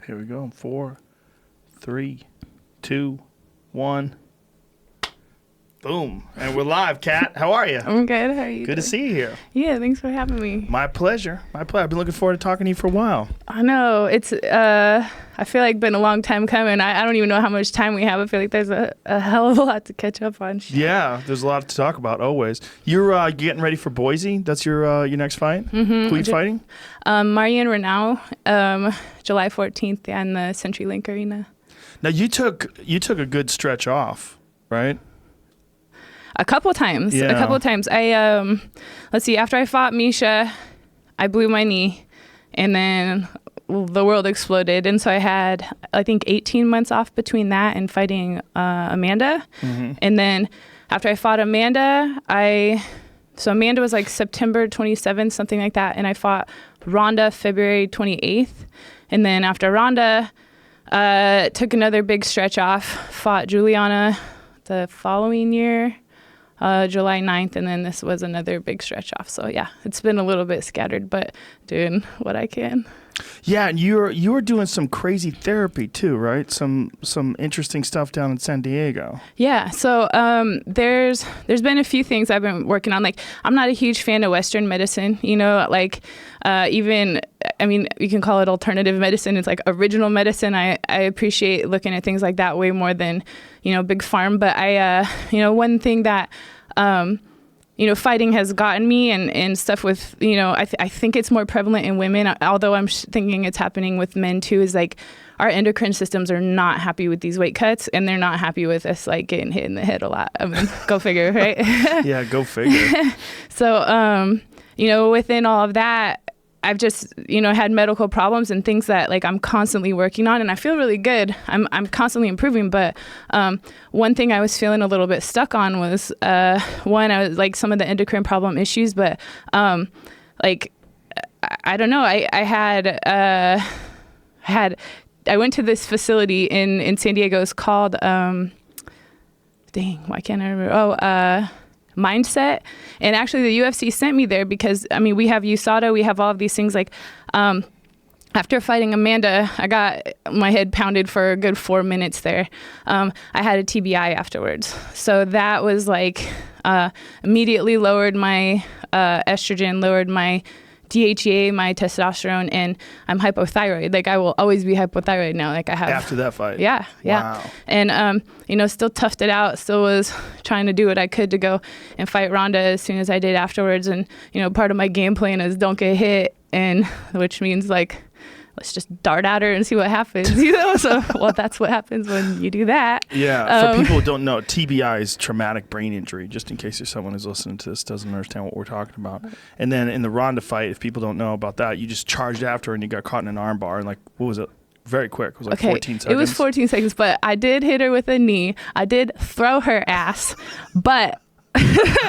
Here we go. 4, 3, 2, 1. Boom. And we're live, Kat. How are you? I'm good. How are you? Good to see you here. Yeah, thanks for having me. My pleasure. I've been looking forward to talking to you for a while. I know. It's, I feel like been a long time coming. I don't even know how much time we have. I feel like there's a hell of a lot to catch up on. Yeah, there's a lot to talk about, always. You're getting ready for Boise. That's your next fight? Mm-hmm. Who are you fighting? Marion Renaud, July 14th in the CenturyLink Arena. Now, you took a good stretch off, right? A couple times. I, let's see, after I fought Misha, I blew my knee, and then the world exploded. And so I had, I think, 18 months off between that and fighting Amanda. Mm-hmm. And then after I fought Amanda, so Amanda was like September 27th, something like that. And I fought Ronda February 28th. And then after Ronda, took another big stretch off, fought Juliana the following year. July 9th, and then this was another big stretch off. So yeah, it's been a little bit scattered, but doing what I can. Yeah, and you were doing some crazy therapy too, right? Some interesting stuff down in San Diego. Yeah, so there's been a few things I've been working on. Like, I'm not a huge fan of Western medicine, like even, I mean, you can call it alternative medicine. It's like original medicine. I appreciate looking at things like that way more than, big pharma. But one thing that fighting has gotten me and stuff with, I think it's more prevalent in women, although I'm thinking it's happening with men too, is like our endocrine systems are not happy with these weight cuts, and they're not happy with us like getting hit in the head a lot. I mean, go figure, right? Yeah, go figure. So, within all of that, I've just, had medical problems and things that like I'm constantly working on, and I feel really good. I'm constantly improving. But one thing I was feeling a little bit stuck on was one, I was like some of the endocrine problem issues, but I don't know. I went to this facility in San Diego. It's called why can't I remember? Mindset. And actually the UFC sent me there because, I mean, we have USADA, we have all of these things. Like after fighting Amanda, I got my head pounded for a good 4 minutes there. I had a TBI afterwards. So that was like immediately lowered my estrogen, lowered my DHEA, my testosterone, and I'm hypothyroid. Like, I will always be hypothyroid now. Like, I have after that fight. Yeah. Wow. And still toughed it out. Still was trying to do what I could to go and fight Ronda as soon as I did afterwards. And part of my game plan is don't get hit, and which means like let's just dart at her and see what happens. So well, that's what happens when you do that. Yeah. For people who don't know, TBI is traumatic brain injury. Just in case there's someone who's listening to this doesn't understand what we're talking about. And then in the Ronda fight, if people don't know about that, you just charged after her and you got caught in an arm bar, and like, what was it? Very quick. It was like 14 seconds. It was 14 seconds, but I did hit her with a knee. I did throw her ass, but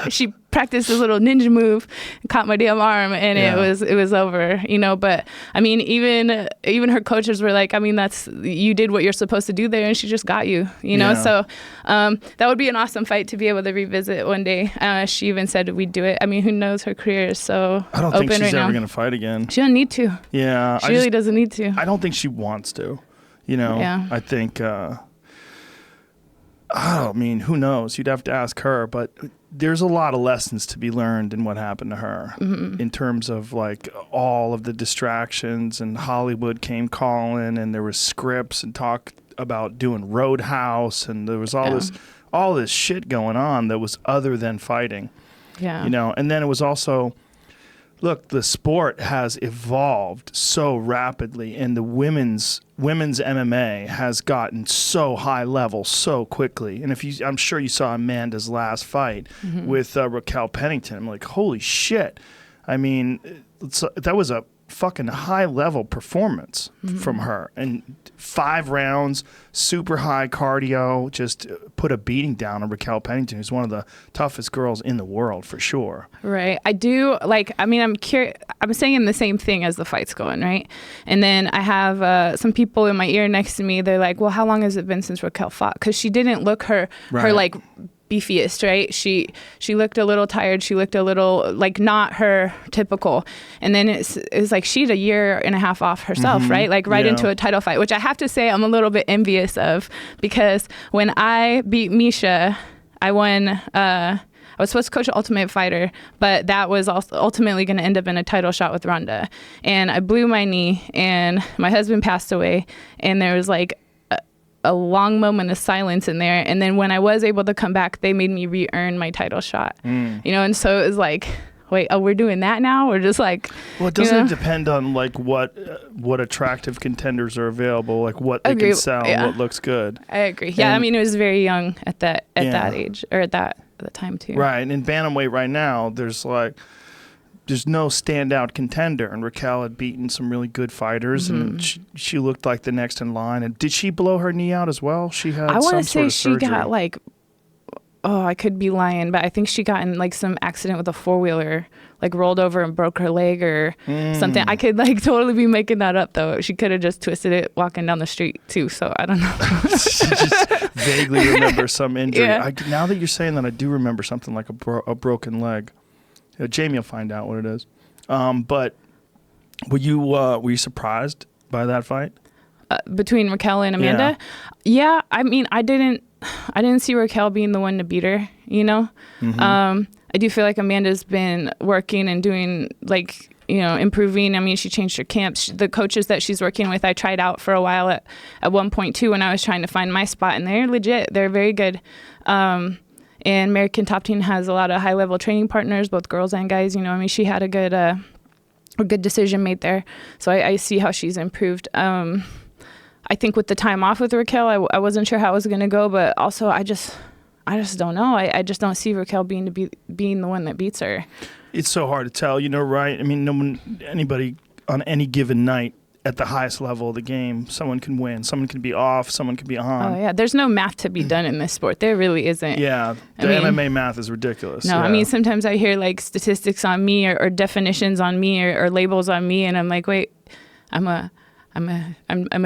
she practiced this little ninja move, caught my damn arm, and it was over, But I mean, even her coaches were like, I mean, you did what you're supposed to do there, and she just got you, So that would be an awesome fight to be able to revisit one day. She even said we'd do it. I mean, who knows? Her career is so I don't open think she's right ever now. going to fight again. She don't need to. Yeah, she really doesn't need to. I don't think she wants to. Yeah. I think. I mean, who knows? You'd have to ask her, but there's a lot of lessons to be learned in what happened to her in terms of like all of the distractions, and Hollywood came calling, and there was scripts and talk about doing Roadhouse, and there was all this shit going on that was other than fighting. Yeah. And then it was also, look, the sport has evolved so rapidly, and the women's MMA has gotten so high level so quickly. And I'm sure you saw Amanda's last fight with Raquel Pennington. I'm like, holy shit! I mean, that was a fucking high level performance from her, and 5 rounds, super high cardio, just put a beating down on Raquel Pennington, who's one of the toughest girls in the world for sure. Right. I do, I'm curious. I'm saying the same thing as the fight's going, right? And then I have some people in my ear next to me. They're like, well, how long has it been since Raquel fought? Because she didn't look her like beefiest, right? She looked a little tired. She looked a little like not her typical. And then it's like she'd a year and a half off herself, right? Like right into a title fight, which I have to say I'm a little bit envious of, because when I beat Misha, I won. I was supposed to coach an Ultimate Fighter, but that was also ultimately going to end up in a title shot with Ronda. And I blew my knee, and my husband passed away, and there was like a long moment of silence in there. And then when I was able to come back, they made me re-earn my title shot. You know, and so it was like, wait, oh, we're doing that now? We're just like, well, doesn't it depend on like what attractive contenders are available, like what they can sell, what looks good? I agree. Yeah, I mean, it was very young at that age, or at that time too. Right, and in bantamweight right now, there's no standout contender, and Raquel had beaten some really good fighters, and she looked like the next in line. And did she blow her knee out as well? She had I want to say she got like, oh, I could be lying, but I think she got in like some accident with a four-wheeler, like rolled over and broke her leg or something. I could like totally be making that up though. She could have just twisted it walking down the street too, so I don't know. She just vaguely remember some injury. Yeah. Now that you're saying that, I do remember something like a broken leg. Jamie will find out what it is. But were you surprised by that fight? Between Raquel and Amanda? Yeah, I mean, I didn't see Raquel being the one to beat her, you know? I do feel like Amanda's been working and doing, like, you know, improving. I mean, she changed her camps. The coaches that she's working with, I tried out for a while at one point too when I was trying to find my spot, and they're legit. They're very good. And American Top Team has a lot of high-level training partners, both girls and guys. You know, I mean, she had a good decision made there. So I see how she's improved. I think with the time off with Raquel, I wasn't sure how it was going to go, but also I just don't know. I just don't see Raquel being the one that beats her. It's so hard to tell, you know, right? I mean, anybody on any given night at the highest level of the game, someone can win, someone can be off, someone can be on. Oh yeah, there's no math to be done in this sport. There really isn't. Yeah, the MMA math is ridiculous. No, I mean, sometimes I hear like statistics on me or definitions on me or labels on me, and I'm like, wait, I'm a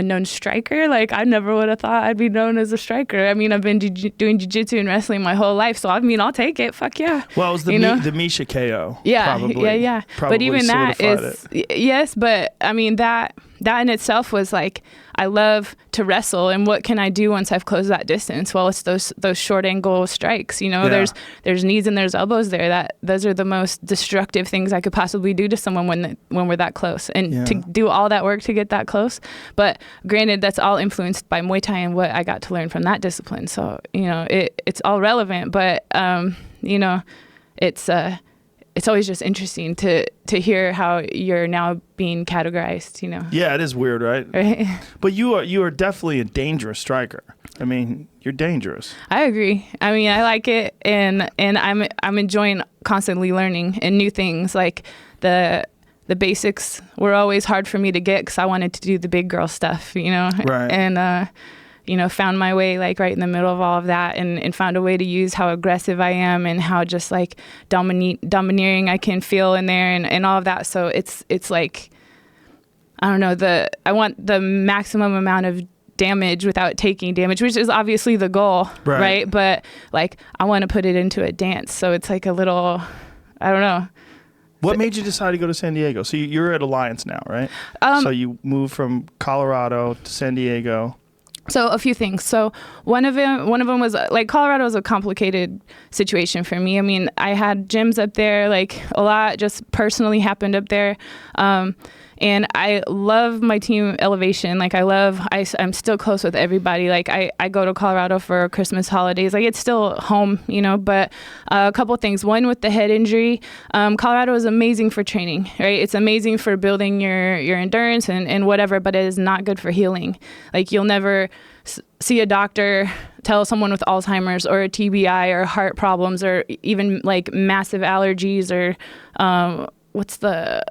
known striker. Like, I never would have thought I'd be known as a striker. I mean, I've been doing jiu-jitsu and wrestling my whole life, so I mean, I'll take it. Fuck yeah. Well, it was the Misha KO. Yeah, probably, yeah. But even that is yes, but I mean that in itself was like, I love to wrestle, and what can I do once I've closed that distance? Well, it's those short angle strikes. You know, there's knees and there's elbows there. Those are the most destructive things I could possibly do to someone when we're that close, and to do all that work to get that close. But granted, that's all influenced by Muay Thai and what I got to learn from that discipline. So you know, it's all relevant, but you know, it's always just interesting to hear how you're now being categorized, you know. Yeah, it is weird, right? Right. But you are definitely a dangerous striker. I mean, you're dangerous. I agree. I mean, I like it, and I'm enjoying constantly learning and new things. Like the basics were always hard for me to get because I wanted to do the big girl stuff, you know. Right. And you know, found my way like right in the middle of all of that, and found a way to use how aggressive I am and how just like domineering I can feel in there and all of that. So it's like, I don't know, I want the maximum amount of damage without taking damage, which is obviously the goal, right? But like, I want to put it into a dance. So it's like a little, I don't know. What made you decide to go to San Diego? So you're at Alliance now, right? So you moved from Colorado to San Diego. So a few things. So one of them was like, Colorado was a complicated situation for me. I mean, I had gyms up there, like a lot just personally happened up there. And I love my team Elevation. Like I'm still close with everybody. Like I go to Colorado for Christmas holidays. Like it's still home, you know, but a couple of things. One, with the head injury, Colorado is amazing for training, right? It's amazing for building your endurance and whatever, but it is not good for healing. Like you'll never see a doctor tell someone with Alzheimer's or a TBI or heart problems or even like massive allergies or what's the...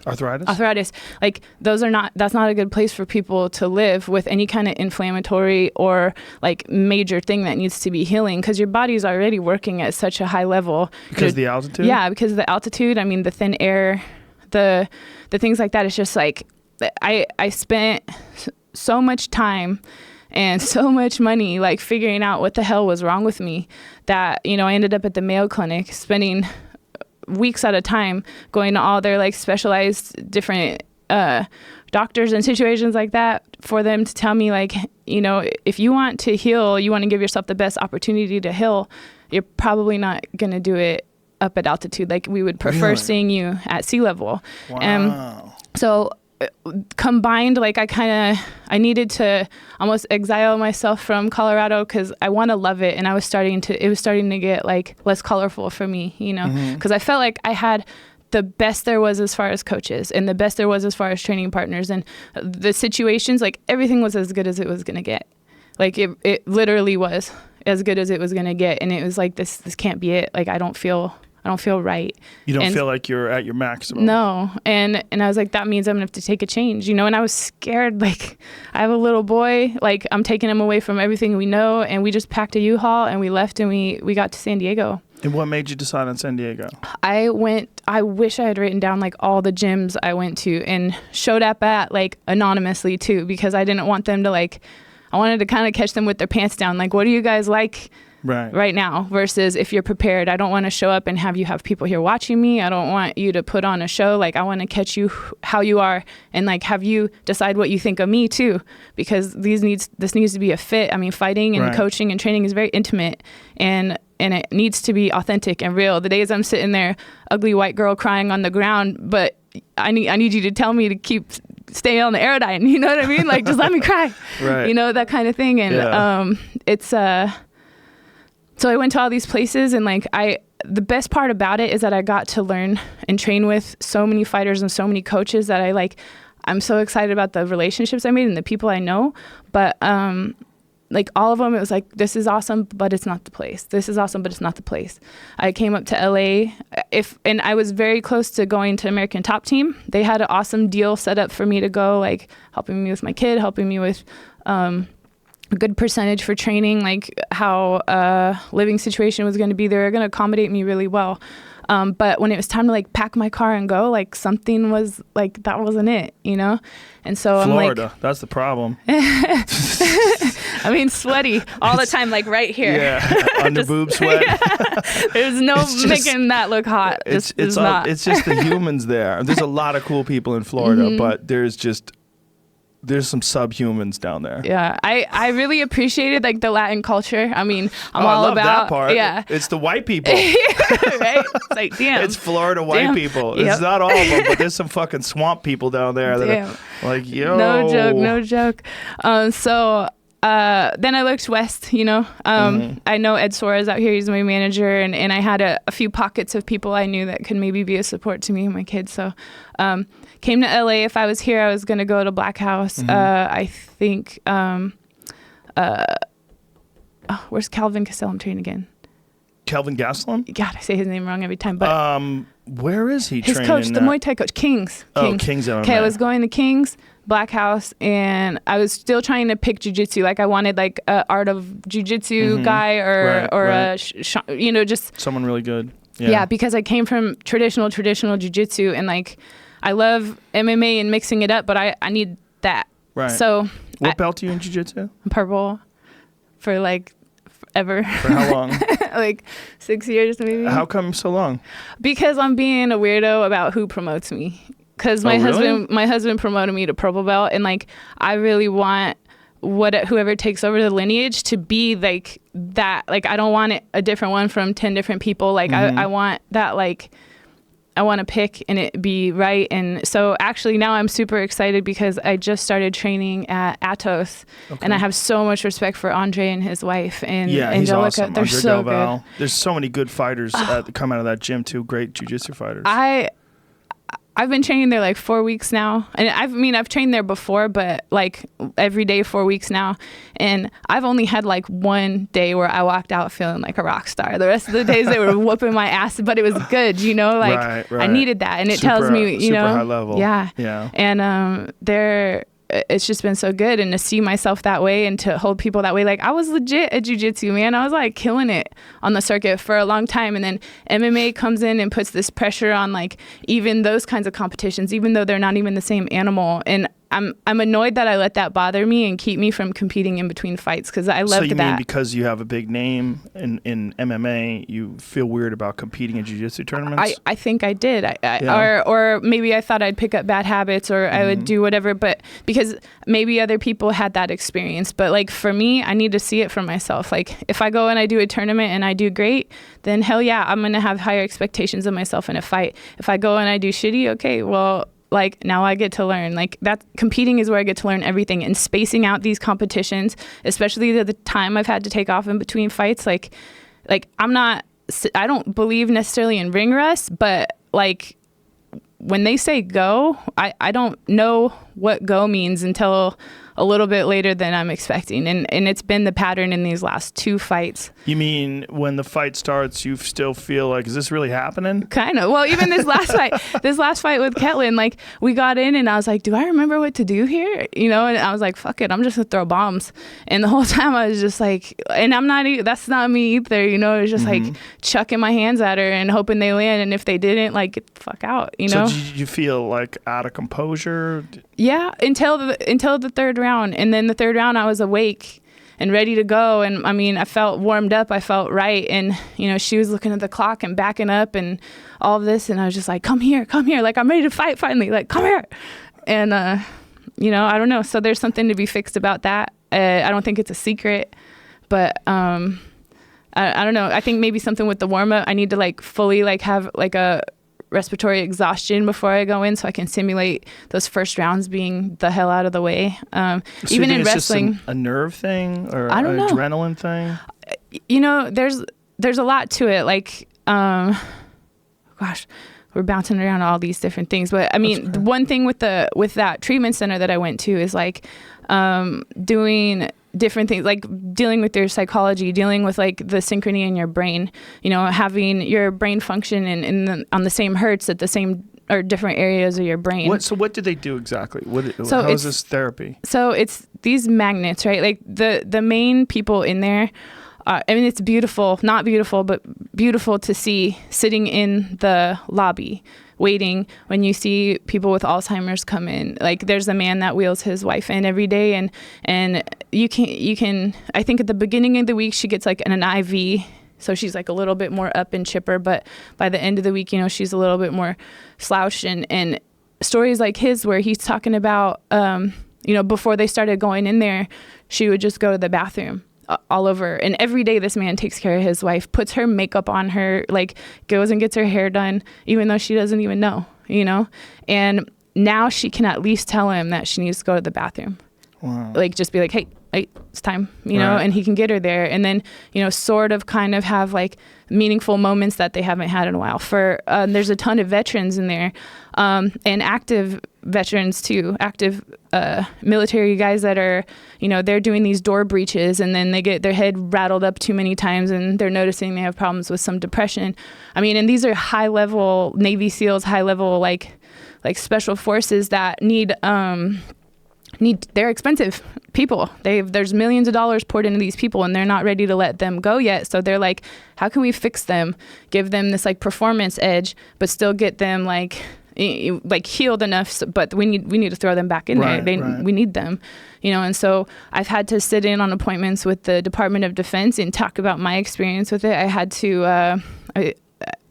Arthritis. Like that's not a good place for people to live with any kind of inflammatory or like major thing that needs to be healing, because your body's already working at such a high level. Because of the altitude? Yeah, because of the altitude. I mean, the thin air, the things like that. It's just like, I spent so much time and so much money, like figuring out what the hell was wrong with me, that, you know, I ended up at the Mayo Clinic spending weeks at a time going to all their like specialized different doctors and situations like that for them to tell me, like, you know, if you want to heal, you want to give yourself the best opportunity to heal, you're probably not going to do it up at altitude. Like, we would prefer seeing you at sea level. Wow. So combined, like, I needed to almost exile myself from Colorado because I want to love it, and it was starting to get like less colorful for me, you know, because I felt like I had the best there was as far as coaches and the best there was as far as training partners, and the situations, like everything was as good as it was going to get. Like it literally was as good as it was going to get. And it was like, this can't be it. Like, I don't feel right. You don't feel like you're at your maximum. No. And I was like, that means I'm gonna have to take a change, you know? And I was scared. Like, I have a little boy, like I'm taking him away from everything we know. And we just packed a U-Haul and we left, and we got to San Diego. And what made you decide on San Diego? I wish I had written down like all the gyms I went to and showed up at, like, anonymously too, because I didn't want them to, like, I wanted to kind of catch them with their pants down. Like, what do you guys like right now versus if you're prepared? I don't want to show up and have people here watching me. I don't want you to put on a show. Like, I want to catch you how you are and like have you decide what you think of me too, because this needs to be a fit. I mean, fighting and coaching and training is very intimate, and it needs to be authentic and real. The days I'm sitting there, ugly white girl crying on the ground, but I need you to tell me to stay on the Aerodyne. You know what I mean? Like, just let me cry. You know, that kind of thing. And so I went to all these places, and like the best part about it is that I got to learn and train with so many fighters and so many coaches that I'm so excited about the relationships I made and the people I know. But like all of them, it was like, this is awesome, but it's not the place. This is awesome, but it's not the place. I came up to LA and I was very close to going to American Top Team. They had an awesome deal set up for me to go, like helping me with my kid, helping me with a good percentage for training, like how living situation was going to be. They were going to accommodate me really well. But when it was time to like pack my car and go, like something was like, that wasn't it, you know? And so Florida, I'm like, that's the problem. I mean, sweaty all the time, like right here. Yeah, under boob sweat. Yeah. There's no making that look hot. It's just the humans there. There's a lot of cool people in Florida, but there's some subhumans down there. Yeah, I really appreciated like the Latin culture. I mean, I love about that part. Yeah, it's the white people. Right? It's like, damn. It's Florida white people. Yep. It's not all of them, but there's some fucking swamp people down there that are like, yo. No joke. So then I looked west, you know. I know Ed Suarez out here. He's my manager, and I had a few pockets of people I knew that could maybe be a support to me and my kids. So came to LA. If I was here, I was going to go to Black House. I think, where's Calvin Castellum training again? Kelvin Gastelum? God, I say his name wrong every time. But where is he training? His coach, the Muay Thai coach, Kings. Oh, Kings MMA. Okay, I was going to Kings, Black House, and I was still trying to pick jiu-jitsu. Like, I wanted like a art of jiu-jitsu guy or you know, just someone really good. Yeah, because I came from traditional jiu-jitsu, and like I love MMA and mixing it up, but I need that. Right. So what belt are you in jiu-jitsu? Purple for like forever. For how long? Like 6 years maybe. How come so long? Because I'm being a weirdo about who promotes me. Because my husband promoted me to purple belt, and like I really want whoever takes over the lineage to be like that. Like, I don't want a different one from 10 different people. Like I want that, like I want to pick and it be right. And so actually now I'm super excited because I just started training at Atos, and I have so much respect for Andre and his wife and Angelica. He's awesome. They're Andre so Delval. good. There's so many good fighters that come out of that gym too. Great jiu-jitsu fighters. I've been training there like 4 weeks now. And I've trained there before, but like every day 4 weeks now. And I've only had like one day where I walked out feeling like a rock star. The rest of the days they were whooping my ass, but it was good, you know, like right. I needed that. And it tells me, you know, super high level. Yeah. Yeah. And it's just been so good, and to see myself that way and to hold people that way. Like, I was legit at jiu-jitsu, man. I was like killing it on the circuit for a long time, and then MMA comes in and puts this pressure on like even those kinds of competitions, even though they're not even the same animal. And I'm annoyed that I let that bother me and keep me from competing in between fights, because I loved that. So you mean because you have a big name in MMA, you feel weird about competing in jiu-jitsu tournaments? I think I did. Or maybe I thought I'd pick up bad habits, or I would do whatever, but because maybe other people had that experience. But like for me, I need to see it for myself. Like if I go and I do a tournament and I do great, then hell yeah, I'm going to have higher expectations of myself in a fight. If I go and I do shitty, okay, well, like now I get to learn. Like that competing is where I get to learn everything, and spacing out these competitions, especially the time I've had to take off in between fights. Like I don't believe necessarily in ring rust, but like when they say go, I don't know what go means until a little bit later than I'm expecting. And it's been the pattern in these last 2 fights. You mean when the fight starts, you still feel like, is this really happening? Kind of. Well, even this last fight with Ketlin, like we got in and I was like, do I remember what to do here? You know, and I was like, fuck it, I'm just gonna throw bombs. And the whole time I was just like, and that's not me either, you know, it was just like chucking my hands at her and hoping they land. And if they didn't, like, get the fuck out, you know? So did you feel like out of composure? Yeah, until the third round. And then the third round I was awake and ready to go. And I mean, I felt warmed up. I felt right. And, you know, she was looking at the clock and backing up and all of this. And I was just like, come here. Like, I'm ready to fight finally. Like, come here. And, you know, I don't know. So there's something to be fixed about that. I don't think it's a secret, but I don't know. I think maybe something with the warm up, I need to like fully like have like a respiratory exhaustion before I go in, so I can simulate those first rounds being the hell out of the way. So even in wrestling, just a nerve thing or I don't know. Adrenaline thing. You know, there's a lot to it. Like, gosh, we're bouncing around all these different things. But I mean, the one thing with that treatment center that I went to is like doing different things, like dealing with your psychology, dealing with like the synchrony in your brain, you know, having your brain function on the same hertz at the same or different areas of your brain. So what did they do exactly? How is this therapy? So it's these magnets, right? Like the main people in there, I mean, it's beautiful, not beautiful, but beautiful to see sitting in the lobby waiting when you see people with Alzheimer's come in. Like there's a man that wheels his wife in every day, and you can I think at the beginning of the week she gets like an IV, so she's like a little bit more up and chipper, but by the end of the week, you know, she's a little bit more slouched. And stories like his where he's talking about you know, before they started going in there, she would just go to the bathroom all over. And every day this man takes care of his wife, puts her makeup on her, like goes and gets her hair done, even though she doesn't even know, you know? And now she can at least tell him that she needs to go to the bathroom. Wow. Like just be like, hey, it's time, you know, and he can get her there. And then, you know, sort of kind of have like meaningful moments that they haven't had in a while. There's a ton of veterans in there, and active veterans too, active military guys that are, you know, they're doing these door breaches and then they get their head rattled up too many times and they're noticing they have problems with some depression. I mean, and these are high level Navy SEALs, high level like special forces that need they're expensive people. There's millions of dollars poured into these people and they're not ready to let them go yet. So they're like, how can we fix them, give them this like performance edge, but still get them like healed enough, but we need to throw them back in there. We need them, you know. And so I've had to sit in on appointments with the Department of Defense and talk about my experience with it. I had to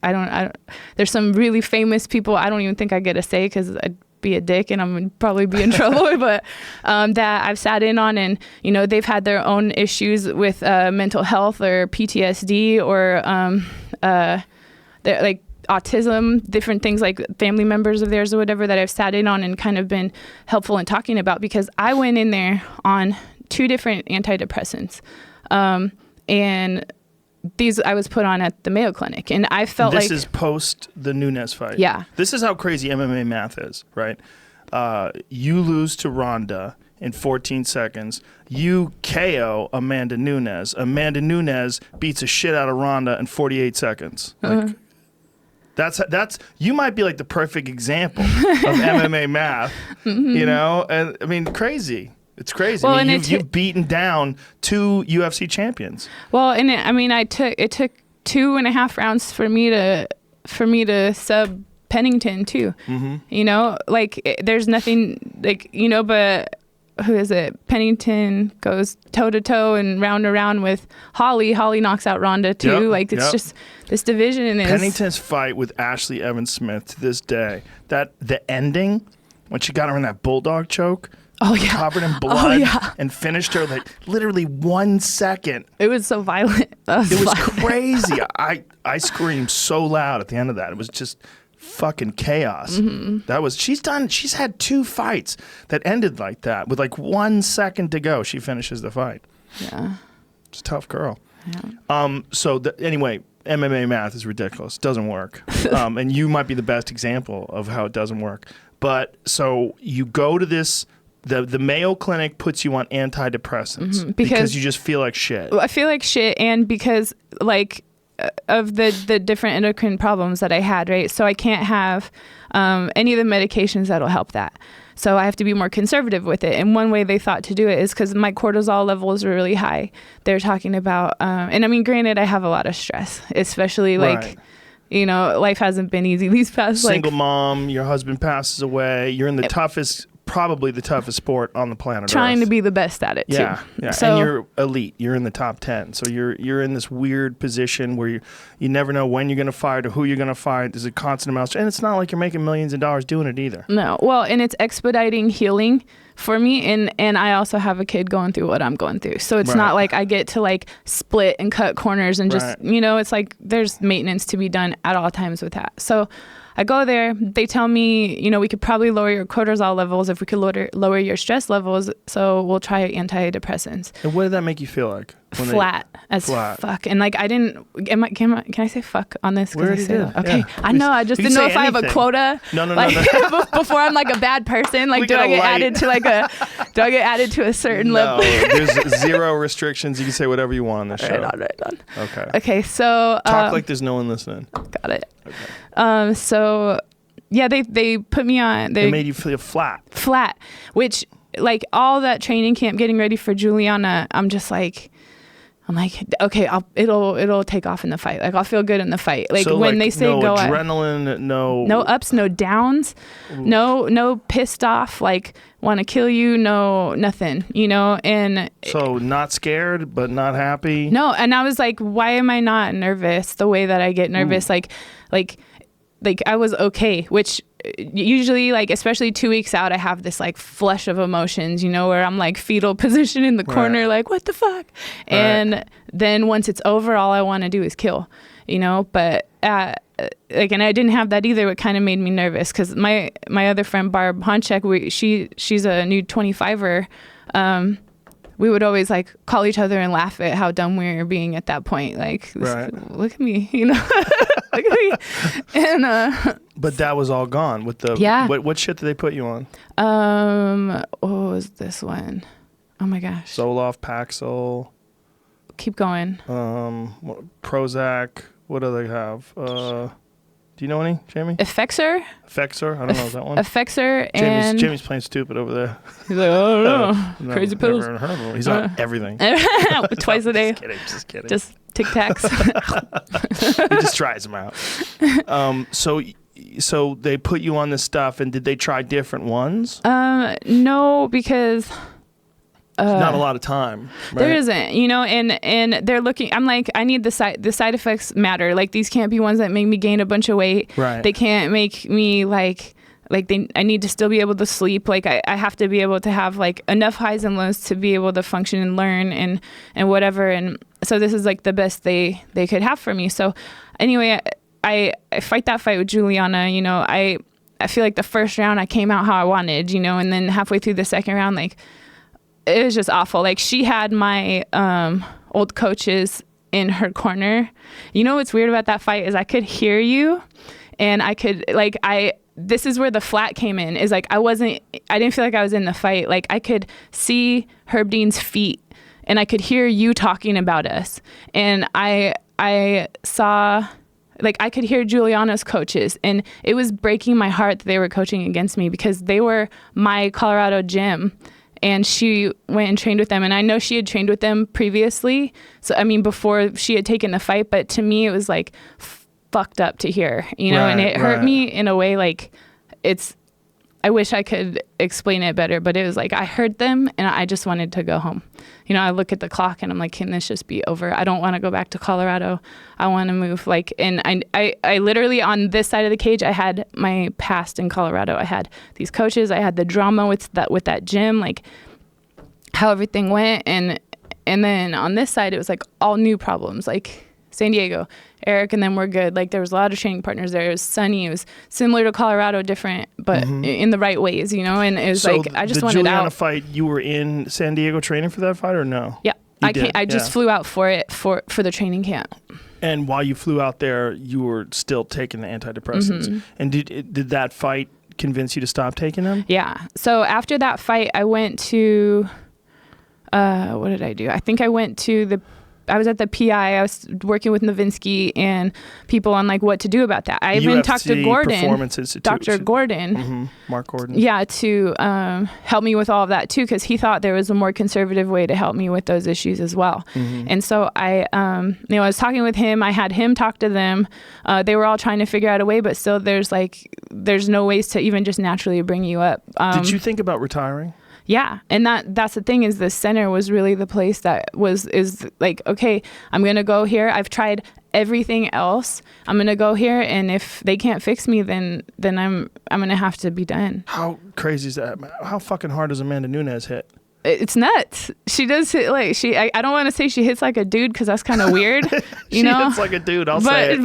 I don't there's some really famous people I don't even think I get to say because I'd be a dick and I'm gonna probably be in trouble, but that I've sat in on, and you know, they've had their own issues with mental health or PTSD or they're like autism, different things, like family members of theirs or whatever, that I've sat in on and kind of been helpful in talking about, because I went in there on 2 different antidepressants, and these I was put on at the Mayo Clinic, and I felt this is post the Nunes fight. Yeah. This is how crazy MMA math is, right? You lose to Ronda in 14 seconds. You KO Amanda Nunes. Amanda Nunes beats the shit out of Ronda in 48 seconds. Like, that's you might be like the perfect example of MMA math, you know? And I mean, crazy. It's crazy. Well, I mean, you've beaten down 2 UFC champions. Well, and it took 2.5 rounds for me to sub Pennington too. You know, like there's nothing like, you know, but who is it? Pennington goes toe to toe and round with Holly. Holly knocks out Ronda too. Like it's just this division is Pennington's fight with Ashley Evans Smith to this day. That the ending when she got her in that bulldog choke. Covered in blood and finished her like literally 1 second. It was so violent. It was crazy. I screamed so loud at the end of that. It was just fucking chaos. That was she's had 2 fights that ended like that with like 1 second to go. She finishes the fight. Yeah. It's a tough girl. Yeah. Anyway, MMA math is ridiculous. Doesn't work. And you might be the best example of how it doesn't work. But so you go to this, the Mayo Clinic puts you on antidepressants because you just feel like shit. I feel like shit, and because like of the different endocrine problems that I had, right? So I can't have any of the medications that'll help that. So I have to be more conservative with it. And one way they thought to do it is because my cortisol levels were really high. They're talking about, and I mean, granted, I have a lot of stress, especially like, you know, life hasn't been easy these past single mom, your husband passes away, you're in the probably the toughest sport on the planet trying Earth. to be the best at it too. Yeah. So, and you're elite. You're in the top 10. So you're in this weird position where you never know when you're going to fight or who you're going to fight. There's a constant amount. And it's not like you're making millions of dollars doing it either. No. Well, and it's expediting healing for me. And I also have a kid going through what I'm going through. So it's not like I get to like split and cut corners and just, you know, it's like there's maintenance to be done at all times with that. So I go there, they tell me, you know, we could probably lower your cortisol levels if we could lower your stress levels. So we'll try antidepressants. And what did that make you feel like? Flat as fuck. And like, I didn't, can I say fuck on this? We already did. Okay. Yeah. I know. I just didn't know if I have a quota. No. Before I'm like a bad person, like, do I get added to a certain level? There's 0 restrictions. You can say whatever you want on this show. Right on. Okay. So. Talk like there's no one listening. Got it. Okay. So yeah, they put me on. They made you feel flat, which like all that training camp, getting ready for Juliana, I'm like, okay, it'll take off in the fight. Like I'll feel good in the fight. Like so when they say no go adrenaline, no ups, no downs, no pissed off, like want to kill you, no nothing, you know. And so not scared, but not happy. No, and I was like, why am I not nervous the way that I get nervous? Like I was okay, which usually like especially 2 weeks out I have this like flush of emotions, you know, where I'm like fetal position in the corner, like what the fuck, and then once it's over, all I want to do is kill, you know. But like, and I didn't have that either. It kind of made me nervous because my other friend Barb Honchek, she's a new 25er. We would always like call each other and laugh at how dumb we were being at that point. Like, look at me, you know, look at me. And but that was all gone with the What shit did they put you on? What was this one? Oh my gosh. Zoloft, Paxil. Keep going. Prozac. What do they have? Do you know any, Jamie? Effexor? I don't know. Is that one? Effexor and... Jamie's playing stupid over there. He's like, oh, no. Crazy pills. Never heard of him. He's on everything. Twice a day. Just kidding. Just Tic Tacs. He just tries them out. So they put you on this stuff, and did they try different ones? No, because... not a lot of time. Right? There isn't, you know, and they're looking. I'm like, I need the side effects matter. Like these can't be ones that make me gain a bunch of weight. Right. They can't make me I need to still be able to sleep. Like I have to be able to have like enough highs and lows to be able to function and learn and whatever. And so this is like the best they could have for me. So anyway, I fight that fight with Juliana. You know, I feel like the first round I came out how I wanted. You know, and then halfway through the second round, like. It was just awful. Like she had my old coaches in her corner. You know what's weird about that fight is I could hear you, and I could this is where the flat came in. Is like I didn't feel like I was in the fight. Like I could see Herb Dean's feet, and I could hear you talking about us, and I saw. Like I could hear Juliana's coaches, and it was breaking my heart that they were coaching against me because they were my Colorado gym. And she went and trained with them. And I know she had trained with them previously. So, I mean, before she had taken the fight. But to me, it was like fucked up to hear, you know, and it hurt me in a way like I wish I could explain it better, but it was like I heard them and I just wanted to go home. You know, I look at the clock and I'm like, can this just be over? I don't want to go back to Colorado. I want to move. Like, and I literally on this side of the cage, I had my past in Colorado. I had these coaches. I had the drama with that gym, like how everything went. And then on this side, it was like all new problems, like San Diego, Eric, and then we're good. Like there was a lot of training partners there. It was sunny. It was similar to Colorado, different, but in the right ways, you know. And it was like I just wanted out. The Juliana fight, you were in San Diego training for that fight or no? Yeah, I just flew out for it for the training camp. And while you flew out there, you were still taking the antidepressants. And did that fight convince you to stop taking them? Yeah. So after that fight, I went to what did I do? I think I went to I was at the PI. I was working with Novinsky and people on like what to do about that. I even talked to Gordon, Dr. Gordon, Mark Gordon. Yeah, to help me with all of that too, because he thought there was a more conservative way to help me with those issues as well. And so I was talking with him. I had him talk to them. They were all trying to figure out a way, but still, there's no ways to even just naturally bring you up. Did you think about retiring? Yeah. And that's the thing is the center was really the place that is like, okay, I'm going to go here. I've tried everything else. I'm going to go here. And if they can't fix me, then I'm going to have to be done. How crazy is that? How fucking hard does Amanda Nunes hit? It's nuts. She does hit like I don't want to say she hits like a dude because that's kind of weird. You know? She hits like a dude. I'll say it.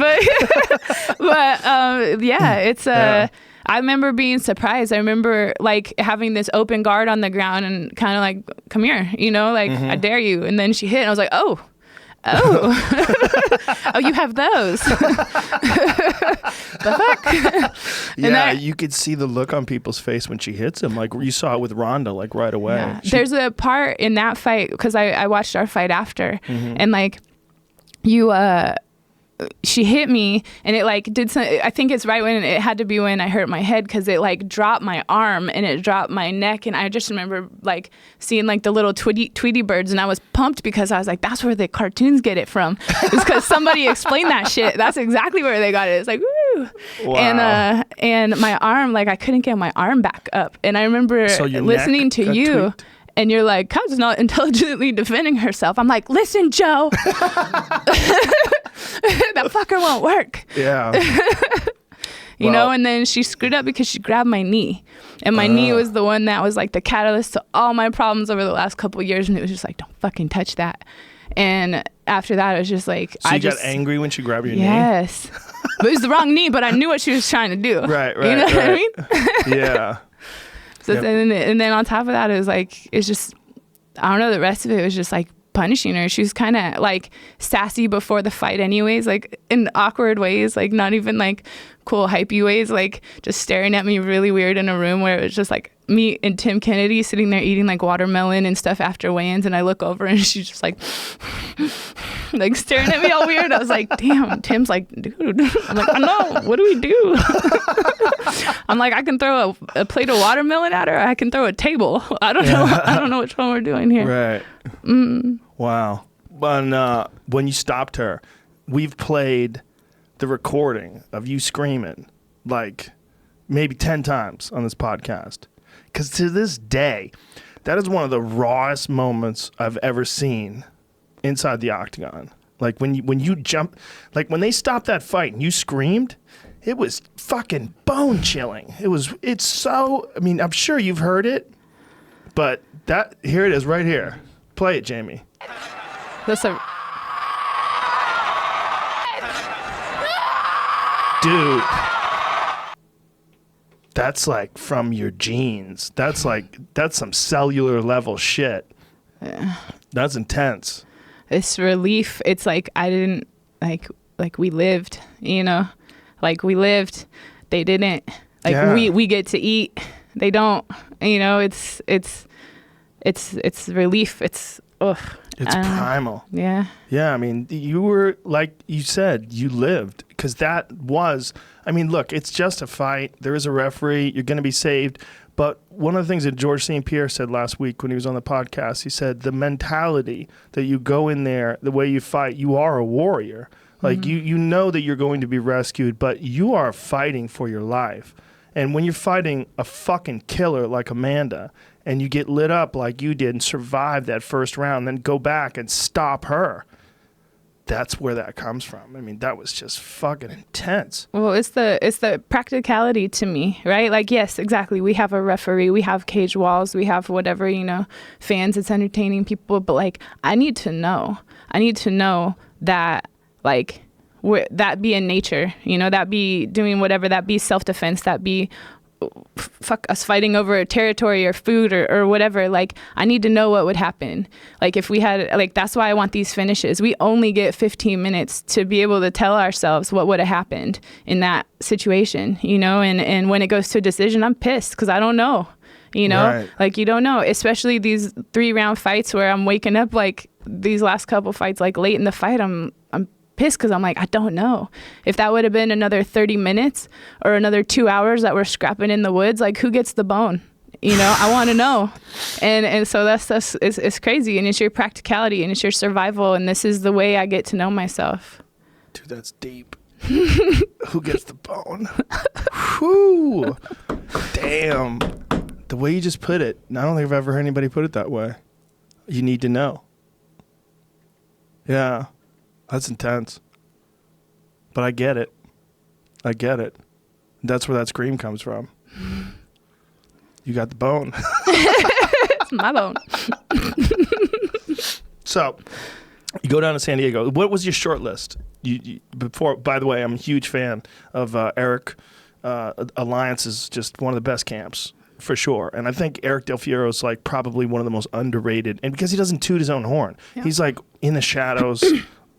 But yeah, it's I remember being surprised. I remember like having this open guard on the ground and kind of like, come here, you know, like I dare you. And then she hit and I was like, oh, oh, you have those. The fuck? Yeah, you could see the look on people's face when she hits him. Like you saw it with Ronda, like right away. Yeah. There's a part in that fight because I watched our fight after and like she hit me and it like did some, I think it's right when it had to be when I hurt my head because it like dropped my arm and it dropped my neck and I just remember like seeing like the little Tweety birds and I was pumped because I was like, that's where the cartoons get it from. It's because somebody explained that shit. That's exactly where they got it. It's like, woo. Wow. And my arm, like I couldn't get my arm back up. And I remember listening to you. Tweaked. And you're like, Kat's not intelligently defending herself. I'm like, listen, Joe. That fucker won't work. Yeah. You know, and then she screwed up because she grabbed my knee. And my knee was the one that was like the catalyst to all my problems over the last couple of years. And it was just like, don't fucking touch that. And after that, it was just like, so you got angry when she grabbed your knee? Yes. But it was the wrong knee, but I knew what she was trying to do. Right. You know what I mean? Yeah. So and then on top of that, it was like, it's just, I don't know, the rest of it was just like punishing her. She was kind of like sassy before the fight anyways, like in awkward ways, like not even like cool hypey ways, like just staring at me really weird in a room where it was just like me and Tim Kennedy sitting there eating like watermelon and stuff after weigh-ins, and I look over and she's just like like staring at me all weird. I was like, damn. Tim's like, dude. I'm like, I know, what do we do? I'm like, I can throw a plate of watermelon at her, or I can throw a table. I don't know which one we're doing here. Right. Wow. When you stopped her, we've played the recording of you screaming like maybe 10 times on this podcast. Because to this day, that is one of the rawest moments I've ever seen inside the octagon. Like when you jump, like when they stopped that fight and you screamed, it was fucking bone chilling. It's so, I mean, I'm sure you've heard it, but here it is right here. Play it, Jamie. Dude, that's like from your genes. That's some cellular level shit. Yeah. That's intense. It's relief. It's like I didn't like we lived, you know, like we lived. They didn't. Like we get to eat. They don't. You know, it's relief. It's It's primal. Yeah. Yeah, I mean, you were, like you said, you lived. Because that was, I mean, look, it's just a fight. There is a referee. You're going to be saved. But one of the things that George St. Pierre said last week when he was on the podcast, he said the mentality that you go in there, the way you fight, you are a warrior. Like you know that you're going to be rescued, but you are fighting for your life. And when you're fighting a fucking killer like Amanda, and you get lit up like you did and survive that first round, then go back and stop her, that's where that comes from. I mean, that was just fucking intense. Well, it's the practicality to me, right? Like, yes, exactly. We have a referee, we have cage walls, we have whatever, fans, it's entertaining people. But like, I need to know that, like, that be in nature, that be doing whatever, that be self-defense, that be fuck us fighting over a territory or food or whatever. Like, I need to know what would happen. Like, if we had, like, that's why I want these finishes. We only get 15 minutes to be able to tell ourselves what would have happened in that situation, and when it goes to a decision, I'm pissed because I don't know, Right. Like, you don't know, especially these 3-round fights where I'm waking up, like these last couple fights, like late in the fight, I'm pissed because I'm like, I don't know. If that would have been another 30 minutes or another 2 hours that we're scrapping in the woods, like, who gets the bone? I want to know. And so it's crazy, and it's your practicality and it's your survival, and this is the way I get to know myself. Dude, that's deep. Who gets the bone? Whew. Damn. The way you just put it, I don't think I've ever heard anybody put it that way. You need to know. Yeah. That's intense. But I get it. That's where that scream comes from. You got the bone. It's my bone. So, you go down to San Diego. What was your short list? Before, by the way, I'm a huge fan of Eric. Alliance is just one of the best camps, for sure. And I think Eric Del Fierro is like probably one of the most underrated. And because he doesn't toot his own horn. Yeah. He's like in the shadows,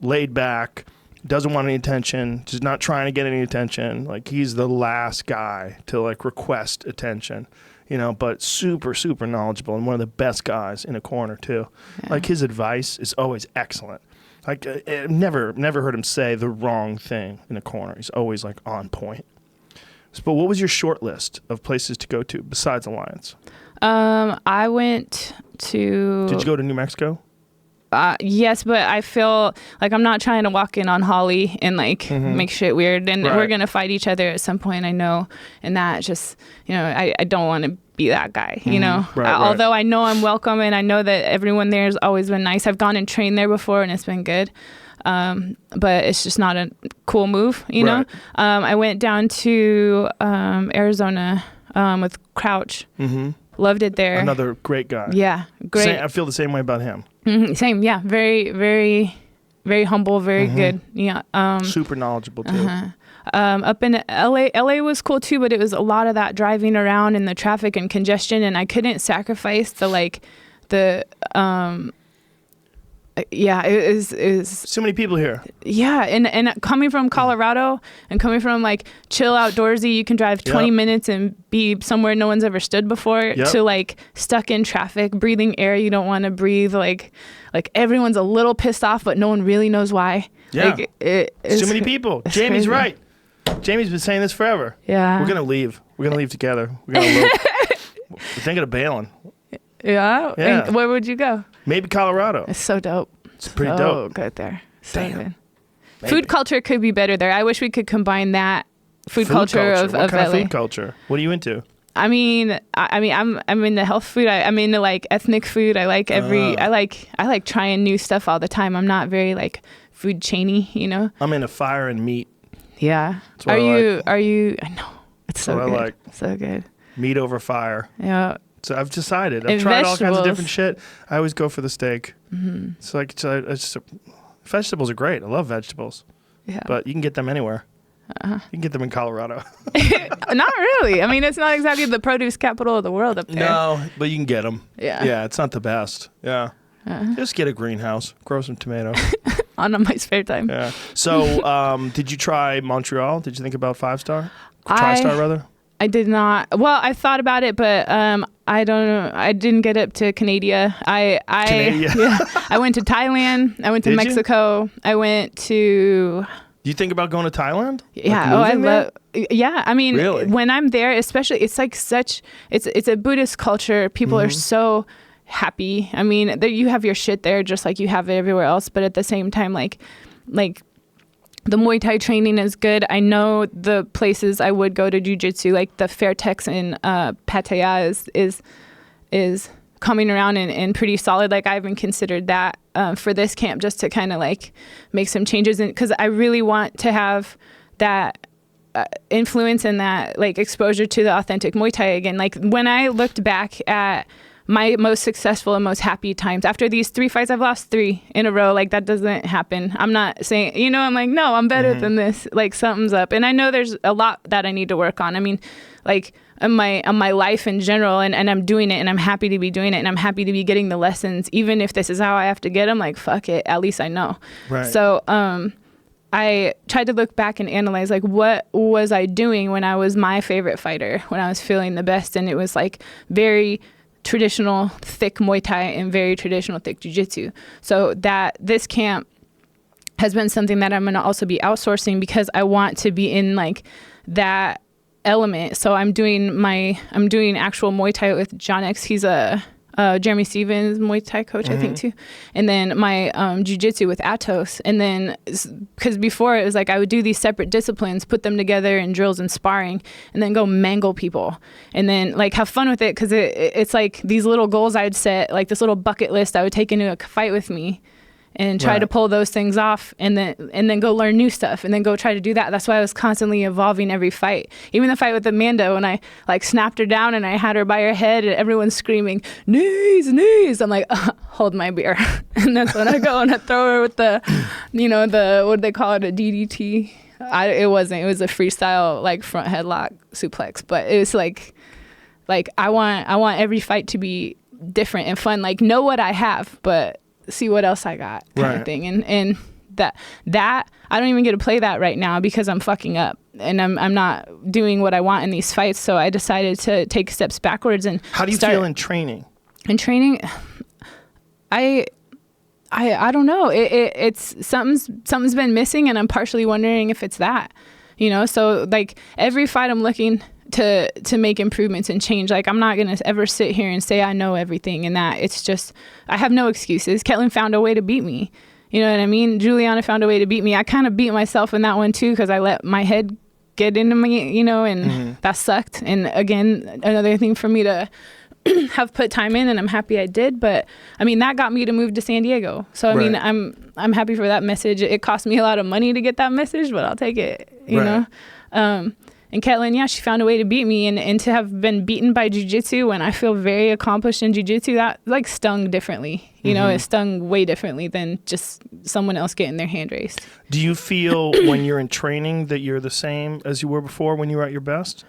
laid back, doesn't want any attention, just not trying to get any attention. Like, he's the last guy to like request attention, but super, super knowledgeable and one of the best guys in a corner too. Yeah. Like, his advice is always excellent. Like, I've never heard him say the wrong thing in a corner. He's always like on point. But what was your short list of places to go to besides Alliance? I went to... Did you go to New Mexico? Yes, but I feel like I'm not trying to walk in on Holly and like make shit weird. And we're going to fight each other at some point, I know. And that just, I don't want to be that guy, Right. Although I know I'm welcome and I know that everyone there has always been nice. I've gone and trained there before and it's been good. But it's just not a cool move, know? I went down to Arizona with Crouch. Loved it there. Another great guy. Yeah, great. I feel the same way about him. Same, yeah. Very, very, very humble, very good. Yeah. Super knowledgeable too. Up in LA was cool too, but it was a lot of that driving around in the traffic and congestion, and I couldn't sacrifice it is so many people here. Yeah, and coming from Colorado and coming from like chill outdoorsy, you can drive 20 minutes and be somewhere no one's ever stood before, to like stuck in traffic, breathing air you don't want to breathe, like everyone's a little pissed off, but no one really knows why. Yeah, like, too many people. Jamie's crazy. Right. Jamie's been saying this forever. Yeah, we're gonna leave. We're gonna leave together. We're gonna look. We're thinking of bailing. Yeah. And where would you go? Maybe Colorado. It's so dope. It's pretty dope. Oh, good there. So Damn. good. Food culture could be better there. I wish we could combine that food culture of what kind LA. of food culture? What are you into? I mean, I'm into health food. I'm into like ethnic food. I like I like trying new stuff all the time. I'm not very like food chainy, I'm into fire and meat. Yeah. Are you? I know. It's so good. I like. So good. Meat over fire. Yeah. So I've decided. I've tried all kinds of different shit. I always go for the steak. It's like vegetables are great. I love vegetables. Yeah. But you can get them anywhere. You can get them in Colorado. Not really. I mean, it's not exactly the produce capital of the world up there. No, but you can get them. Yeah. Yeah, it's not the best. Yeah. Just get a greenhouse. Grow some tomatoes. On my spare time. Yeah. So, did you try Montreal? Did you think about 5-star? TriStar, rather? I did not. Well, I thought about it, but I don't know. I didn't get up to Canada. I went to Thailand. I went to Mexico. I went to... Do you think about going to Thailand? Yeah. Like I love... Yeah. I mean, really? When I'm there, especially, it's like it's a Buddhist culture. People are so happy. I mean, you have your shit there just like you have it everywhere else. But at the same time, like The Muay Thai training is good. I know the places I would go to jiu-jitsu, like the Fairtex in Pattaya is coming around and pretty solid. Like I even considered that for this camp, just to kind of like make some changes, because I really want to have that influence and that like exposure to the authentic Muay Thai again. Like when I looked back at my most successful and most happy times after these 3 fights, I've lost 3 in a row. Like that doesn't happen. I'm not saying, you know, I'm like, no, I'm better than this. Like something's up. And I know there's a lot that I need to work on. I mean, like on my life in general, and I'm doing it, and I'm happy to be doing it, and I'm happy to be getting the lessons, even if this is how I have to get them. Like, fuck it. At least I know. Right. So, I tried to look back and analyze, like, what was I doing when I was my favorite fighter, when I was feeling the best? And it was like very traditional thick Muay Thai and very traditional thick jiu-jitsu. So that this camp has been something that I'm going to also be outsourcing, because I want to be in like that element. So I'm doing actual Muay Thai with John X. He's a Jeremy Stevens Muay Thai coach, I think too. And then my jiu-jitsu with Atos. And then, because before it was like I would do these separate disciplines, put them together in drills and sparring, and then go mangle people. And then like have fun with it, because it's like these little goals I'd set, like this little bucket list I would take into a fight with me, and try to pull those things off, and then go learn new stuff, and then go try to do that. That's why I was constantly evolving every fight. Even the fight with Amanda, when I like snapped her down and I had her by her head and everyone's screaming, knees, knees. I'm like, hold my beer. And that's when I go and I throw her with the, you know, what do they call it, a DDT? It was a freestyle like front headlock suplex, but it was like I want every fight to be different and fun. Like know what I have, but see what else I got, kind of thing. And that I don't even get to play that right now because I'm fucking up and I'm not doing what I want in these fights. So I decided to take steps backwards. And how do you feel in training? In training, I don't know. It's something's been missing, and I'm partially wondering if it's that, you know. So like every fight, I'm looking to make improvements and change. Like I'm not gonna ever sit here and say I know everything, and that it's just I have no excuses. Ketlin found a way to beat me, you know what I mean? Juliana found a way to beat me. I kind of beat myself in that one too, because I let my head get into me, you know, and that sucked. And again, another thing for me to have put time in, and I'm happy I did. But I mean, that got me to move to San Diego. So I mean, I'm happy for that message. It cost me a lot of money to get that message, but I'll take it, you know. And Ketlin, yeah, she found a way to beat me, and to have been beaten by jiu-jitsu when I feel very accomplished in jiu-jitsu, that like stung differently. You know, it stung way differently than just someone else getting their hand raised. Do you feel when you're in training that you're the same as you were before when you were at your best?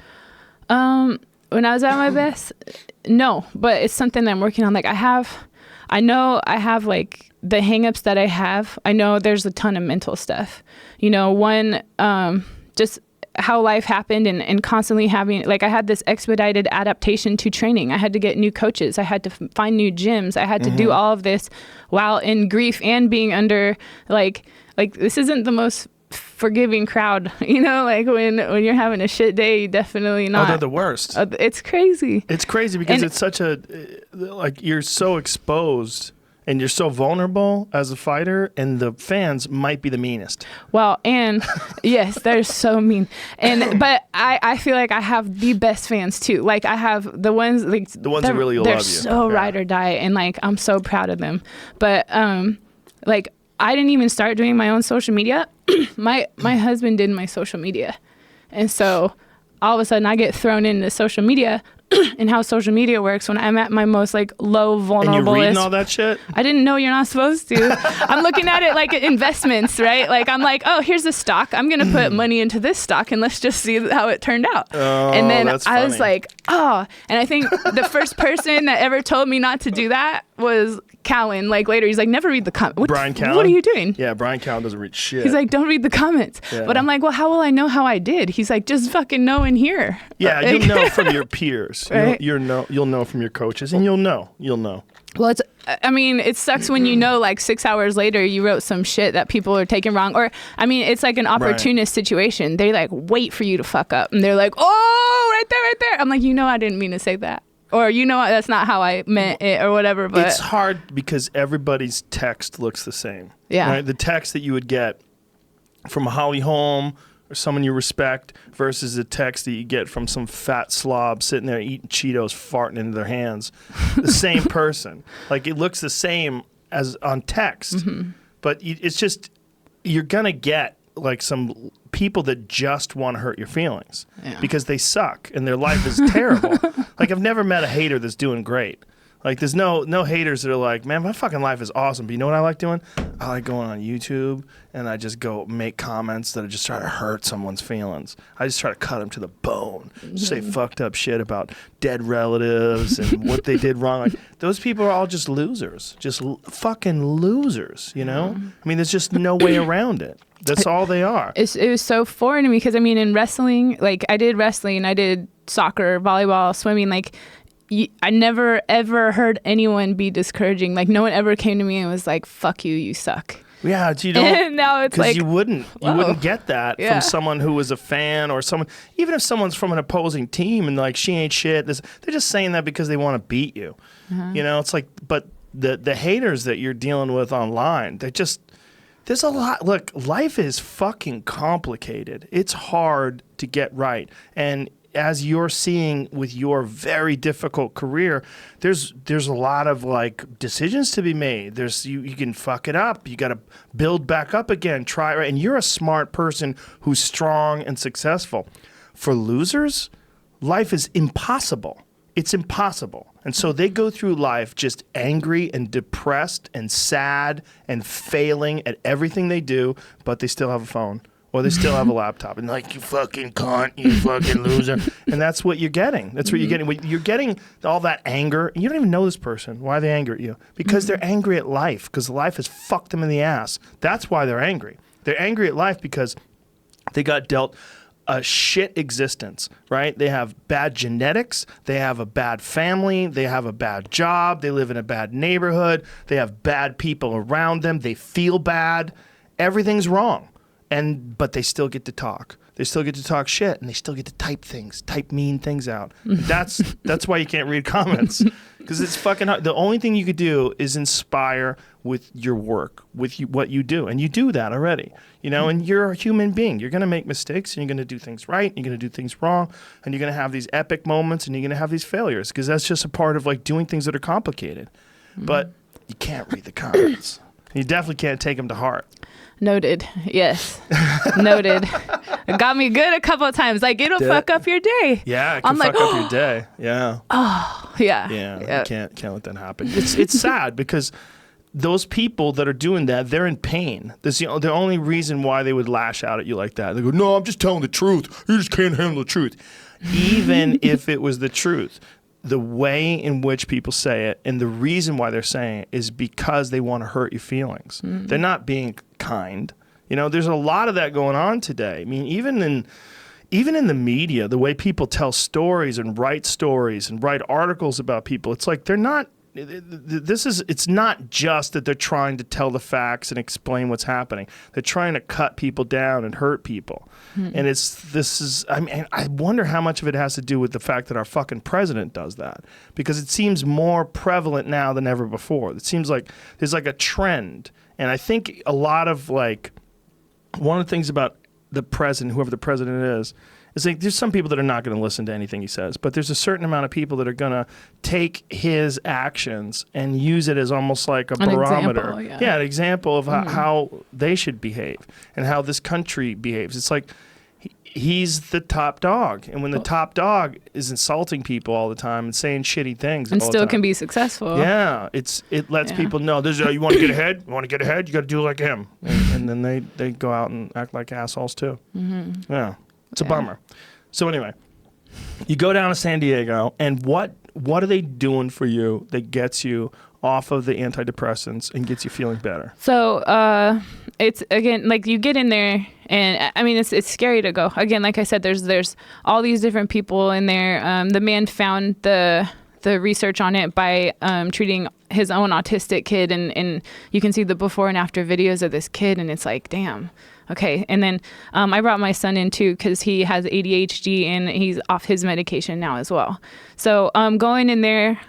When I was at my best, no, but it's something that I'm working on. Like I know I have like the hangups that I have. I know there's a ton of mental stuff. You know, one, just how life happened and constantly having, like I had this expedited adaptation to training. I had to get new coaches. I had to find new gyms. I had to do all of this while in grief and being under like this isn't the most forgiving crowd, you know, like when you're having a shit day, you definitely not. Oh, they're the worst. It's crazy. It's crazy because it's such a, like you're so exposed and you're so vulnerable as a fighter, and the fans might be the meanest. Well, and yes, they're so mean. But I feel like I have the best fans too. Like I have the ones who really love you. They're so ride or die, and like I'm so proud of them. But like I didn't even start doing my own social media. My husband did my social media, and so all of a sudden I get thrown into social media. And how social media works when I'm at my most like low vulnerable. And you're reading all that shit? I didn't know you're not supposed to. I'm looking at it like investments, right? Like I'm like, oh, here's a stock. I'm gonna put money into this stock and let's just see how it turned out. Oh, and then that's I funny. was like, oh. And I think the first person that ever told me not to do that was Callan. Like later, he's like, never read the comments. Brian Callan? What are you doing? Yeah, Brian Callan doesn't read shit. He's like, don't read the comments. Yeah. But I'm like, well, how will I know how I did? He's like, just fucking know in here. Yeah, you'll know from your peers. Right? You'll know from your coaches, and you'll know. Well, it sucks when you know like 6 hours later you wrote some shit that people are taking wrong. Or, I mean, it's like an opportunist situation. They like wait for you to fuck up, and they're like, oh, right there. I'm like, I didn't mean to say that. Or, that's not how I meant it or whatever. But it's hard because everybody's text looks the same. Yeah. Right? The text that you would get from Holly Holm or someone you respect versus a text that you get from some fat slob sitting there eating Cheetos, farting into their hands. The same person. Like, it looks the same as on text, but it's just, you're going to get like some people that just want to hurt your feelings because they suck and their life is terrible. Like, I've never met a hater that's doing great. Like, there's no haters that are like, man, my fucking life is awesome. But you know what I like doing? I like going on YouTube and I just go make comments that are just try to hurt someone's feelings. I just try to cut them to the bone. Say fucked up shit about dead relatives and what they did wrong. Like, those people are all just losers. Just fucking losers, you know? I mean, there's just no way around it. That's all they are. It was so foreign to me because, I mean, in wrestling, like, I did wrestling, I did soccer, volleyball, swimming, like, I never ever heard anyone be discouraging. Like, no one ever came to me and was like, fuck you, you suck. Yeah, you don't. And now it's like, you wouldn't get that from someone who was a fan or someone, even if someone's from an opposing team and like, she ain't shit. They're just saying that because they want to beat you. You know, it's like, but the haters that you're dealing with online, they just, there's a lot. Look, life is fucking complicated. It's hard to get right. And as you're seeing with your very difficult career, there's a lot of like decisions to be made. There's you can fuck it up. You got to build back up again. Try, and you're a smart person who's strong and successful. For losers, life is impossible. It's impossible. And so they go through life just angry and depressed and sad and failing at everything they do, but they still have a phone. Or they still have a laptop. And like, you fucking cunt, you fucking loser. And that's what you're getting. That's what you're getting. You're getting all that anger. You don't even know this person. Why are they angry at you? Because they're angry at life. Because life has fucked them in the ass. That's why they're angry. They're angry at life because they got dealt a shit existence, right? They have bad genetics. They have a bad family. They have a bad job. They live in a bad neighborhood. They have bad people around them. They feel bad. Everything's wrong. But they still get to talk. They still get to talk shit, and they still get to type mean things out. That's why you can't read comments, because it's fucking hard. The only thing you could do is inspire with your work, with what you do, and you do that already. You know, and you're a human being. You're gonna make mistakes, and you're gonna do things right. You're gonna do things wrong, and you're gonna have these epic moments, and you're gonna have these failures, because that's just a part of like doing things that are complicated. But you can't read the comments. You definitely can't take them to heart. Noted. Yes. Noted. It got me good a couple of times. Like, it'll fuck up your day. Yeah, it can fuck up your day. Yeah. Oh, yeah. Yeah. You can't let that happen. It's sad because those people that are doing that, they're in pain. That's the only reason why they would lash out at you like that. They go, no, I'm just telling the truth. You just can't handle the truth. Even if it was the truth. The way in which people say it and the reason why they're saying it is because they want to hurt your feelings. They're not being kind. You know, there's a lot of that going on today. I mean, even in the media, the way people tell stories and write articles about people, it's like they're not, it's not just that they're trying to tell the facts and explain what's happening. They're trying to cut people down and hurt people. And I mean, I wonder how much of it has to do with the fact that our fucking president does that, because it seems more prevalent now than ever before. It seems like there's like a trend. And I think a lot of like, one of the things about the president, whoever the president is like there's some people that are not going to listen to anything he says, but there's a certain amount of people that are going to take his actions and use it as almost like a barometer. An example of how they should behave and how this country behaves. It's like he's the top dog, and when the top dog is insulting people all the time and saying shitty things and all still the time, can be successful. Yeah, it lets people know this is, you want to get ahead? You want to get ahead? You got to do like him. And then they go out and act like assholes too. Yeah. It's a bummer. So anyway, you go down to San Diego, and what are they doing for you that gets you off of the antidepressants and gets you feeling better? So it's, again, like you get in there, and I mean, it's scary to go. Again, like I said, there's all these different people in there. The man found the research on it by treating his own autistic kid, and you can see the before and after videos of this kid, and it's like, damn. Okay. And then I brought my son in too, because he has ADHD and he's off his medication now as well. So going in there,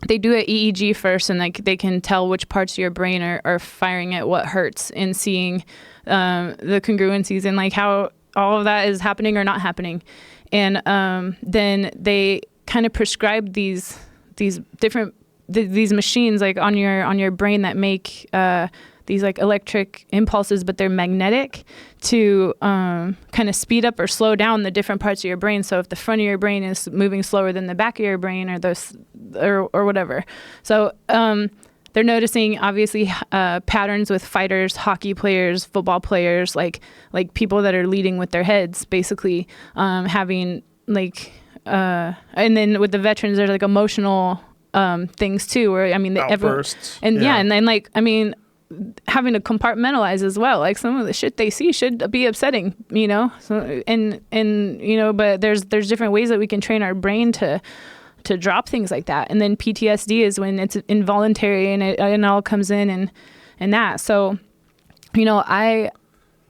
they do an EEG first, and like they can tell which parts of your brain are firing at what hurts, and seeing the congruencies and like how all of that is happening or not happening. And then they kind of prescribe these different these machines like on your brain that make these like electric impulses, but they're magnetic, to kind of speed up or slow down the different parts of your brain. So if the front of your brain is moving slower than the back of your brain, or those or whatever. So they're noticing obviously patterns with fighters, hockey players, football players, like people that are leading with their heads, basically having like and then with the veterans, there's like emotional things too, where I mean outbursts. And then like I mean, having to compartmentalize as well. Like some of the shit they see should be upsetting, you know. So and you know, but there's different ways that we can train our brain to drop things like that. And then PTSD is when it's involuntary and it all comes in and that. So, you know, I've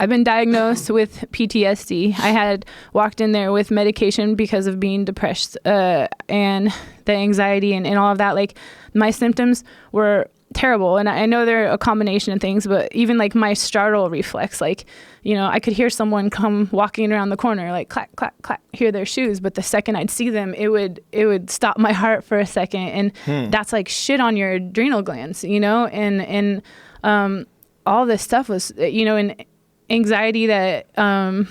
been diagnosed with PTSD. I had walked in there with medication because of being depressed and the anxiety and all of that. Like my symptoms were terrible. And I know they're a combination of things, but even like my startle reflex, like, you know, I could hear someone come walking around the corner, like clack, clack, clack, hear their shoes. But the second I'd see them, it would stop my heart for a second. And that's like shit on your adrenal glands, you know, and all this stuff was, you know, and anxiety that, I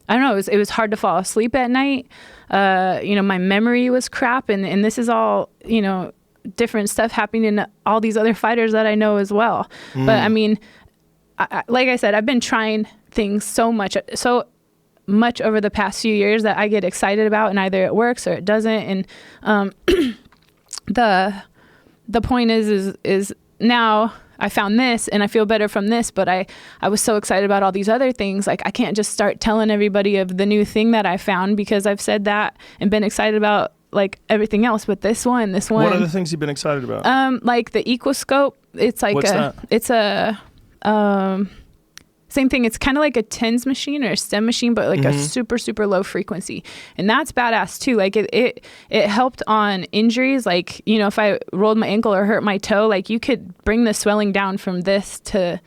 don't know, it was hard to fall asleep at night. You know, my memory was crap. And this is all, you know, different stuff happening to all these other fighters that I know as well. But I mean, like I said, I've been trying things so much over the past few years that I get excited about, and either it works or it doesn't. And the point is now I found this and I feel better from this, but I was so excited about all these other things. Like I can't just start telling everybody of the new thing that I found, because I've said that and been excited about like everything else, but this one. What are the things you've been excited about? Like the Equoscope. It's like it's a same thing. It's kind of like a TENS machine or a STEM machine, but like a super, super low frequency. And that's badass too. Like it helped on injuries. Like, you know, if I rolled my ankle or hurt my toe, like you could bring the swelling down from this to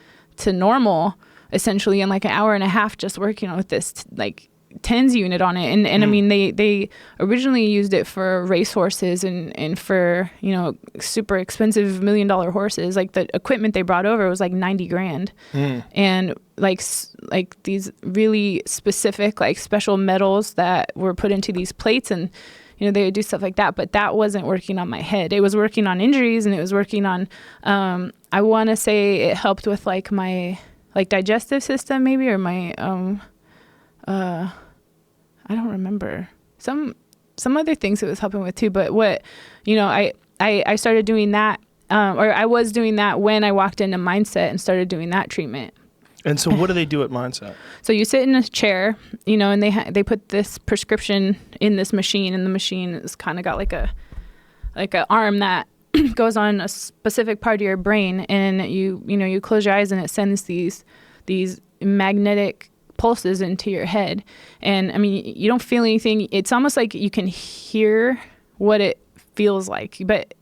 normal essentially in like an hour and a half, just working with this like TENS unit on it. And I mean, they originally used it for racehorses and for, you know, super expensive $1 million horses. Like the equipment they brought over was like $90,000. And like these really specific, like special metals that were put into these plates, and, you know, they would do stuff like that. But that wasn't working on my head. It was working on injuries, and it was working on, I want to say it helped with like my like digestive system maybe, or my, I don't remember some other things it was helping with too. But what, you know, I started doing that, or I was doing that when I walked into Mindset and started doing that treatment. And so what do they do at Mindset? So you sit in a chair, you know, and they put this prescription in this machine, and the machine is kind of got like a arm that goes on a specific part of your brain, and you close your eyes and it sends these magnetic pulses into your head. And I mean, you don't feel anything. It's almost like you can hear what it feels like, but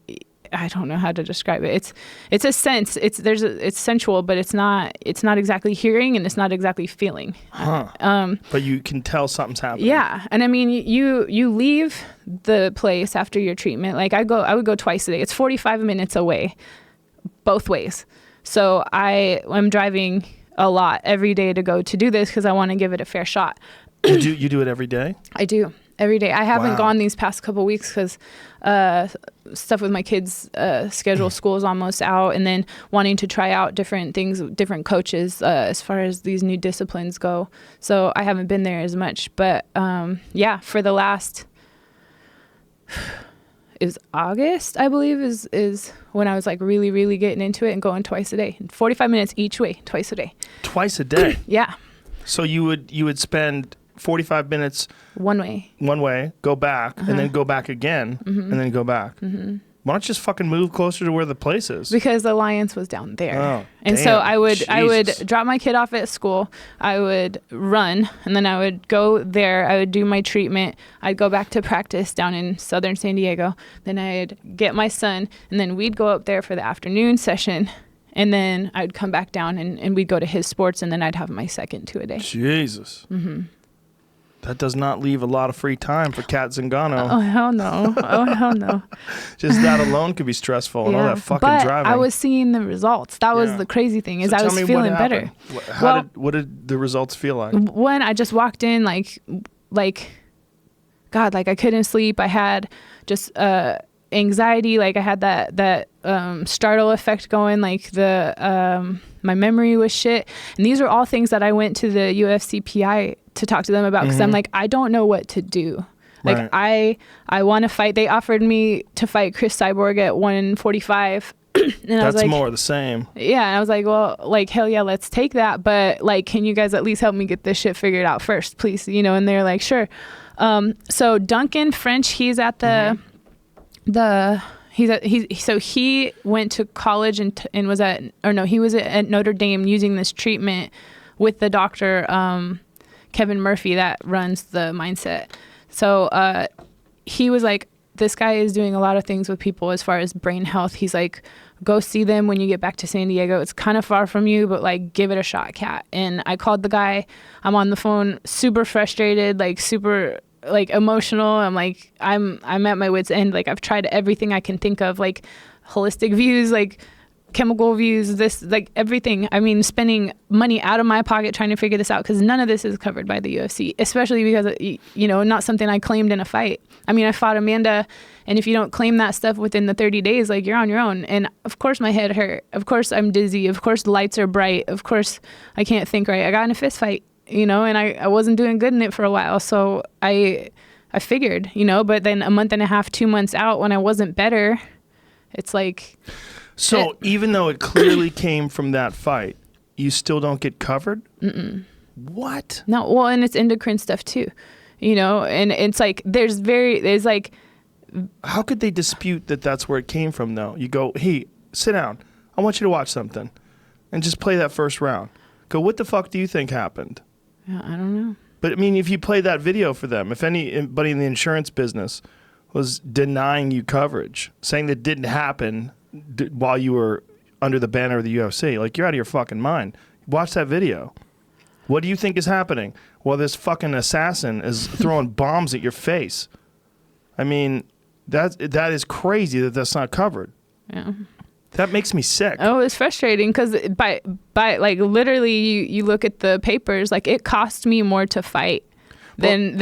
I don't know how to describe it. It's a sense. It's sensual, but it's not exactly hearing, and it's not exactly feeling. But you can tell something's happening. Yeah. And I mean, you leave the place after your treatment. Like I would go twice a day. It's 45 minutes away both ways. So I'm driving a lot every day to do this, because I want to give it a fair shot. You do it every day? I do every day. I haven't gone these past couple of weeks because stuff with my kids' schedule, school's almost out, and then wanting to try out different things, different coaches as far as these new disciplines go. So I haven't been there as much. But for the last, it was August, I believe, is when I was like really, really getting into it and going twice a day, 45 minutes each way, twice a day. Twice a day? Yeah. So you would spend 45 minutes one way, go back, and then go back again, and then go back. Why don't you just fucking move closer to where the place is? Because the Alliance was down there. Oh, and damn. so I would Jesus. drop my kid off at school. I would run, and then I would go there. I would do my treatment. I'd go back to practice down in southern San Diego. Then I'd get my son, and then we'd go up there for the afternoon session. And then I'd come back down, and we'd go to his sports, and then I'd have my second 2 a day. Jesus. Mm-hmm. That does not leave a lot of free time for Cat Zingano. Oh, hell no. Oh, hell no. Just that alone could be stressful, and all that fucking but driving. I was seeing the results. That was the crazy thing, is I was feeling better. What did the results feel like? When I just walked in, like, God, like I couldn't sleep. I had just anxiety. Like I had that startle effect going. Like my memory was shit. And these are all things that I went to the UFC PI to talk to them about, because I'm like, I don't know what to do. Like I want to fight. They offered me to fight Chris Cyborg at 145. And I was like, more the same. Yeah. And I was like, well, like, hell yeah, let's take that. But like, can you guys at least help me get this shit figured out first, please? You know, and they're like, sure. So Duncan French, he's at he went to college and was he was at Notre Dame using this treatment with the doctor, Kevin Murphy, that runs the Mindset. So he was like, this guy is doing a lot of things with people as far as brain health. He's like, go see them when you get back to San Diego. It's kind of far from you, but like, give it a shot, Kat. And I called the guy. I'm on the phone, super frustrated, like super like emotional. I'm like, I'm at my wit's end. Like I've tried everything I can think of, like holistic views, like chemical views, this, like everything. I mean, spending money out of my pocket trying to figure this out, because none of this is covered by the UFC, especially because, you know, not something I claimed in a fight. I mean, I fought Amanda, and if you don't claim that stuff within the 30 days, like you're on your own. And of course my head hurt. Of course I'm dizzy. Of course the lights are bright. Of course I can't think right. I got in a fist fight, you know, and I wasn't doing good in it for a while. So I figured, you know, but then a month and a half, 2 months out, when I wasn't better, it's like... So even though it clearly came from that fight, you still don't get covered? Mm-mm. What? No, well, and it's endocrine stuff too, you know, and it's like, there's like... How could they dispute that that's where it came from, though? You go, hey, sit down. I want you to watch something. And just play that first round. Go, what the fuck do you think happened? Yeah, I don't know. But, I mean, if you play that video for them, if anybody in the insurance business was denying you coverage, saying that didn't happen while you were under the banner of the UFC, like, you're out of your fucking mind. Watch that video. What do you think is happening? Well, this fucking assassin is throwing bombs at your face. I mean, that is crazy that that's not covered. Yeah. That makes me sick. Oh, it's frustrating because by like literally you look at the papers, like it cost me more to fight than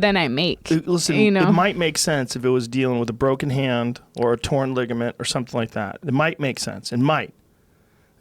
I make. Listen, you know? It might make sense if it was dealing with a broken hand or a torn ligament or something like that. It might make sense. It might.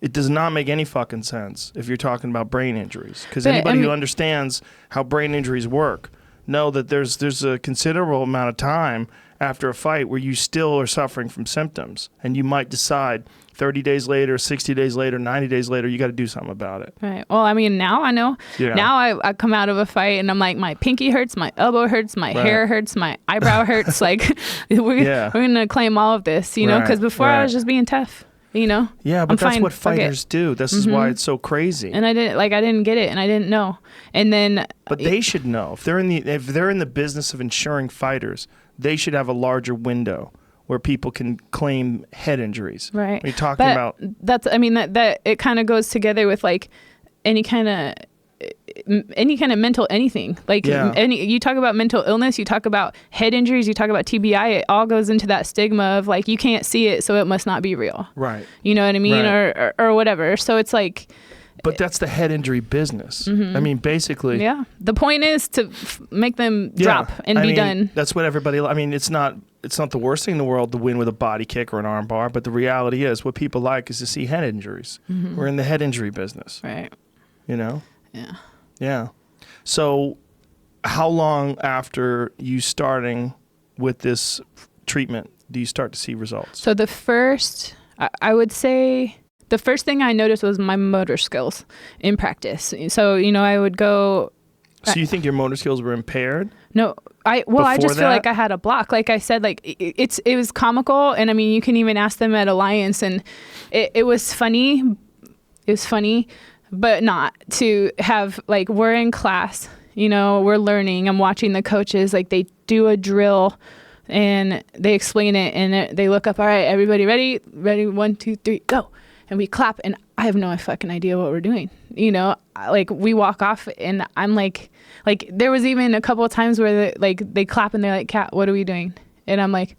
It does not make any fucking sense if you're talking about brain injuries, because anybody who understands how brain injuries work know that there's a considerable amount of time after a fight where you still are suffering from symptoms, and you might decide 30 days later, 60 days later, 90 days later, you got to do something about it. Right. Well, I mean, now I know. Yeah. Now I come out of a fight and I'm like, my pinky hurts, my elbow hurts, my hair hurts, my eyebrow hurts. Like, we're going to claim all of this, you know, because before I was just being tough, you know? Yeah, but that's what fighters do. This is why it's so crazy. And I didn't get it, and I didn't know. And then... But they should know. If they're in the business of insuring fighters, they should have a larger window where people can claim head injuries. Right. You're talking about... That's, I mean, that it kind of goes together with like any kind of mental anything. Like you talk about mental illness, you talk about head injuries, you talk about TBI, it all goes into that stigma of like, you can't see it, so it must not be real. Right. You know what I mean? Right. Or whatever. So it's like... But that's the head injury business. Mm-hmm. I mean, basically... Yeah. The point is to make them drop and be done. That's what everybody... I mean, it's not the worst thing in the world to win with a body kick or an arm bar, but the reality is what people like is to see head injuries. Mm-hmm. We're in the head injury business. Right. You know? Yeah. Yeah. So how long after you starting with this treatment do you start to see results? So I would say... The first thing I noticed was my motor skills in practice. So, you know, I would go So you think your motor skills were impaired? No, I just feel like I had a block. Like I said, like it was comical, and I mean, you can even ask them at Alliance, and it was funny. It was funny, but not to have, like, we're in class, you know, we're learning. I'm watching the coaches, like, they do a drill and they explain it, and they look up, all right, everybody ready? Ready, 1, 2, 3, go. And we clap, and I have no fucking idea what we're doing. You know, like, we walk off, and I'm like, there was even a couple of times where they clap and they're like, Cat, what are we doing? And I'm like,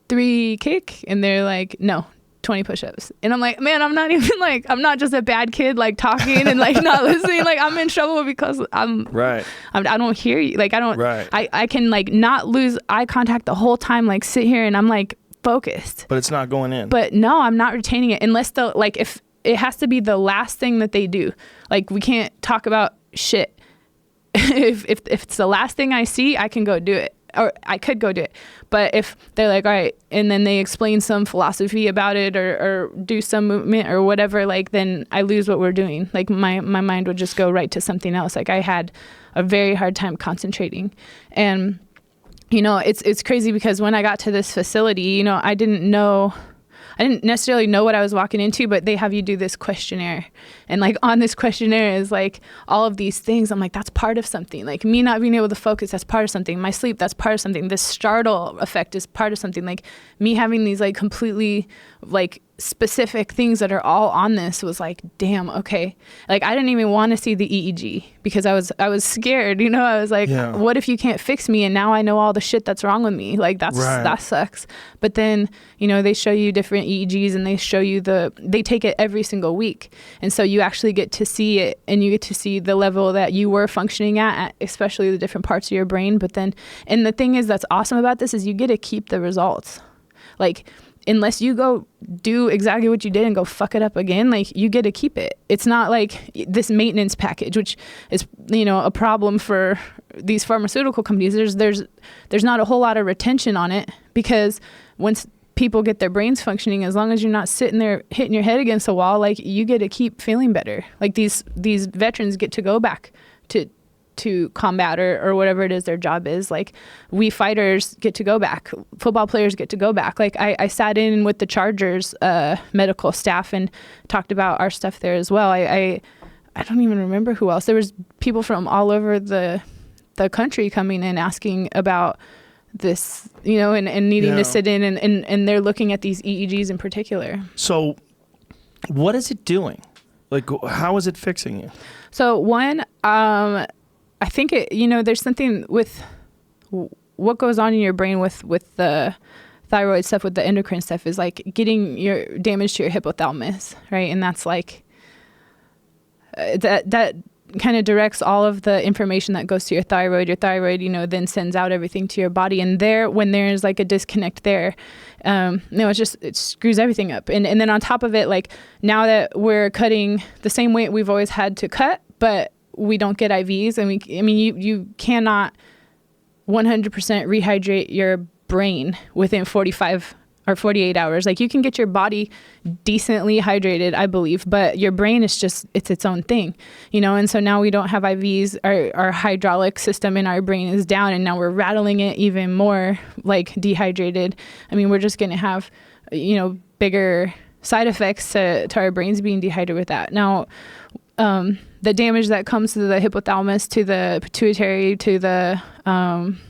3 kick. And they're like, no, 20 push-ups. And I'm like, man, I'm not even like, I'm not just a bad kid, like, talking and, like, not listening. Like, I'm in trouble because I don't hear you. Like, I don't, I can, like, not lose eye contact the whole time, like, sit here and I'm like focused. But it's not going in. But no, I'm not retaining it unless if it has to be the last thing that they do. Like, we can't talk about shit. if it's the last thing I see, I can go do it. Or I could go do it. But if they're like, all right, and then they explain some philosophy about it or do some movement or whatever, like, then I lose what we're doing. Like, my mind would just go right to something else. Like, I had a very hard time concentrating. And, you know, it's crazy because when I got to this facility, you know, I didn't necessarily know what I was walking into, but they have you do this questionnaire. And, like, on this questionnaire is, like, all of these things. I'm like, that's part of something. Like, me not being able to focus, that's part of something. My sleep, that's part of something. This startle effect is part of something. Like, me having these, like, completely, like, specific things that are all on this was like, damn, okay. Like, I didn't even want to see the EEG because I was scared, you know. I was like, what if you can't fix me and now I know all the shit that's wrong with me? Like, that sucks. But then, you know, they show you different EEGs and they show you they take it every single week. And so you actually get to see it and you get to see the level that you were functioning at, especially the different parts of your brain. But then, and the thing is that's awesome about this is you get to keep the results. Like, unless you go do exactly what you did and go fuck it up again, like, you get to keep it. It's not like this maintenance package, which is, you know, a problem for these pharmaceutical companies. There's not a whole lot of retention on it because once people get their brains functioning, as long as you're not sitting there hitting your head against the wall, like, you get to keep feeling better. Like, these veterans get to go back to combat or whatever it is their job is. Like, we fighters get to go back. Football players get to go back. Like, I sat in with the Chargers medical staff and talked about our stuff there as well. I don't even remember who else. There was people from all over the country coming in asking about this, you know, and needing to sit in and they're looking at these EEGs in particular. So what is it doing? Like, how is it fixing you? So one, I think there's something with what goes on in your brain with the thyroid stuff, with the endocrine stuff, is like getting your damage to your hypothalamus, right? And that's like that kind of directs all of the information that goes to your thyroid. Your thyroid, then sends out everything to your body. And when there's like a disconnect there, it screws everything up. And then on top of it, like, now that we're cutting the same weight we've always had to cut, but we don't get IVs, and you cannot 100% rehydrate your brain within 45 or 48 hours. Like, you can get your body decently hydrated, I believe, but your brain is it's its own thing, and so now we don't have IVs. Our hydraulic system in our brain is down, and now we're rattling it even more, like, dehydrated. We're just going to have, bigger side effects to our brains being dehydrated with that. Now, the damage that comes to the hypothalamus, to the pituitary, to the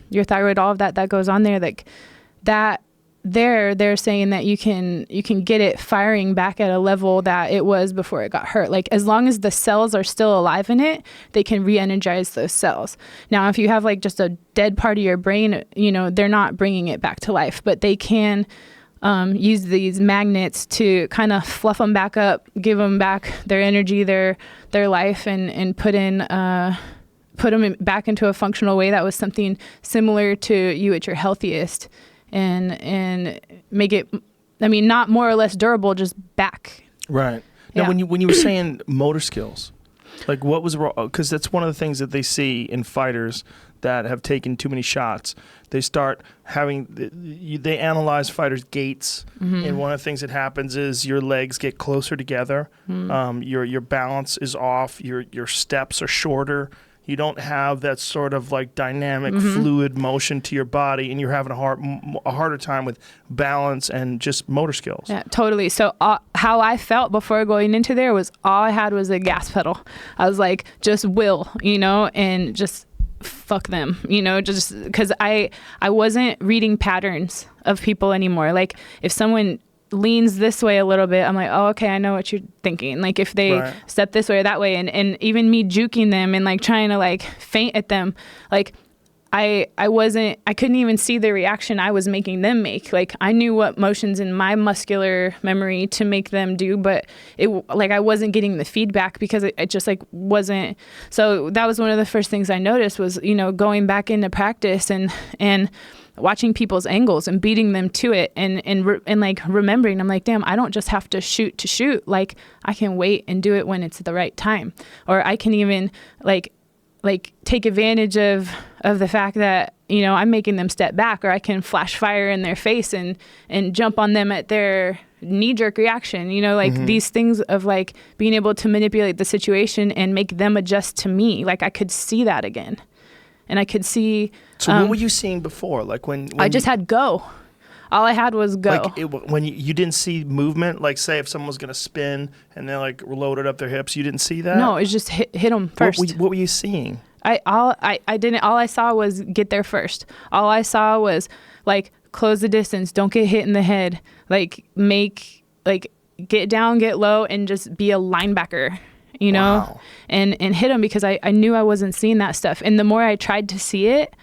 your thyroid, all of that goes on there, like that. They're saying that you can get it firing back at a level that it was before it got hurt. Like, as long as the cells are still alive in it, they can re-energize those cells. Now, if you have like just a dead part of your brain, they're not bringing it back to life, but they can use these magnets to kind of fluff them back up, give them back their energy, their life, and put them back into a functional way that was something similar to you at your healthiest, and make it, not more or less durable, just back. Right. Now, when you were saying motor skills, like, what was wrong? Because that's one of the things that they see in fighters that have taken too many shots. They start they analyze fighters' gaits, and one of the things that happens is your legs get closer together. Your balance is off. Your steps are shorter. You don't have that sort of like dynamic, fluid motion to your body, and you're having a harder time with balance and just motor skills. Yeah, totally. So how I felt before going into there was all I had was a gas pedal. I was like, just will, and just fuck them, just because I wasn't reading patterns of people anymore. Like if someone leans this way a little bit, I'm like, oh, okay, I know what you're thinking. Like if they step this way or that way, and even me juking them and like trying to like feint at them, like I couldn't even see the reaction I was making them make. Like I knew what motions in my muscular memory to make them do, but I wasn't getting the feedback because it just like wasn't. So that was one of the first things I noticed was, going back into practice and watching people's angles and beating them to it and like remembering, I'm like, damn, I don't just have to shoot. Like I can wait and do it when it's the right time. Or I can even like take advantage of the fact that, I'm making them step back, or I can flash fire in their face and jump on them at their knee-jerk reaction, these things of like being able to manipulate the situation and make them adjust to me. Like I could see that again. And I could see. So what were you seeing before? Like when I just had go. All I had was go. Like when you didn't see movement, like say if someone was going to spin and they like loaded up their hips, you didn't see that? No, it's just hit them first. What were you seeing? All I saw was get there first. All I saw was like close the distance, don't get hit in the head, like get down, get low, and just be a linebacker. Wow. and hit them because I knew I wasn't seeing that stuff. And the more I tried to see it,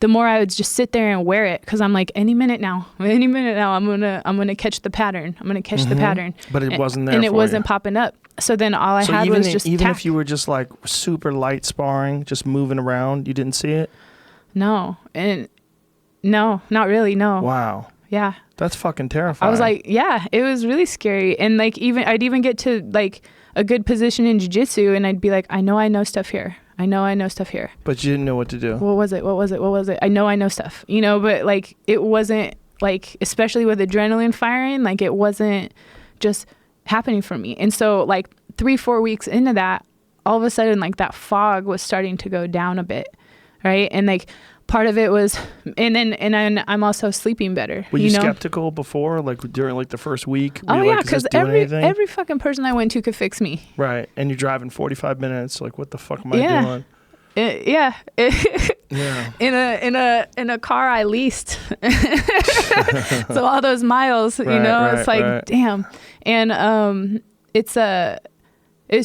the more I would just sit there and wear it because I'm like, any minute now, I'm gonna catch the pattern. I'm gonna catch the pattern. But it wasn't there, and it wasn't popping up. So then all I had was just even if you were just like super light sparring, just moving around, you didn't see it. No, and no, not really. No. Wow. Yeah. That's fucking terrifying. I was like, yeah, it was really scary, and like I'd even get to like a good position in jiu-jitsu and I'd be like, I know stuff here. But you didn't know what to do. What was it? I know stuff, but like it wasn't like, especially with adrenaline firing, like it wasn't just happening for me. And so like 3-4 weeks into that, all of a sudden like that fog was starting to go down a bit. Right. And like part of it was, and I'm also sleeping better. Were you skeptical before, like during like the first week? Oh yeah, because every fucking person I went to could fix me. Right, and you're driving 45 minutes. Like, what the fuck am I doing? Yeah. In a car I leased. So all those miles, it's like damn, and it's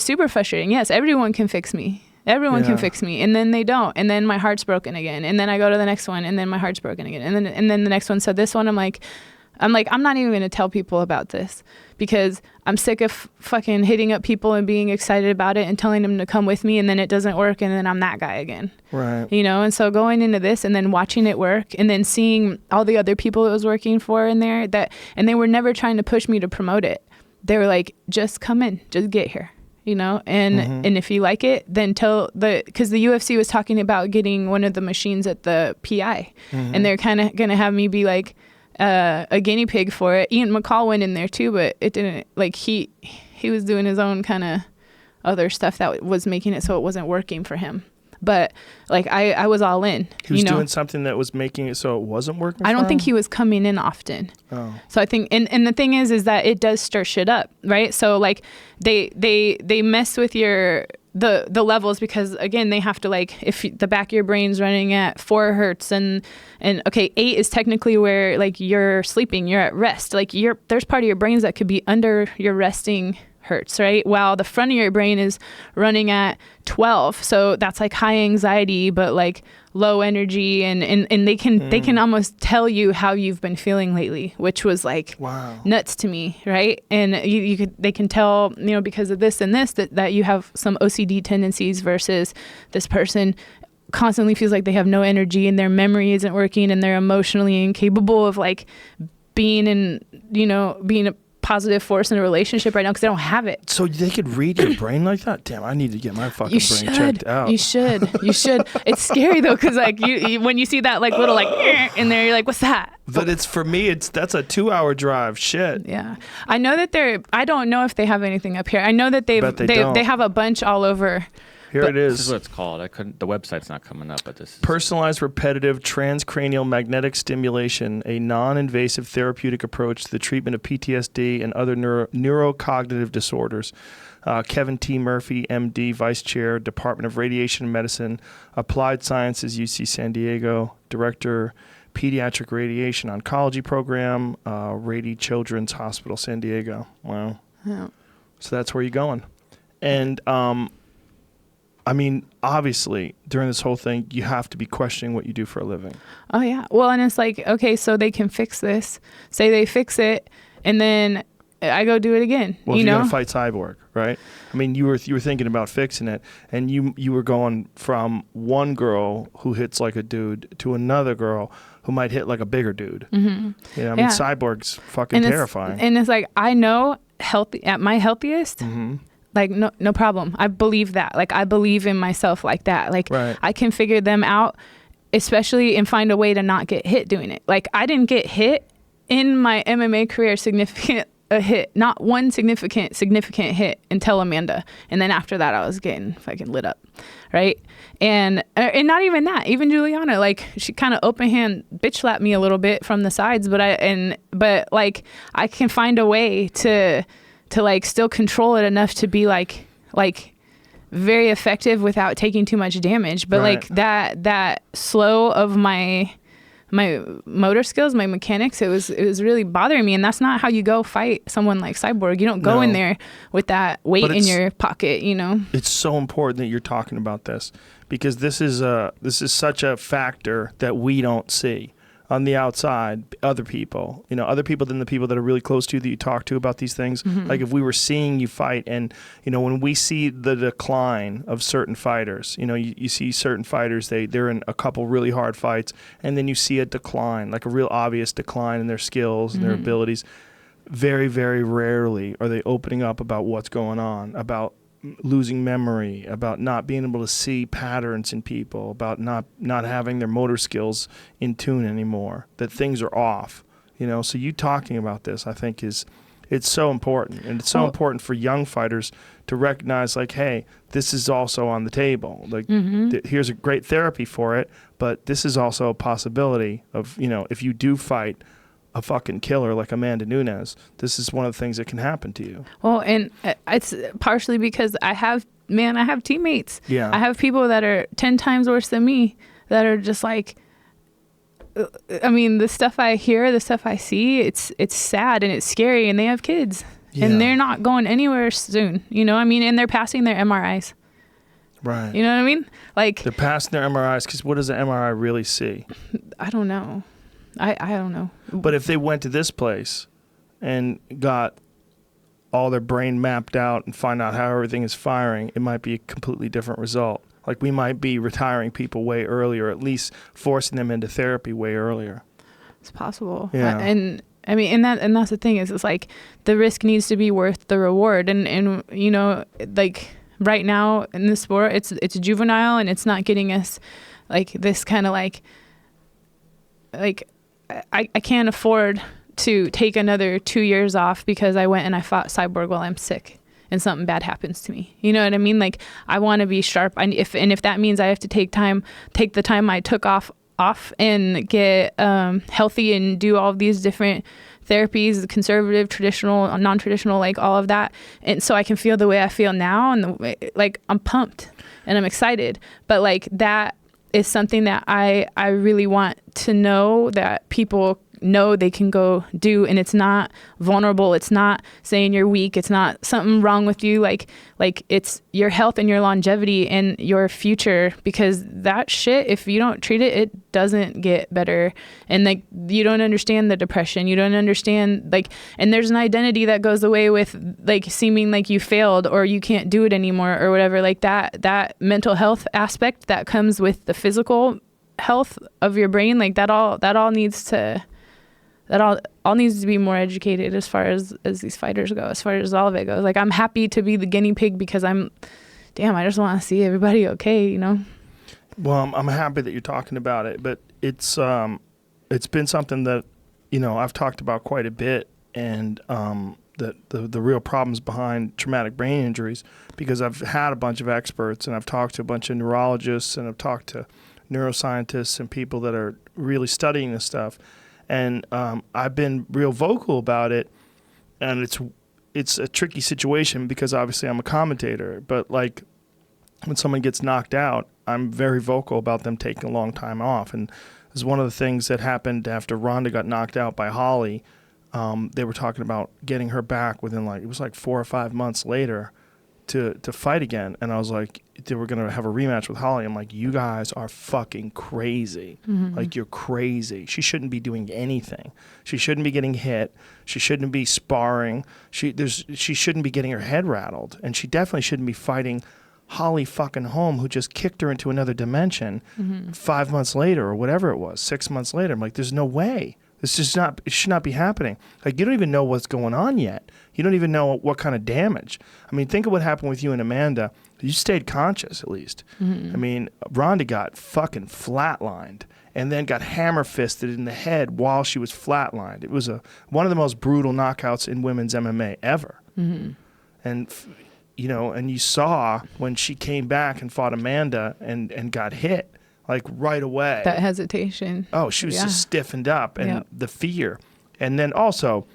super frustrating. Yes, everyone can fix me. Everyone can fix me, and then they don't, and then my heart's broken again, and then I go to the next one, and then my heart's broken again, and then the next one. So this one, I'm like, I'm not even going to tell people about this because I'm sick of fucking hitting up people and being excited about it and telling them to come with me, and then it doesn't work, and then I'm that guy again. Right. And so going into this and then watching it work, and then seeing all the other people it was working for in there and they were never trying to push me to promote it. They were like, just come in, just get here. And if you like it, then because the UFC was talking about getting one of the machines at the PI, and they're kind of going to have me be like a guinea pig for it. Ian McCall went in there too, but it didn't, like he was doing his own kind of other stuff that was making it so it wasn't working for him. But like I was all in. He was doing something that was making it so it wasn't working. I don't think he was coming in often. Oh. So I think, and the thing is that it does stir shit up, right? So like they mess with the levels because again they have to, like, if the back of your brain's running at 4 hertz and okay, 8 is technically where like you're sleeping, you're at rest, like there's part of your brains that could be under your resting hertz, right? While the front of your brain is running at 12. So that's like high anxiety, but like low energy. And they can almost tell you how you've been feeling lately, which was like nuts to me. Right. And they can tell, because of this and this, that you have some OCD tendencies versus this person constantly feels like they have no energy and their memory isn't working and they're emotionally incapable of like being positive force in a relationship right now because they don't have it. So they could read your brain like that? Damn, I need to get my fucking brain checked out. You should. It's scary though, because like you when you see that like little like in there, you're like, what's that? But it's for me, that's a 2-hour drive. Shit. Yeah, I know that I don't know if they have anything up here. I know that they have a bunch all over. Here it is. This is what it's called. The website's not coming up, but this is Personalized repetitive transcranial magnetic stimulation, a non-invasive therapeutic approach to the treatment of PTSD and other neurocognitive disorders. Kevin T. Murphy, MD, Vice Chair, Department of Radiation Medicine, Applied Sciences, UC San Diego, Director, Pediatric Radiation Oncology Program, Rady Children's Hospital, San Diego. Wow. Yeah. So that's where you're going. And I mean, obviously, during this whole thing, you have to be questioning what you do for a living. Oh, yeah. Well, and it's like, okay, so they can fix this. Say they fix it, and then I go do it again. Well, you if know? you're going to fight Cyborg, right? I mean, you were thinking about fixing it, and you were going from one girl who hits like a dude to another girl who might hit like a bigger dude. Mm-hmm. You know, I mean, Cyborg's fucking terrifying. And it's like, I know at my healthiest, mm-hmm. like, no problem. I believe that. Like, I believe in myself like that. Like, right. I can figure them out, especially and find a way to not get hit doing it. Like, I didn't get hit in my MMA career not one significant hit until Amanda. And then after that, I was getting fucking lit up. Right. And not even that, even Juliana, like she kind of open hand bitch slapped me a little bit from the sides, but like I can find a way to like still control it enough to be like very effective without taking too much damage. But right. like that slow of my motor skills, my mechanics, it was really bothering me. And that's not how you go fight someone like Cyborg. You don't go in there with that weight in your pocket, you know? It's so important that you're talking about this because this is such a factor that we don't see on the outside. Other people than the people that are really close to you that you talk to about these things. Mm-hmm. Like if we were seeing you fight and, when we see the decline of certain fighters, you see certain fighters, they're in a couple really hard fights and then you see a decline, like a real obvious decline in their skills and their abilities. Very, very rarely are they opening up about what's going on, about losing memory, about not being able to see patterns in people, about not having their motor skills in tune anymore, that things are off, So you talking about this, I think it's so important. And it's so important for young fighters to recognize like, hey, this is also on the table. Like here's a great therapy for it, but this is also a possibility of, if you do fight a fucking killer like Amanda Nunes, this is one of the things that can happen to you. Well, and it's partially because I have teammates. Yeah. I have people that are 10 times worse than me that are just like, I mean, the stuff I hear, the stuff I see, it's sad and it's scary, and they have kids and they're not going anywhere soon, and they're passing their MRIs. Right. You know what I mean? Like they're passing their MRIs because what does an MRI really see? I don't know. I don't know. But if they went to this place and got all their brain mapped out and find out how everything is firing, it might be a completely different result. Like we might be retiring people way earlier, at least forcing them into therapy way earlier. It's possible. Yeah. And I mean, and that's the thing is, it's like the risk needs to be worth the reward. And like right now in the sport, it's juvenile and it's not getting us like this kind of like I can't afford to take another 2 years off because I went and I fought Cyborg while I'm sick and something bad happens to me. You know what I mean? Like I want to be sharp. If that means I have to take the time I took off and get healthy and do all of these different therapies, conservative, traditional, non-traditional, like all of that. And so I can feel the way I feel now and the way, like I'm pumped and I'm excited. But like that is something that I really want to know that people know they can go do, and it's not vulnerable. It's not saying you're weak. It's not something wrong with you. Like it's your health and your longevity and your future, because that shit, if you don't treat it, it doesn't get better. And like, you don't understand the depression. You don't understand and there's an identity that goes away with like seeming like you failed or you can't do it anymore or whatever, like that mental health aspect that comes with the physical health of your brain. Like that all needs to all needs to be more educated as far as these fighters go, as far as all of it goes. Like, I'm happy to be the guinea pig because I just want to see everybody okay, you know? Well, I'm happy that you're talking about it, but it's been something that, you know, I've talked about quite a bit, and the real problems behind traumatic brain injuries, because I've had a bunch of experts and I've talked to a bunch of neurologists and I've talked to neuroscientists and people that are really studying this stuff. And I've been real vocal about it, and it's a tricky situation because obviously I'm a commentator. But like when someone gets knocked out, I'm very vocal about them taking a long time off. And it was one of the things that happened after Ronda got knocked out by Holly. They were talking about getting her back within it was like 4 or 5 months later to fight again. And I was like, they were going to have a rematch with Holly. I'm like, you guys are fucking crazy. Mm-hmm. Like, you're crazy. She shouldn't be doing anything. She shouldn't be getting hit. She shouldn't be sparring. She shouldn't be getting her head rattled. And she definitely shouldn't be fighting Holly fucking Holm, who just kicked her into another dimension 5 months later or whatever it was, 6 months later. I'm like, there's no way. This is not, it should not be happening. Like, you don't even know what's going on yet. You don't even know what kind of damage. I mean, think of what happened with you and Amanda. You stayed conscious, at least. Mm-hmm. I mean, Ronda got fucking flatlined and then got hammer fisted in the head while she was flatlined. It was one of the most brutal knockouts in women's MMA ever. Mm-hmm. And, you know, and you saw when she came back and fought Amanda and got hit, like right away. That hesitation. Oh, she was just stiffened up, and the fear. And then also,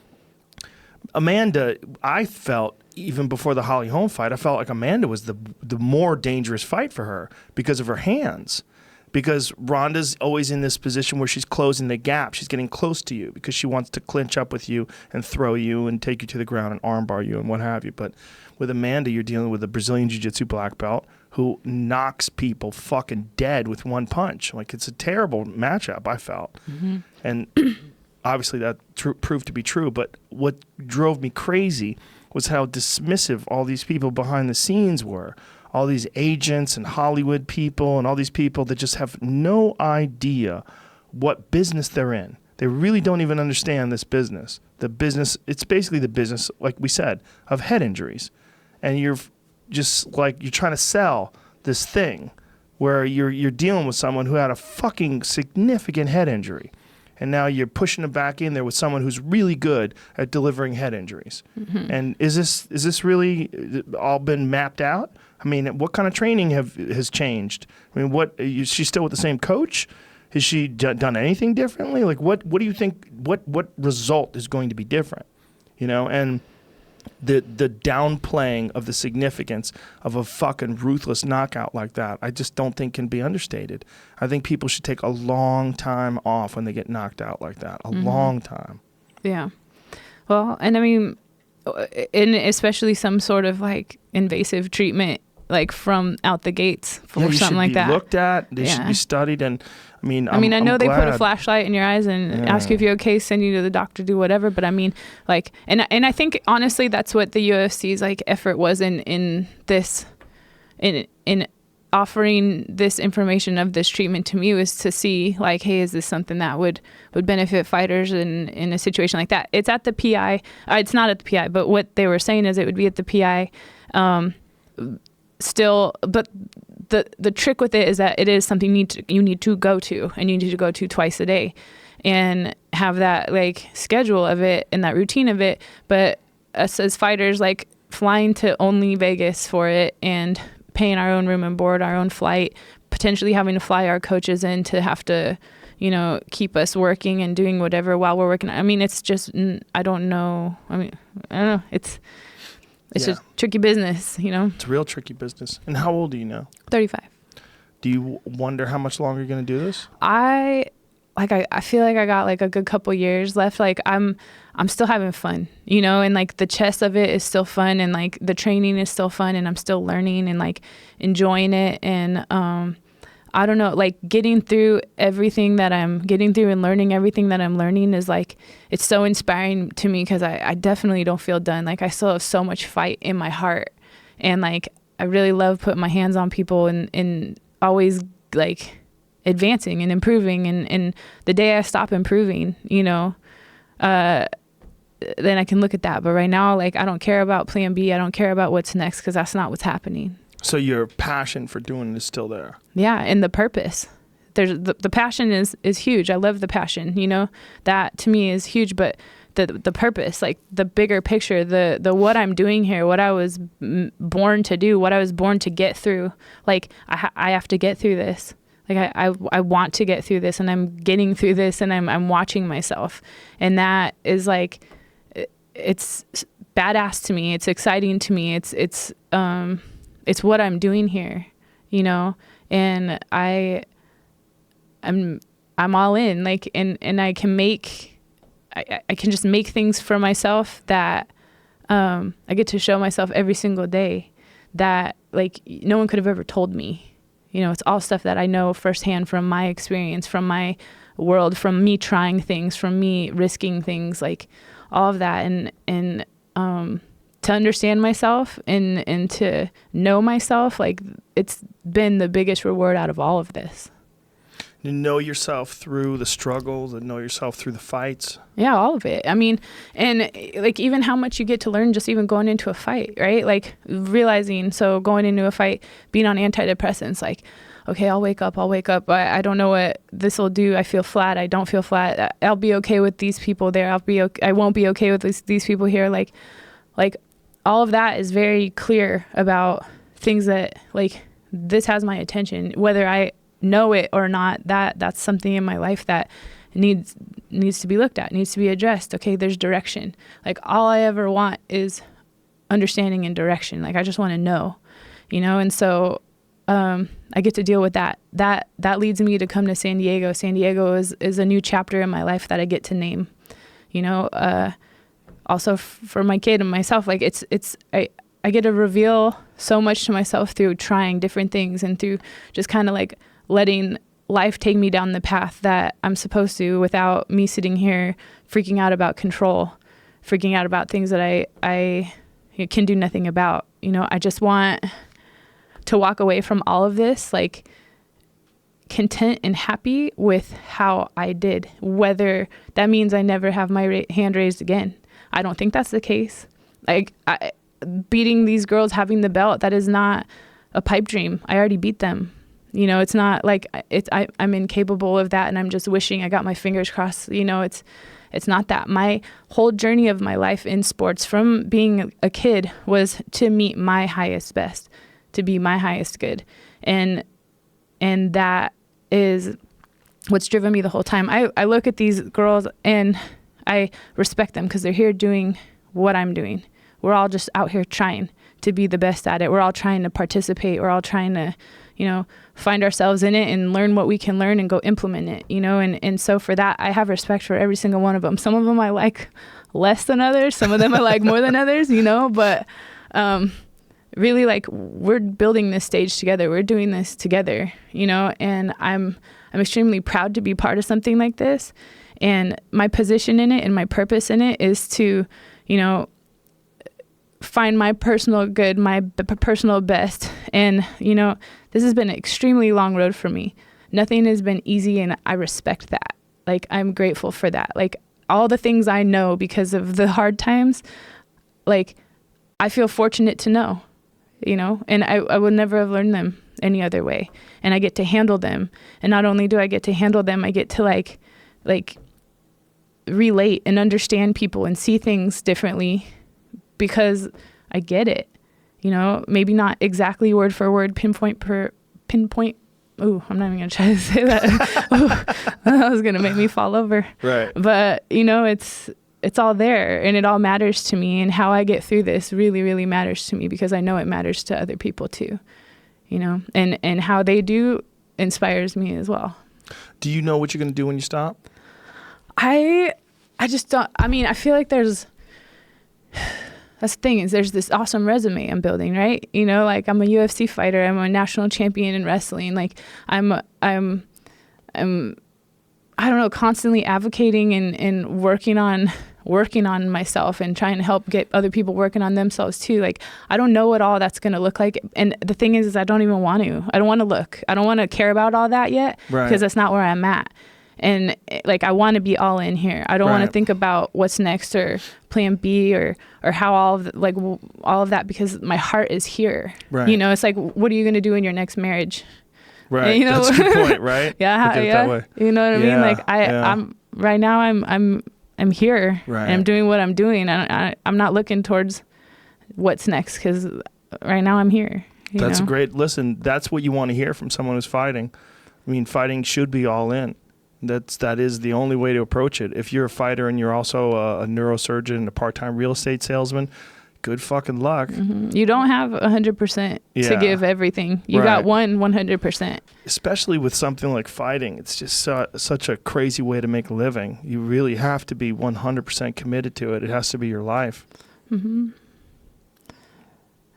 Amanda, I felt, even before the Holly Holm fight, I felt like Amanda was the more dangerous fight for her because of her hands. Because Ronda's always in this position where she's closing the gap. She's getting close to you because she wants to clinch up with you and throw you and take you to the ground and armbar you and what have you. But with Amanda, you're dealing with a Brazilian Jiu-Jitsu black belt who knocks people fucking dead with one punch. Like, it's a terrible matchup, I felt. Mm-hmm. And obviously that proved to be true. But what drove me crazy was how dismissive all these people behind the scenes were. All these agents and Hollywood people and all these people that just have no idea what business they're in. They really don't even understand this business. The business, it's basically the business, like we said, of head injuries. And you're just like, you're trying to sell this thing where you're dealing with someone who had a fucking significant head injury. And now you're pushing them back in there with someone who's really good at delivering head injuries. Mm-hmm. And is this really all been mapped out? I mean, what kind of training has changed? I mean, is she still with the same coach? Has she done anything differently? Like, what do you think? What result is going to be different? You know, and the downplaying of the significance of a fucking ruthless knockout like that, I just don't think can be understated. I think people should take a long time off when they get knocked out like that. A long time. Yeah. Well, and I mean, and especially some sort of like invasive treatment, like from out the gates for something like that. Looked at. They should be studied. And I mean, I know they put a flashlight in your eyes and ask you if you're okay, send you to the doctor, do whatever. But I mean, like, and I think honestly, that's what the UFC's like effort was in offering this information of this treatment to me, was to see like, hey, is this something that would benefit fighters in a situation like that? It's at the PI. It's not at the PI, but what they were saying is it would be at the PI. Still, but the trick with it is that it is something you need to go to, and you need to go to twice a day and have that like schedule of it and that routine of it. But us as fighters, like flying to only Vegas for it and paying our own room and board, our own flight, potentially having to fly our coaches in to have to, you know, keep us working and doing whatever while we're working. I mean, it's just, I don't know. I mean, I don't know. It's a tricky business, you know? It's a real tricky business. And how old are you now? 35. Do you wonder how much longer you're going to do this? I feel like I got like a good couple years left. Like I'm still having fun, you know, and like the chess of it is still fun, and like the training is still fun, and I'm still learning and like enjoying it. And I don't know, like getting through everything that I'm getting through and learning everything that I'm learning is like, it's so inspiring to me, because I definitely don't feel done. Like I still have so much fight in my heart, and like I really love putting my hands on people and always like advancing and improving. And the day I stop improving, you know, then I can look at that. But right now, like, I don't care about plan B. I don't care about what's next, because that's not what's happening. So your passion for doing it is still there. Yeah, and the purpose. There's the passion is huge. I love the passion, you know, that to me is huge. But the purpose, like the bigger picture, the what I'm doing here, what I was born to do, what I was born to get through. Like I have to get through this. Like I want to get through this, and I'm getting through this, and I'm watching myself, and that is like, it's badass to me. It's exciting to me. It's what I'm doing here, you know, and I'm all in, like, and I can I can just make things for myself that I get to show myself every single day that, like, no one could have ever told me. You know, it's all stuff that I know firsthand from my experience, from my world, from me trying things, from me risking things, like all of that. And to understand myself and to know myself, like, it's been the biggest reward out of all of this. You know yourself through the struggles and know yourself through the fights. Yeah, all of it. I mean, and like even how much you get to learn just even going into a fight, right? Like realizing, so going into a fight, being on antidepressants, like, okay, I'll wake up. I don't know what this will do. I feel flat. I don't feel flat. I'll be okay with these people there. I won't be okay with these people here. Like all of that is very clear about things that, like, this has my attention, whether I know it or not. That's something in my life that needs to be looked at, needs to be addressed. Okay, there's direction. Like, all I ever want is understanding and direction. Like, I just want to know, you know. And so I get to deal with that leads me to come to San Diego. San Diego is a new chapter in my life that I get to name, you know. Also for my kid and myself, like, I get to reveal so much to myself through trying different things and through just kind of like letting life take me down the path that I'm supposed to, without me sitting here freaking out about control, freaking out about things that I can do nothing about. You know, I just want to walk away from all of this, like, content and happy with how I did, whether that means I never have my hand raised again. I don't think that's the case. Like, beating these girls, having the belt, that is not a pipe dream. I already beat them. You know, it's not like I'm incapable of that and I'm just wishing I got my fingers crossed. You know, it's not that. My whole journey of my life in sports from being a kid was to meet my highest best, to be my highest good. And that is what's driven me the whole time. I look at these girls and I respect them because they're here doing what I'm doing. We're all just out here trying to be the best at it. We're all trying to participate. We're all trying to, you know, find ourselves in it and learn what we can learn and go implement it, you know. And so for that, I have respect for every single one of them. Some of them I like less than others. Some of them I like more than others, you know. But really, like, we're building this stage together. We're doing this together, you know. And I'm extremely proud to be part of something like this. And my position in it and my purpose in it is to, you know, find my personal good, my personal best. And, you know, this has been an extremely long road for me. Nothing has been easy, and I respect that. Like, I'm grateful for that. Like, all the things I know because of the hard times, like, I feel fortunate to know, you know, and I would never have learned them any other way. And I get to handle them. And not only do I get to handle them, I get to like relate and understand people and see things differently because I get it, you know, maybe not exactly word for word, pinpoint. Ooh, I'm not even going to try to say that. Ooh, that was going to make me fall over. Right. But, you know, it's all there and it all matters to me, and how I get through this really, really matters to me because I know it matters to other people too, you know, and how they do inspires me as well. Do you know what you're going to do when you stop? I just don't. I mean, I feel like that's the thing, is there's this awesome resume I'm building, right? You know, like, I'm a UFC fighter. I'm a national champion in wrestling. Like, I'm I don't know, constantly advocating and working on myself and trying to help get other people working on themselves too. Like, I don't know what all that's going to look like. And the thing is I don't even want to. I don't want to look. I don't want to care about all that yet because that's not where I'm at. And like, I want to be all in here. I don't want to think about what's next or plan B or how all of that, because my heart is here. Right. You know, it's like, what are you going to do in your next marriage? Right. You know? That's a good point, right? Yeah. You know what I mean? Like I'm right now I'm here and I'm doing what I'm doing. And I'm not looking towards what's next, because right now I'm here. That's great. Listen, that's what you want to hear from someone who's fighting. I mean, fighting should be all in. That is the only way to approach it. If you're a fighter and you're also a neurosurgeon and a part-time real estate salesman, good fucking luck. Mm-hmm. You don't have 100% to give everything. You got 100%. Especially with something like fighting, it's just such a crazy way to make a living. You really have to be 100% committed to it. It has to be your life. Mm-hmm.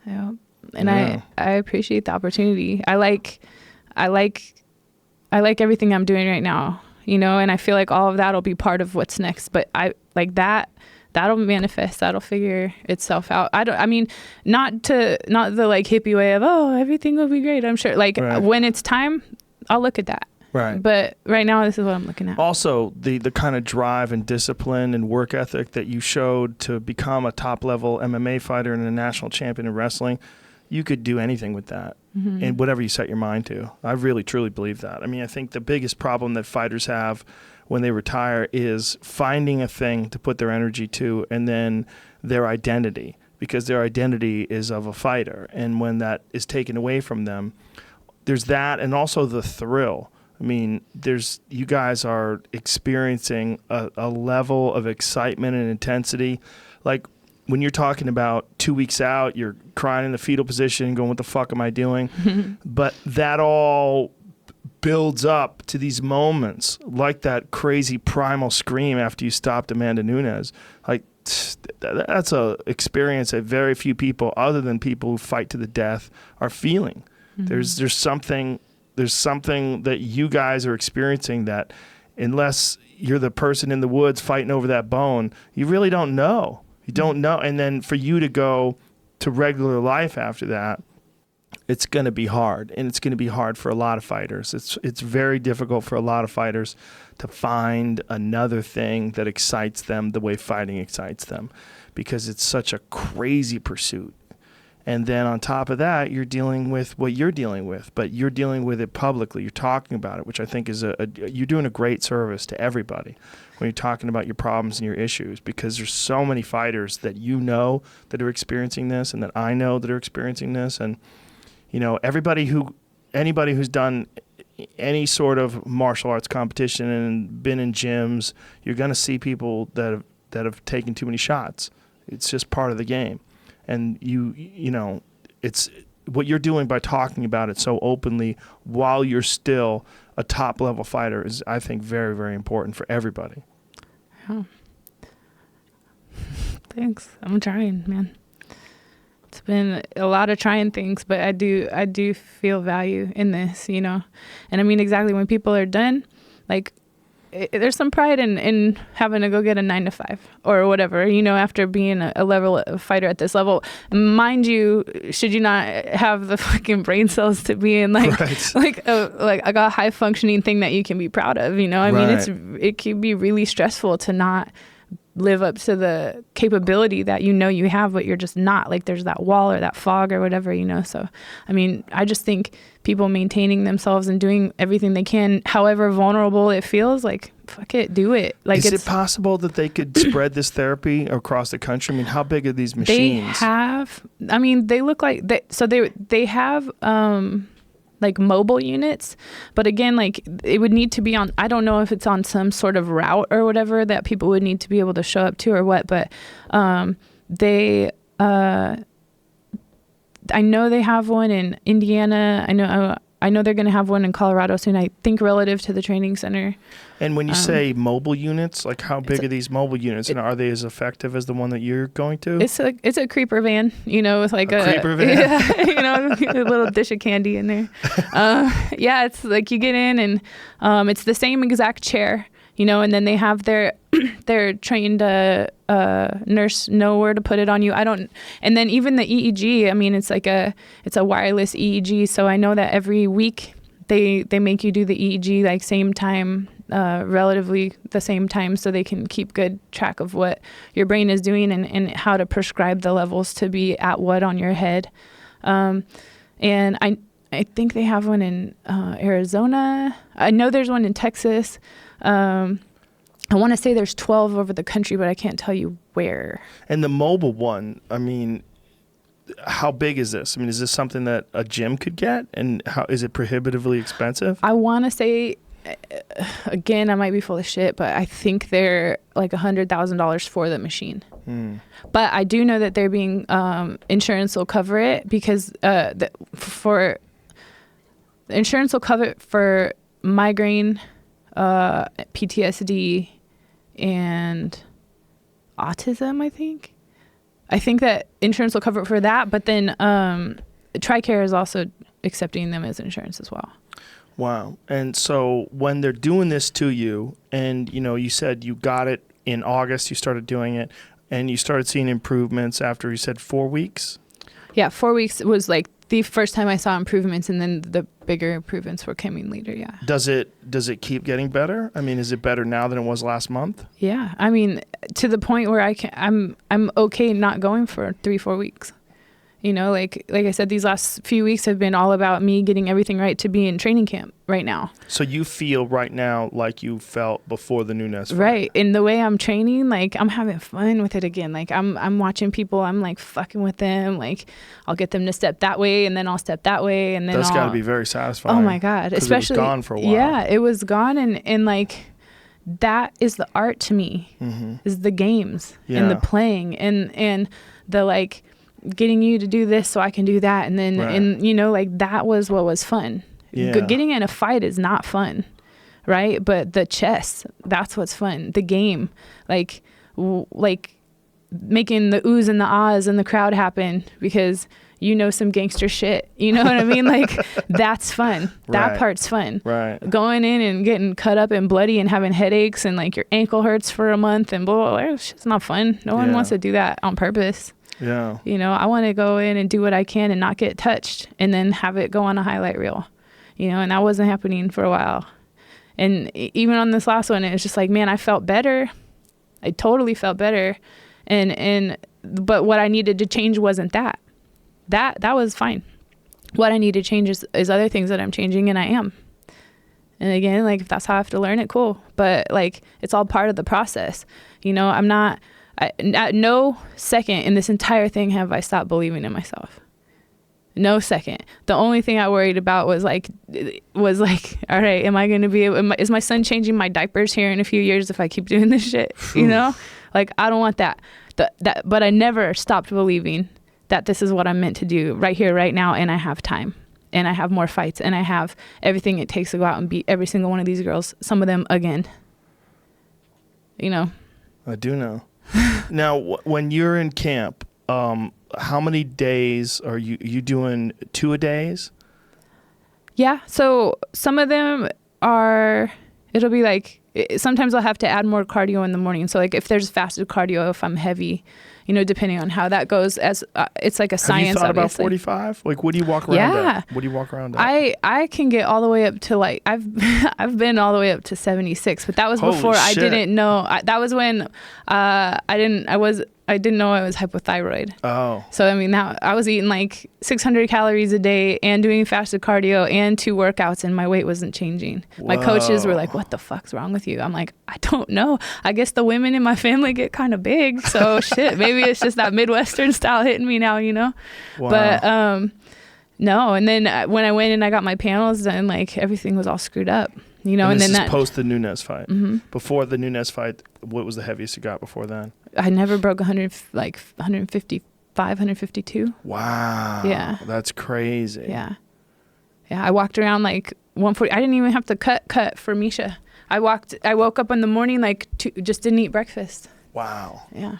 Yeah. And I appreciate the opportunity. I like everything I'm doing right now, you know, and I feel like all of that will be part of what's next. But I like that'll manifest, that'll figure itself out. I mean, not the like hippie way of, oh, everything will be great, I'm sure. Like when it's time, I'll look at that. Right. But right now, this is what I'm looking at. Also, the kind of drive and discipline and work ethic that you showed to become a top-level MMA fighter and a national champion in wrestling, you could do anything with that, and whatever you set your mind to. I really, truly believe that. I mean, I think the biggest problem that fighters have when they retire is finding a thing to put their energy to, and then their identity, because their identity is of a fighter. And when that is taken away from them, there's that, and also the thrill. I mean, you guys are experiencing a level of excitement and intensity. Like, when you're talking about 2 weeks out, you're crying in the fetal position, going, what the fuck am I doing? But that all builds up to these moments, like that crazy primal scream after you stopped Amanda Nunes. Like, that's a experience that very few people, other than people who fight to the death, are feeling. There's something that you guys are experiencing that, unless you're the person in the woods fighting over that bone, you really don't know. You don't know. And then for you to go to regular life after that, it's going to be hard. And it's going to be hard for a lot of fighters. It's very difficult for a lot of fighters to find another thing that excites them the way fighting excites them, because it's such a crazy pursuit. And then on top of that, you're dealing with what you're dealing with, but you're dealing with it publicly. You're talking about it, which I think is you're doing a great service to everybody when you're talking about your problems and your issues, because there's so many fighters that you know that are experiencing this, and that I know that are experiencing this. And, you know, anybody who's done any sort of martial arts competition and been in gyms, you're going to see people that have taken too many shots. It's just part of the game. And you know, it's what you're doing by talking about it so openly while you're still a top level fighter is, I think, very, very important for everybody. Yeah. Thanks. I'm trying, man. It's been a lot of trying things, but I do feel value in this, you know. And I mean, exactly, when people are done, like, there's some pride in having to go get a 9-to-5 or whatever, you know, after being a level fighter at this level. Mind you, should you not have the fucking brain cells to be in like a high functioning thing that you can be proud of, you know? I mean, it can be really stressful to not live up to the capability that you know you have, but you're just not. Like, there's that wall or that fog or whatever, you know. So I mean, I just think people maintaining themselves and doing everything they can, however vulnerable it feels, like, fuck it, do it. Like, is it possible that they could spread this therapy across the country? I mean, how big are these machines? They have, I mean, they look like they have like mobile units, but again, like, it would need to be on, I don't know if it's on some sort of route or whatever that people would need to be able to show up to or what, but I know they have one in Indiana. I know they're going to have one in Colorado soon, I think, relative to the training center. And when you say mobile units, like, how big are these mobile units, and are they as effective as the one that you're going to? It's a creeper van, you know, with like a creeper van? Yeah, you know, a little dish of candy in there. Yeah, it's like you get in and it's the same exact chair, you know, and then they have their trained nurse know where to put it on you. And then even the EEG, I mean, it's a wireless EEG. So I know that every week they make you do the EEG, like, same time relatively the same time, so they can keep good track of what your brain is doing and how to prescribe the levels to be at what on your head. And I think they have one in Arizona. I know there's one in Texas. I want to say there's 12 over the country, but I can't tell you where. And the mobile one, I mean, how big is this? I mean, is this something that a gym could get? And how is it prohibitively expensive? I want to say, again, I might be full of shit, but I think they're like $100,000 for the machine. But I do know that they're being insurance will cover it because insurance will cover it for migraine, PTSD, and autism, I think that insurance will cover it for that, but then TRICARE is also accepting them as insurance as well. Wow. And so when they're doing this to you, and you said you got it in August, you started doing it, and you started seeing improvements after, you said 4 weeks? Yeah, 4 weeks was like the first time I saw improvements, and then the bigger improvements were coming later. Yeah. Does it keep getting better? I mean, is it better now than it was last month? Yeah. I mean, to the point where I'm okay not going for 3-4 weeks. Like I said, these last few weeks have been all about me getting everything right to be in training camp right now. So you feel right now like you felt before the Nunes fight. Right. And the way I'm training, like I'm having fun with it again. Like I'm watching people, I'm like fucking with them. Like I'll get them to step that way and then I'll step that way. And then that's got to be very satisfying. Oh my God. Especially, it was gone for a while. Yeah, it was gone. And like, that is the art to me, is the games and the playing and the like, getting you to do this so I can do that. And then, and like that was what was fun. Yeah. Getting in a fight is not fun. Right. But the chess, that's what's fun. The game, like making the oohs and the ahs in the crowd happen because some gangster shit. You know what I mean? Like that's fun. That part's fun. Right. Going in and getting cut up and bloody and having headaches and like your ankle hurts for a month and blah, blah, blah. It's not fun. No one wants to do that on purpose. Yeah. I want to go in and do what I can and not get touched and then have it go on a highlight reel, and that wasn't happening for a while. And even on this last one, it was just like, man, I felt better. I totally felt better. But what I needed to change wasn't that. That was fine. What I need to change is other things that I'm changing, and I am. And again, like if that's how I have to learn it, cool. But like, it's all part of the process. I'm not, at no second in this entire thing have I stopped believing in myself. No second. The only thing I worried about was like, all right, am I going to be able, is my son changing my diapers here in a few years if I keep doing this shit? Like, I don't want that. But I never stopped believing that this is what I'm meant to do right here, right now. And I have time and I have more fights and I have everything it takes to go out and beat every single one of these girls, some of them again. I do know. Now, when you're in camp, how many days are you doing 2-a-days? Yeah. So some of them it'll be like, sometimes I'll have to add more cardio in the morning. So like if there's fasted cardio, if I'm heavy, depending on how that goes, as it's like a science. Have you thought obviously. About 45? Like, what do you walk around at? What do you walk around at? I can get all the way up to like, I've been all the way up to 76, but that was before I didn't know. That was when I didn't know I was hypothyroid. Oh. So, I mean, I was eating like 600 calories a day and doing fasted cardio and 2 workouts and my weight wasn't changing. Whoa. My coaches were like, what the fuck's wrong with you? I'm like, I don't know. I guess the women in my family get kind of big. So shit, maybe it's just that Midwestern style hitting me now, Wow. But no. And then when I went and I got my panels done, like everything was all screwed up. And this then is post the Nunes fight. Mm-hmm. Before the Nunes fight, what was the heaviest you got before then? I never broke 155, 152. Wow. Yeah. That's crazy. Yeah. Yeah. I walked around like 140. I didn't even have to cut for Misha. I woke up in the morning, just didn't eat breakfast. Wow. Yeah.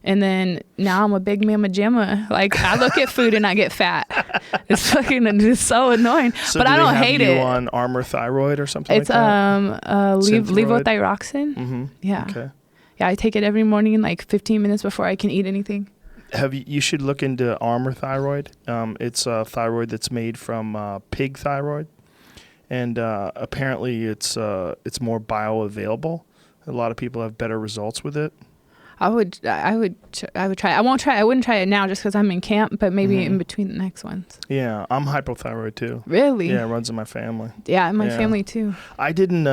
And then now I'm a big mama jamma. Like I look at food and I get fat. It's so annoying. So but I don't hate it. You on Armour Thyroid or something like that? It's levothyroxine. Mm-hmm. Yeah. Okay. Yeah, I take it every morning, like 15 minutes before I can eat anything. You should look into Armour Thyroid. It's a thyroid that's made from pig thyroid. and apparently it's more bioavailable. A lot of people have better results with it. I would try. I wouldn't try it now just because I'm in camp, but maybe in between the next ones. Yeah, I'm hypothyroid too. Really? Yeah, it runs in my family. Yeah, my family too. I didn't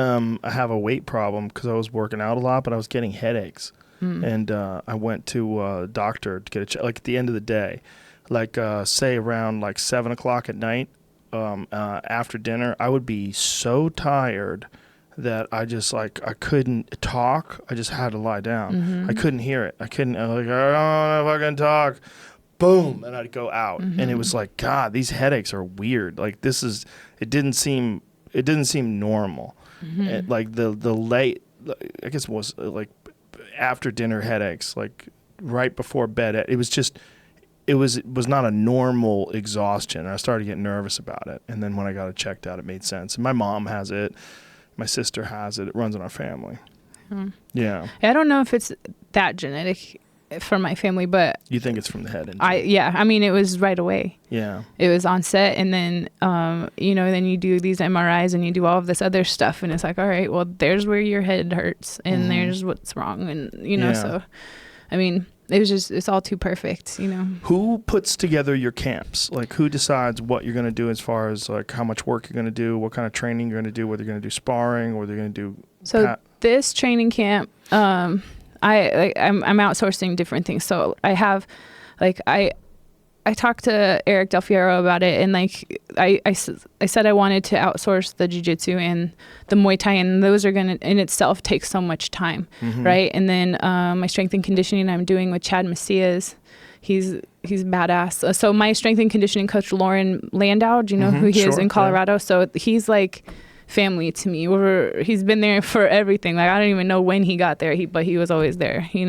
have a weight problem because I was working out a lot, but I was getting headaches. And I went to a doctor to get a check, like at the end of the day, like say around like 7 o'clock at night, after dinner, I would be so tired that I just I couldn't talk. I just had to lie down. I couldn't hear it. I was like, I don't know if I can talk. Boom, and I'd go out, and it was like, God, these headaches are weird. Like it didn't seem normal. And, like the late, I guess it was like after dinner headaches, like right before bed. It was not a normal exhaustion. I started getting nervous about it, and then when I got it checked out, it made sense. And my mom has it. My sister has it. It runs in our family. Yeah. I don't know if it's that genetic for my family, but you think it's from the head injury? I mean, it was right away. Yeah. It was on set, and then then you do these MRIs and you do all of this other stuff, and it's like, all right, well, there's where your head hurts, and there's what's wrong, and so, I mean, it's all too perfect, Who puts together your camps? Like, who decides what you're going to do as far as like how much work you're going to do, what kind of training you're going to do, whether you're going to do sparring or they're going to do. So this training camp, I'm outsourcing different things. So I have, I talked to Eric Del Fiero about it, and I said I wanted to outsource the jiu-jitsu and the Muay Thai, and those are going to in itself take so much time, right? And then my strength and conditioning I'm doing with Chad Macias. He's badass. So my strength and conditioning coach, Lauren Landau, do you know who he is in Colorado? Yeah. So he's like family to me. He's been there for everything. Like, I don't even know when he got there, but he was always there. He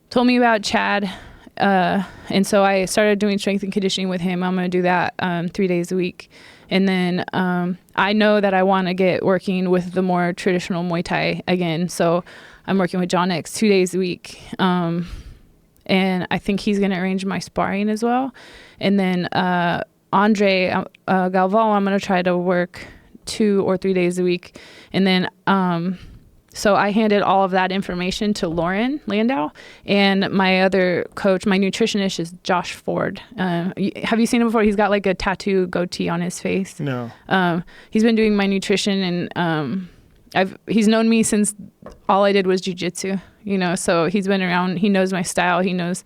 told me about Chad. And so I started doing strength and conditioning with him. I'm going to do that 3 days a week. And then I know that I want to get working with the more traditional Muay Thai again. So I'm working with John X 2 days a week. And I think he's going to arrange my sparring as well. And then Andre Galval, I'm going to try to work 2 or 3 days a week. And then so I handed all of that information to Lauren Landau, and my other coach, my nutritionist, is Josh Ford. Have you seen him before? He's got like a tattoo goatee on his face. No. He's been doing my nutrition, and he's known me since all I did was jiu-jitsu, so he's been around. He knows my style. He knows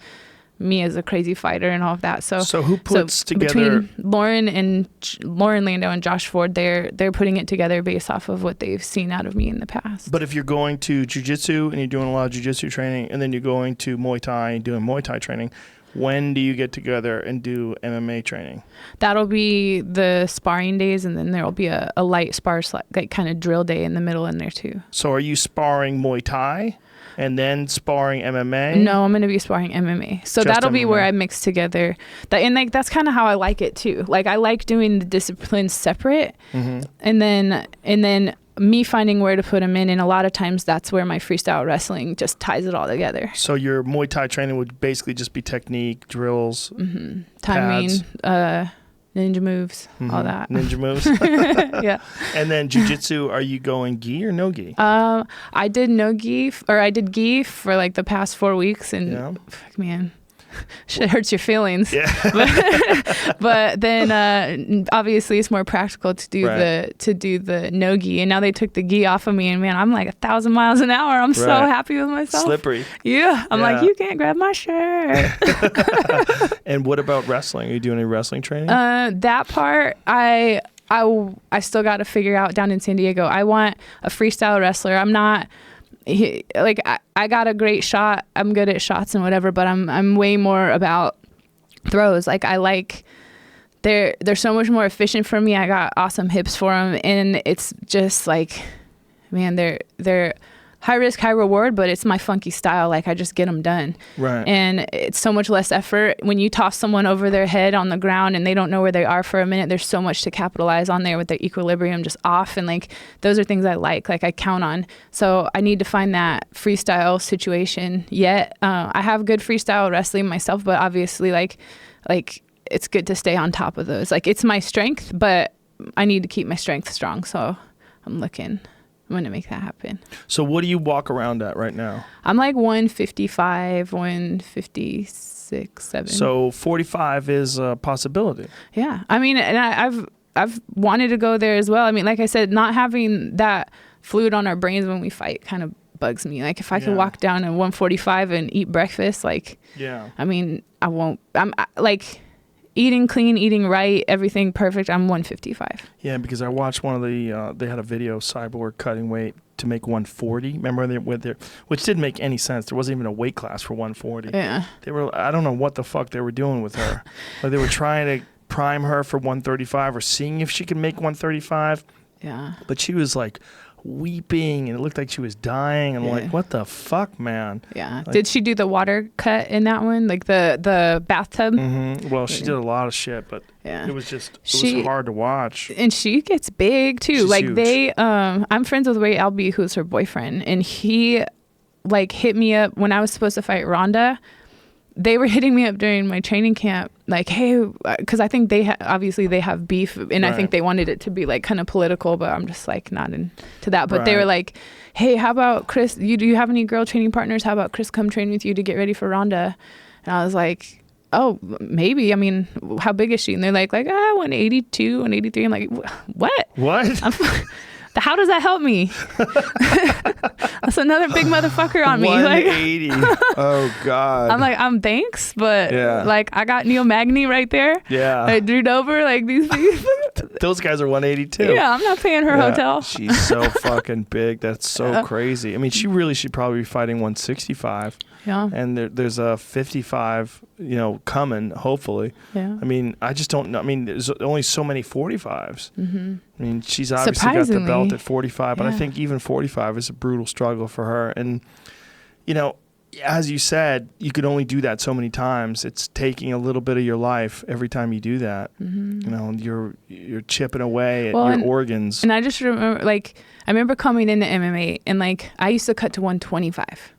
me as a crazy fighter and all of that. So who puts together between Lauren Landau and Josh Ford, they're putting it together based off of what they've seen out of me in the past. But if you're going to jiu-jitsu and you're doing a lot of jiu-jitsu training, and then you're going to Muay Thai and doing Muay Thai training, when do you get together and do MMA training? That'll be the sparring days, and then there'll be a light spar, like kind of drill day in the middle in there too. So are you sparring Muay Thai and then sparring MMA? No, I'm going to be sparring MMA. So Just that'll be MMA. where I mix together. That's kind of how I like it too. Like, I like doing the disciplines separate, and then me finding where to put them in. And a lot of times that's where my freestyle wrestling just ties it all together. So your Muay Thai training would basically just be technique, drills, timing, pads. Ninja moves, all that. Ninja moves? Yeah. And then jiu-jitsu, are you going gi or no gi? I did no gi, I did gi for like the past 4 weeks, and fuck, man, shit hurts your feelings. Yeah. but then obviously it's more practical to do the no gi, and now they took the gi off of me, and man, I'm like 1,000 miles an hour. I'm so happy with myself. Slippery. Yeah. I'm like, you can't grab my shirt. And what about wrestling? Are you doing any wrestling training? That part, I still got to figure out down in San Diego. I want a freestyle wrestler. I'm not I got a great shot. I'm good at shots and whatever, but I'm way more about throws. They're so much more efficient for me. I got awesome hips for them, and it's just like, man, they're high risk, high reward, but it's my funky style. Like, I just get them done. Right. And it's so much less effort. When you toss someone over their head on the ground and they don't know where they are for a minute, there's so much to capitalize on there with their equilibrium just off. And those are things I like I count on. So I need to find that freestyle situation yet. I have good freestyle wrestling myself, but obviously like it's good to stay on top of those. It's my strength, but I need to keep my strength strong. So I'm going to make that happen. So what do you walk around at right now? I'm like 155, 156, 7. So 45 is a possibility. Yeah. I mean, and I've wanted to go there as well. I mean, like I said, not having that fluid on our brains when we fight kind of bugs me. Like if I could walk down at 145 and eat breakfast, like, I mean, I won't, like eating clean, eating right, everything perfect. I'm 155. Yeah, because I watched one of the, they had a video, Cyborg cutting weight to make 140. Remember which didn't make any sense. There wasn't even a weight class for 140. Yeah. I don't know what the fuck they were doing with her. Like they were trying to prime her for 135 or seeing if she could make 135. Yeah. But she was like weeping and it looked like she was dying. I'm like, what the fuck, man? Yeah. Like, did she do the water cut in that one? Like the bathtub? Mm-hmm. Well, she did a lot of shit, but it was just, it was hard to watch. And she gets big too. She's like huge. I'm friends with Ray Albee, who's her boyfriend. And he like hit me up when I was supposed to fight Ronda. They were hitting me up during my training camp, like, hey, because I think obviously they have beef, and I think they wanted it to be like kind of political, but I'm just like not into that. But they were like, hey, how about Chris? Do you have any girl training partners? How about Chris come train with you to get ready for Ronda? And I was like, oh, maybe. I mean, how big is she? And they're like 182, 183. I'm like, what? What? How does that help me? That's another big motherfucker on me. 180. Oh God. I'm like, thanks, but like I got Neil Magny right there. Yeah. I drew over like these people. Those guys are 182. Yeah, I'm not paying her hotel. She's so fucking big. That's so crazy. I mean, she really should probably be fighting 165. Yeah. And there's a 55, coming, hopefully. Yeah. I mean, I just don't know. I mean, there's only so many 45s. Mm-hmm. I mean, she's obviously got the belt at 45, but I think even 45 is a brutal struggle for her. And, as you said, you could only do that so many times. It's taking a little bit of your life every time you do that. Mm-hmm. You're chipping away at your organs. And I just remember, I remember coming into MMA, and I used to cut to 125,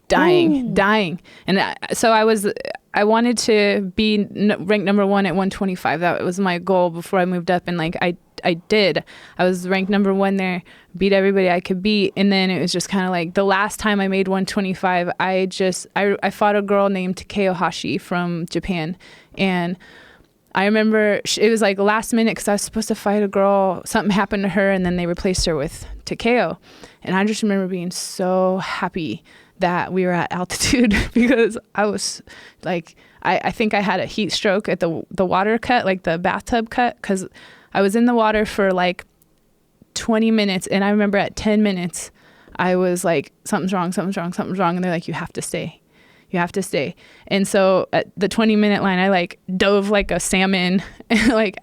dying. And so I wanted to be ranked number 1 at 125. That was my goal before I moved up. And I did. I was ranked number 1 there, beat everybody I could beat. And then it was just kind of like the last time I made 125, I fought a girl named Takeo Hashi from Japan. And I remember it was like last minute because I was supposed to fight a girl. Something happened to her and then they replaced her with Takeo. And I just remember being so happy that we were at altitude because I was like, I think I had a heat stroke at the water cut, like the bathtub cut, because I was in the water for 20 minutes. And I remember at 10 minutes, I was like, something's wrong. And they're like, you have to stay. And so at the 20-minute line, I dove like a salmon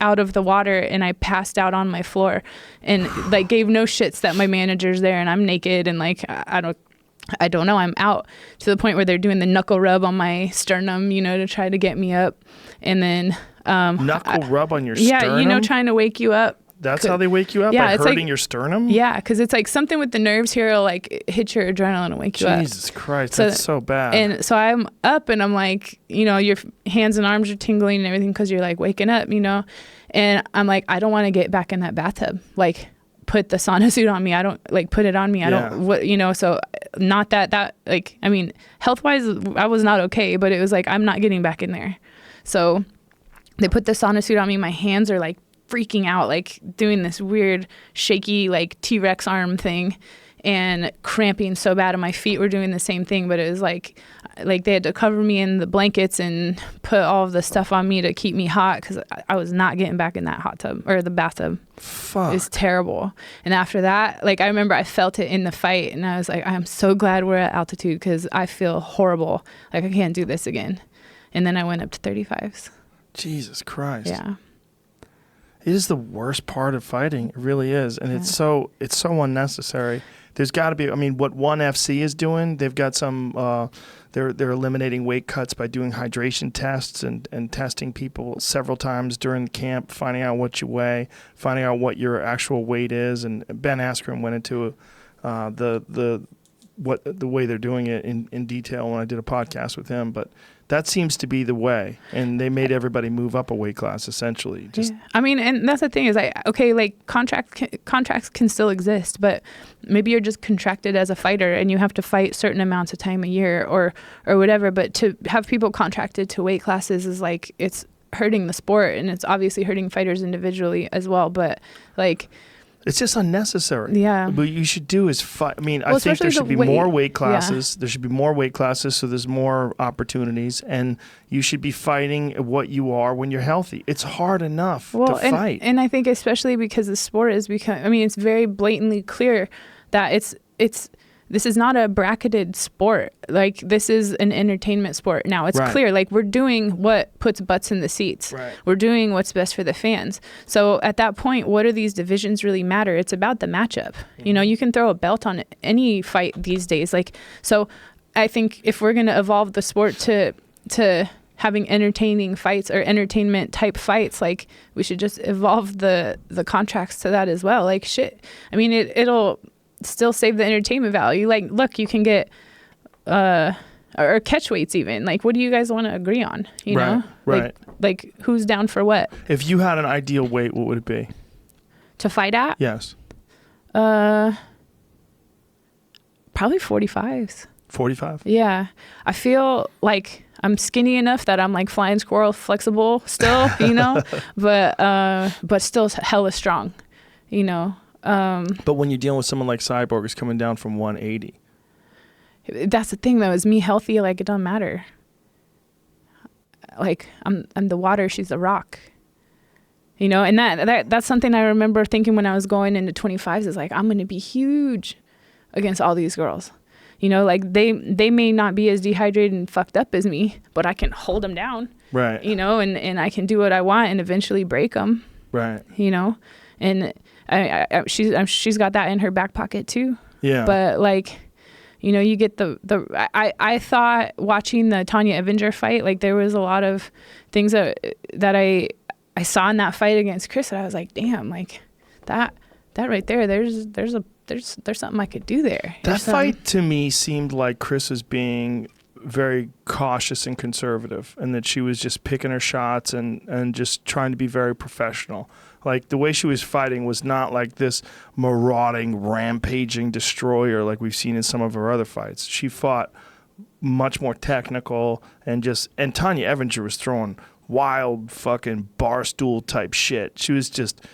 out of the water, and I passed out on my floor and gave no shits that my manager's there and I'm naked and I don't know, I'm out, to the point where they're doing the knuckle rub on my sternum, to try to get me up. And then knuckle rub on your sternum? Yeah, trying to wake you up. That's how they wake you up? By hurting your sternum? Yeah, because it's something with the nerves here will hit your adrenaline and wake you up. Jesus Christ, that's so bad. And so I'm up and I'm your hands and arms are tingling and everything because you're waking up, and I'm I don't want to get back in that bathtub. Put the sauna suit on me. I don't put it on me. I don't, so not that I mean, health wise, I was not okay, but it was I'm not getting back in there. So they put the sauna suit on me. My hands are freaking out, doing this weird shaky, T-Rex arm thing and cramping so bad. And my feet were doing the same thing, but it was they had to cover me in the blankets and put all of the stuff on me to keep me hot because I was not getting back in that hot tub or the bathtub. Fuck. It was terrible. And after that, I remember I felt it in the fight and I was I'm so glad we're at altitude because I feel horrible. I can't do this again. And then I went up to 35s. Jesus Christ. Yeah. It is the worst part of fighting. It really is. And it's so unnecessary. There's got to be, what ONE FC is doing, they've got some, they're eliminating weight cuts by doing hydration tests and testing people several times during the camp, finding out what you weigh, finding out what your actual weight is. And Ben Askren went into the the way they're doing it in detail when I did a podcast with him, but that seems to be the way. And they made everybody move up a weight class, essentially. Just I mean, and that's the thing is, contracts can still exist, but maybe you're just contracted as a fighter and you have to fight certain amounts of time a year or whatever. But to have people contracted to weight classes is like, it's hurting the sport, and it's obviously hurting fighters individually as well. But like, it's just unnecessary. Yeah. What you should do is fight. I mean, I think there should be more weight classes. Yeah. There should be more weight classes so there's more opportunities, and you should be fighting what you are when you're healthy. It's hard enough to fight. And I think especially because the sport is it's very blatantly clear that this is not a bracketed sport. Like, this is an entertainment sport. Now, it's clear. Like, we're doing what puts butts in the seats. Right. We're doing what's best for the fans. So at that point, what do these divisions really matter? It's about the matchup. Mm-hmm. You know, you can throw a belt on any fight these days. Like, so I think if we're going to evolve the sport to having entertaining fights or entertainment type fights, like, we should just evolve the contracts to that as well. Like, shit. I mean, it'll still save the entertainment value. Like, look, you can get or catch weights even. Like, what do you guys want to agree on? You know? Right. Like who's down for what? If you had an ideal weight, what would it be? To fight at? Yes. Probably 45s. 45? Yeah. I feel like I'm skinny enough that I'm like flying squirrel flexible still, you know, but still hella strong, you know. But when you're dealing with someone like Cyborg who's coming down from 180. That's the thing though, is me healthy, like, it don't matter. Like, I'm the water, she's the rock. You know, and that's something I remember thinking when I was going into 25s, is like, I'm going to be huge against all these girls. You know, like, they may not be as dehydrated and fucked up as me, but I can hold them down. Right. You know, and I can do what I want and eventually break them. Right. You know, and she's got that in her back pocket too. Yeah. But like, you know, you get I thought watching the Tanya Evinger fight, like, there was a lot of things that I saw in that fight against Chris that I was like, damn, like that right there, there's something I could do there. That fight to me seemed like Chris was being very cautious and conservative, and that she was just picking her shots and just trying to be very professional. Like, the way she was fighting was not like this marauding, rampaging destroyer like we've seen in some of her other fights. She fought much more technical and Tanya Evinger was throwing wild fucking barstool type shit. She was just,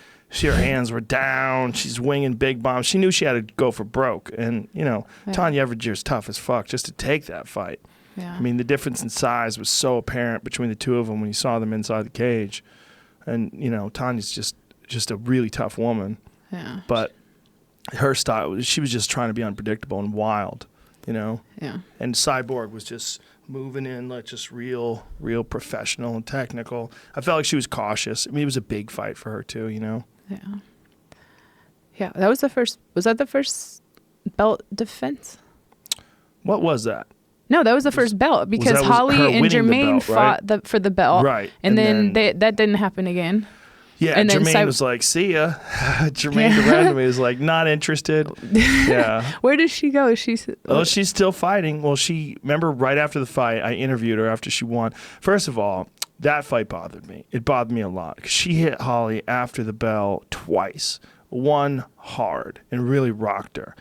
her hands were down. She's winging big bombs. She knew she had to go for broke. And, you know, Tanya Evinger's tough as fuck just to take that fight. Yeah. I mean, the difference in size was so apparent between the two of them when you saw them inside the cage. And, you know, Tanya's just a really tough woman. Yeah. But her style, she was just trying to be unpredictable and wild, you know? Yeah. And Cyborg was just moving in like just real professional and technical. I felt like she was cautious. I mean, it was a big fight for her too, you know? Yeah. Yeah, was that the first belt defense? What was that? No, that was the first belt, because Holly and Germaine fought for the belt. Right. And then that didn't happen again. Yeah, and Germaine was like, see ya. Germaine de Randamie was like, not interested. Yeah. Where does she go? She's still fighting. Well, remember right after the fight, I interviewed her after she won. First of all, that fight bothered me. It bothered me a lot, because she hit Holly after the bell twice. One hard and really rocked her.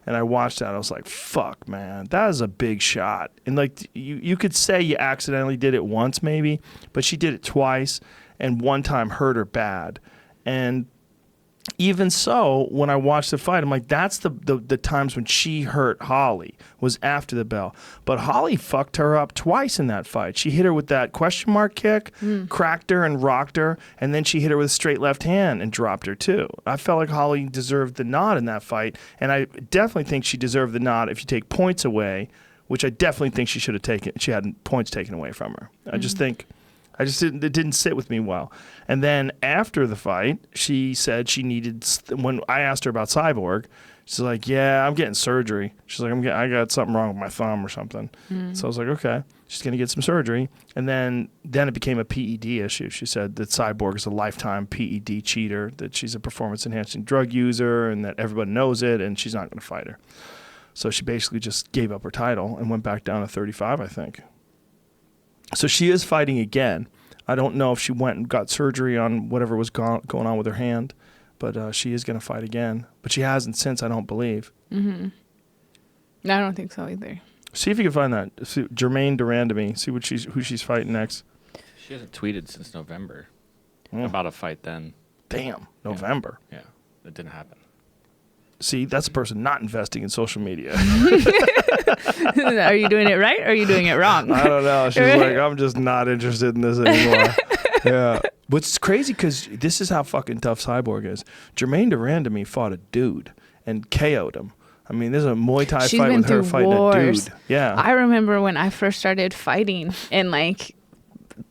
And I watched that. I was like, fuck, man, that is a big shot. And like, you could say you accidentally did it once maybe, but she did it twice, and one time hurt her bad. And even so, when I watched the fight, I'm like, that's the times when she hurt Holly, was after the bell. But Holly fucked her up twice in that fight. She hit her with that question mark kick, cracked her and rocked her, and then she hit her with a straight left hand and dropped her too. I felt like Holly deserved the nod in that fight, and I definitely think she deserved the nod if you take points away, which I definitely think she should have taken. She had points taken away from her. It didn't sit with me well. And then after the fight, she said she needed, when I asked her about Cyborg, she's like, yeah, I'm getting surgery. She's like, I got something wrong with my thumb or something. So I was like, okay, she's going to get some surgery. And then it became a PED issue. She said that Cyborg is a lifetime PED cheater, that she's a performance-enhancing drug user, and that everybody knows it, and she's not going to fight her. So she basically just gave up her title and went back down to 35, I think. So she is fighting again. I don't know if she went and got surgery on whatever was going on with her hand, but she is going to fight again. But she hasn't since, I don't believe. Mm-hmm. I don't think so either. See if you can find that. See, Germaine de Randamie. See who she's fighting next. She hasn't tweeted since November about a fight then. Damn, November. Yeah, it didn't happen. See, that's a person not investing in social media. Are you doing it right or are you doing it wrong? I don't know. She's like, I'm just not interested in this anymore. Yeah. What's crazy, because this is how fucking tough Cyborg is. Germaine de Randamie fought a dude and KO'd him. I mean, there's a Muay Thai She's fight been with her through fighting wars. a dude. Yeah. I remember when I first started fighting and like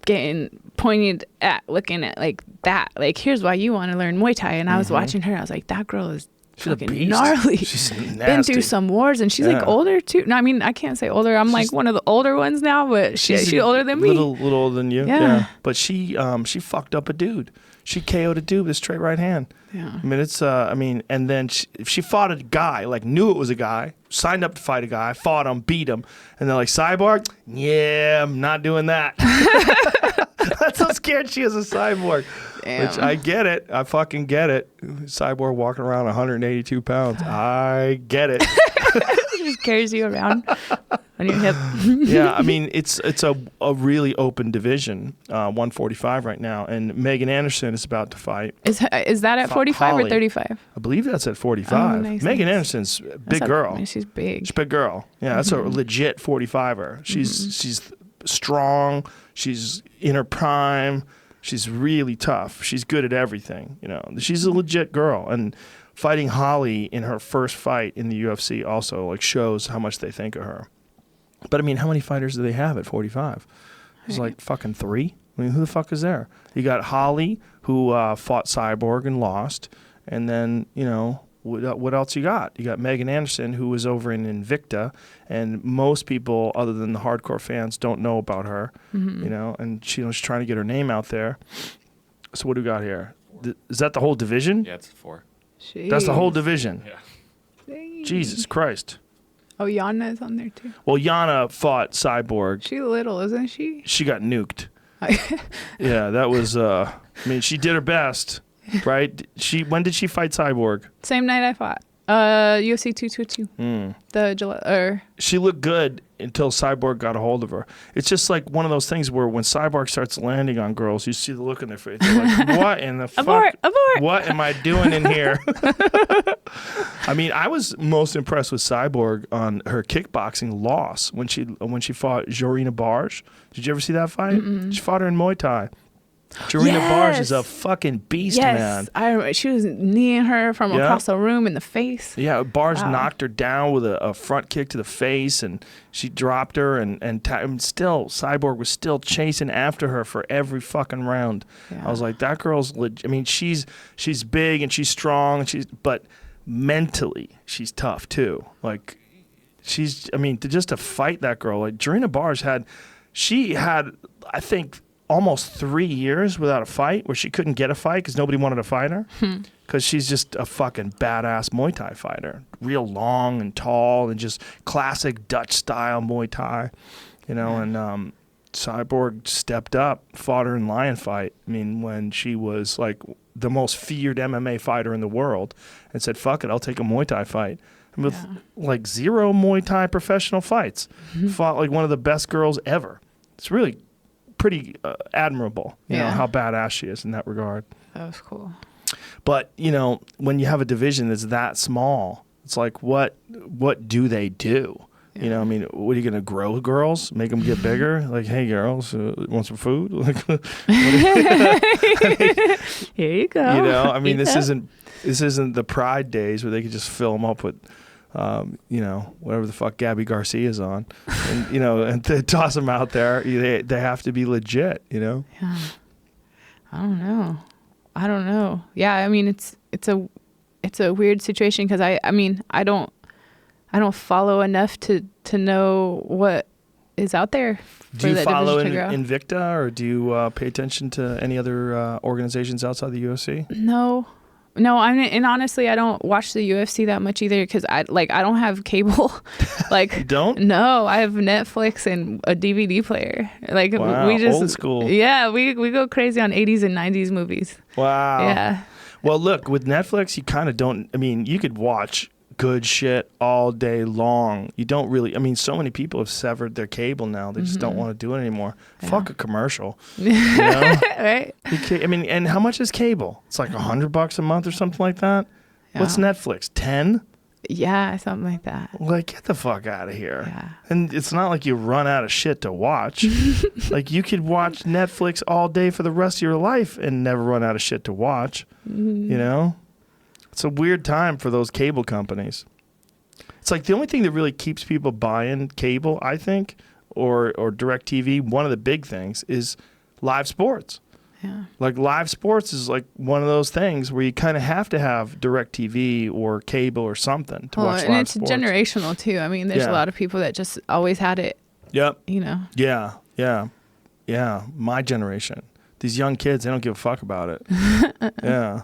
getting pointed at, looking at like that. Like, here's why you want to learn Muay Thai. And I was watching her. I was like, that girl is She's a fucking beast. gnarly. She's nasty. Been through some wars, and she's like older too. No, I mean, I can't say older. I'm like one of the older ones now, but she's older than me. Little older than you. Yeah. But she fucked up a dude. She KO'd a dude with a straight right hand. Yeah. I mean, it's and then she fought a guy, like knew it was a guy, signed up to fight a guy, fought him, beat him, and they're like, Cyborg? Yeah, I'm not doing that. That's how scared she is of Cyborg. Damn. Which I get it. I fucking get it. Cyborg walking around 182 pounds. I get it. She just carries you around on your hip. Yeah, I mean, it's a really open division, 145 right now, and Megan Anderson is about to fight. Is that at 45 Holly. or 35? I believe that's at 45. Oh, nice, Megan nice. Anderson's a big girl. She's big. She's a big girl. Yeah, that's a legit 45er. She's strong. She's in her prime. She's really tough. She's good at everything. You know, she's a legit girl. And fighting Holly in her first fight in the UFC also like shows how much they think of her. But I mean, how many fighters do they have at 45? There's like fucking 3. I mean, who the fuck is there? You got Holly, who fought Cyborg and lost, and then what else you got? You got Megan Anderson, who was over in Invicta, and most people, other than the hardcore fans, don't know about her. And she's trying to get her name out there. So what do we got here? Is that the whole division? Yeah, it's 4. That's the whole division. Yeah. Jesus Christ. Oh, Yana is on there too. Well, Yana fought Cyborg. She's little, isn't she? She got nuked. Yeah, that was. I mean, she did her best, right? When did she fight Cyborg? Same night I fought. UFC 222. She looked good until Cyborg got a hold of her. It's just like one of those things where when Cyborg starts landing on girls, you see the look in their face. They're like, what in the fuck? Abort! What am I doing in here? I mean, I was most impressed with Cyborg on her kickboxing loss when she fought Jorina Barge. Did you ever see that fight? She fought her in Muay Thai. Jorina Barge is a fucking beast, man. I remember she was kneeing her from across the room in the face. Yeah, Barge knocked her down with a front kick to the face, and she dropped her, and still Cyborg was still chasing after her for every fucking round. Yeah. I was like, that girl's I mean, she's big and she's strong, but mentally she's tough too. Like to fight that girl, like Jorina Barge had I think almost 3 years without a fight, where she couldn't get a fight because nobody wanted to fight her, because she's just a fucking badass Muay Thai fighter, real long and tall and just classic Dutch style Muay Thai, and Cyborg stepped up, fought her in lion fight. I mean, when she was like the most feared MMA fighter in the world, and said, fuck it, I'll take a Muay Thai fight. And with like 0 Muay Thai professional fights, fought like one of the best girls ever. It's really pretty admirable, you know, how badass she is in that regard. That was cool. But, when you have a division that's that small, it's like, what do they do? Yeah. You know, I mean, what are you going to grow girls? Make them get bigger? Like, hey, girls, want some food? Like, here you go. I mean, this isn't the Pride days where they could just fill them up with whatever the fuck Gabby Garcia's on, and and to toss them out there, they have to be legit, Yeah. I don't know. Yeah, I mean, it's a weird situation because I don't follow enough to know what is out there. Do you follow Invicta, or do you pay attention to any other organizations outside the UFC? No. No, and honestly, I don't watch the UFC that much either because I don't have cable. Like, You don't? No, I have Netflix and a DVD player. Like, Wow, we just old school. Yeah, we go crazy on 80s and 90s movies. Wow. Yeah. Well, look, with Netflix, you kind of don't. I mean, you could watch good shit all day long. You don't really. I mean, so many people have severed their cable now. They just don't want to do it anymore. Yeah. Fuck a commercial. You know? Right? I mean, and how much is cable? It's like $100 a month or something like that. Yeah. What's Netflix? 10? Yeah, something like that. Like, get the fuck out of here. Yeah. And it's not like you run out of shit to watch. Like, you could watch Netflix all day for the rest of your life and never run out of shit to watch. You know? It's a weird time for those cable companies. It's like the only thing that really keeps people buying cable, I think, or DirecTV, one of the big things is live sports. Yeah. Like live sports is like one of those things where you kind of have to have DirecTV or cable or something to watch live and it's sports. generational too. I mean, there's a lot of people that just always had it. Yep. You know. Yeah. My generation. These young kids, they don't give a fuck about it. Yeah.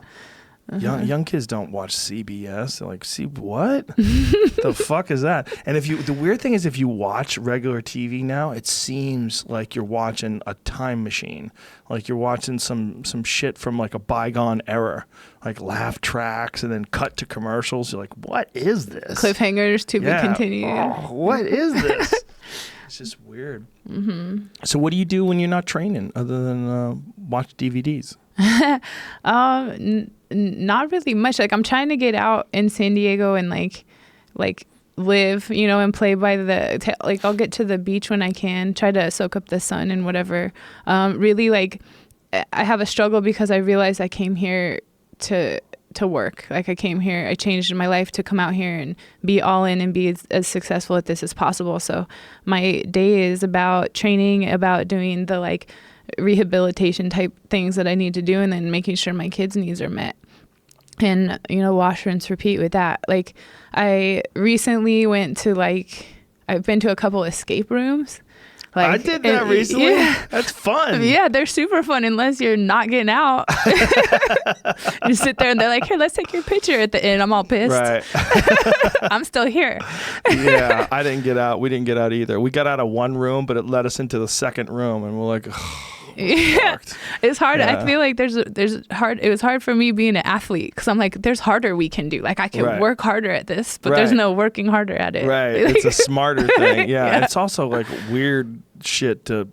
Young kids don't watch CBS. They're like, see what? The fuck is that? And the weird thing is, if you watch regular TV now, it seems like you're watching a time machine. Like you're watching some shit from like a bygone era, like laugh tracks and then cut to commercials. You're like, what is this? Cliffhangers to be continued. Oh, what is this? It's just weird. So what do you do when you're not training other than watch DVDs? Not really much. Like, I'm trying to get out in San Diego and like live, you know, and play by like I'll get to the beach when I can, try to soak up the sun and whatever. Really, like, I have a struggle because I realized I came here to work. Like, I came here, I changed my life to come out here and be all in and be as successful at this as possible. So my day is about training, about doing the like rehabilitation type things that I need to do, and then making sure my kids' needs are met. And, you know, wash, rinse, repeat with that. Like, I recently I've been to a couple escape rooms. Like, I did that recently. Yeah. That's fun. Yeah, they're super fun unless you're not getting out. You sit there and they're like, here, let's take your picture at the end. I'm all pissed. Right. I'm still here. Yeah, I didn't get out. We didn't get out either. We got out of one room, but it led us into the second room, and we're like, yeah, it's hard. Yeah. I feel like it was hard for me being an athlete because I'm like, there's harder we can do. Like, I can work harder at this, but there's no working harder at it. Right. It's a smarter thing. Yeah. Yeah. And it's also like weird shit to